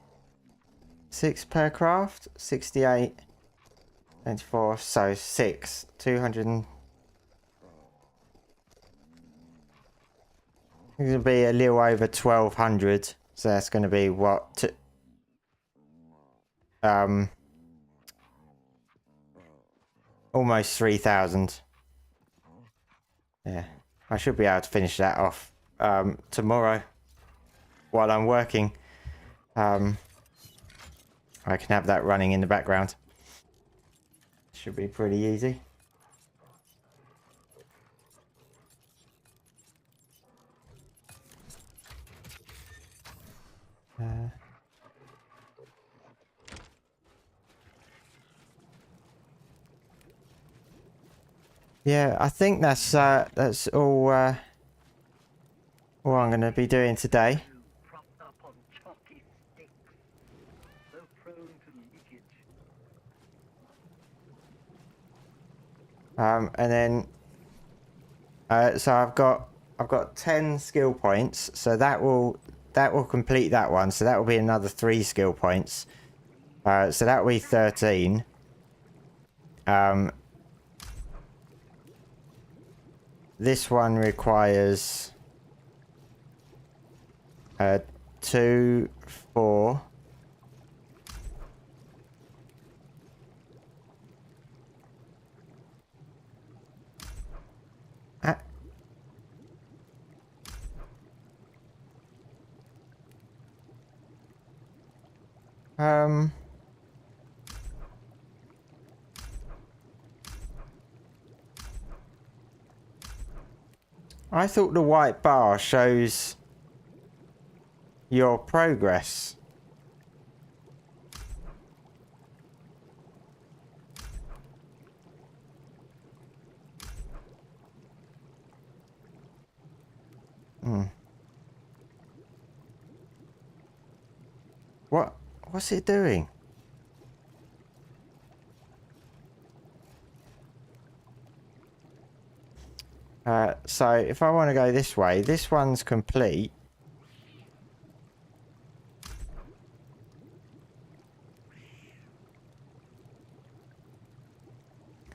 per craft. 68, 24. So 200. It's going to be a little over 1,200. So that's going to be what? Almost 3,000. Yeah, I should be able to finish that off tomorrow while I'm working. I can have that running in the background. Should be pretty easy. Yeah, I think that's all I'm going to be doing today. And then so I've got 10 skill points, so that will complete that one. So that will be another 3 skill points. So that will be 13. This one requires 2, 4. I thought the white bar shows your progress. What's it doing? So if I want to go this way, this one's complete.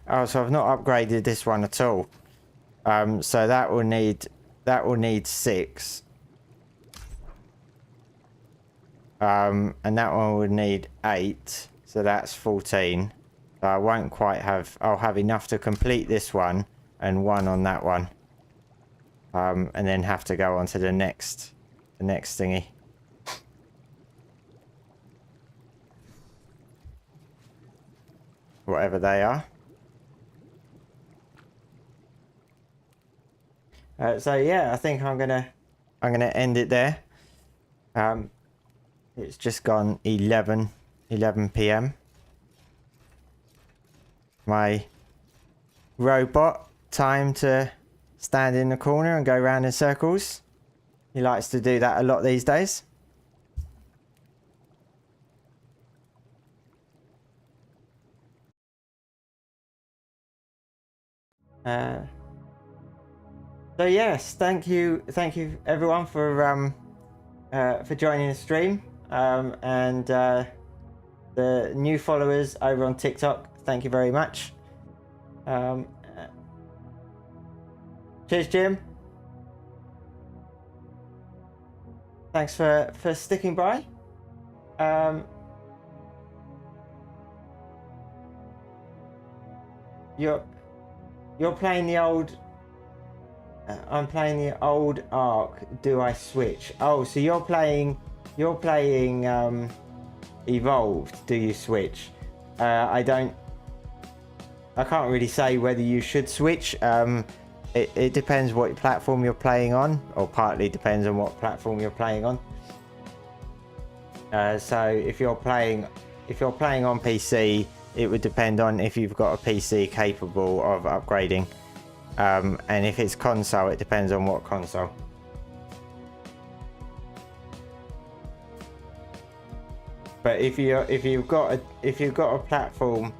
Oh, so I've not upgraded this one at all. So that will need 6. And that one would need 8. So that's 14. So I won't quite have. I'll have enough to complete this one and 1 on that one. And then have to go on to the next thingy. Whatever they are. So yeah, I think I'm gonna end it there. It's just gone 11 p.m. My robot time to stand in the corner and go round in circles. He likes to do that a lot these days. So yes, thank you everyone for joining the stream, and the new followers over on TikTok, thank you very much. Cheers, Jim. Thanks for sticking by. You're playing the old. I'm playing the old Ark. Do I switch? Oh, so you're playing Evolved. Do you switch? I can't really say whether you should switch. It depends what platform you're playing on, or partly depends on what platform you're playing on. So if you're playing on PC, it would depend on if you've got a PC capable of upgrading. And if it's console, it depends on what console. But if you've got a platform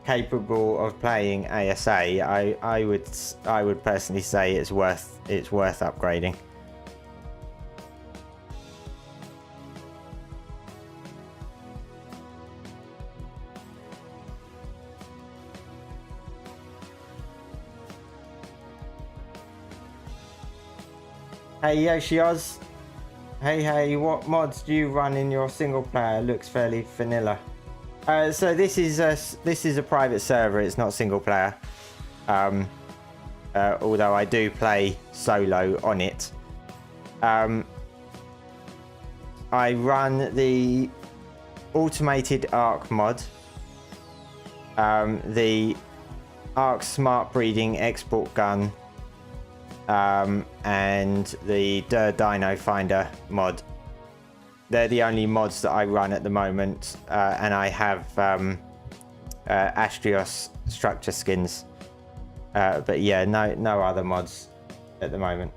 capable of playing ASA, I would personally say it's worth upgrading. Hey Yoshioz. Hey, what mods do you run in your single player? Looks fairly vanilla. So this is a private server. It's not single player. Although I do play solo on it. I run the automated Ark mod, the Ark smart breeding export gun, and the Dino finder mod. They're the only mods that I run at the moment, and I have Astrios structure skins, but yeah, no other mods at the moment.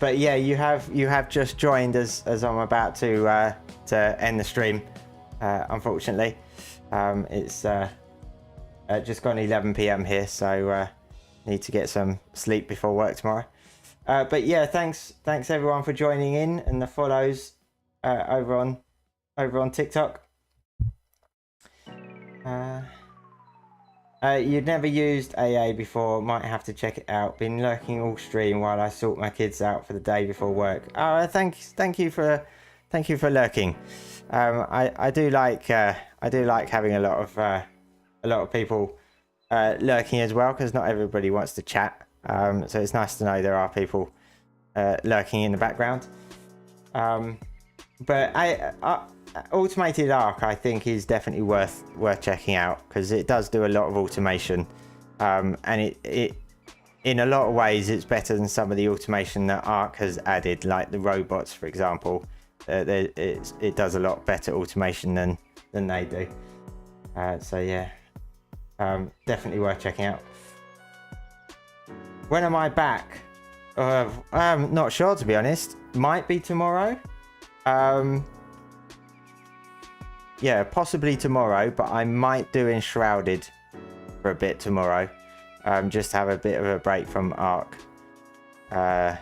But yeah, you have just joined as I'm about to end the stream. Unfortunately, it's just gone 11 p.m. here, so need to get some sleep before work tomorrow. But yeah, thanks everyone for joining in and the follows over on TikTok. You'd never used AA before, might have to check it out. Been lurking all stream while I sort my kids out for the day before work. Oh, thank you for lurking. I do like having a lot of people lurking as well, because not everybody wants to chat. So it's nice to know there are people lurking in the background. But automated Ark, I think, is definitely worth checking out, because it does do a lot of automation, and it in a lot of ways it's better than some of the automation that Ark has added, like the robots, for example. It does a lot better automation than they do. So yeah, definitely worth checking out. When am I back? I'm not sure, to be honest. Might be tomorrow. Yeah, possibly tomorrow, but I might do Enshrouded for a bit tomorrow. Just have a bit of a break from Ark. So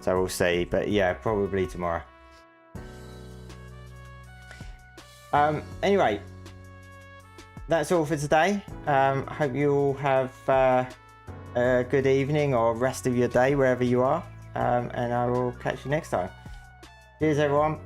we'll see, but yeah, probably tomorrow. Anyway, that's all for today. Hope you all have a good evening or rest of your day wherever you are, and I will catch you next time. Cheers everyone.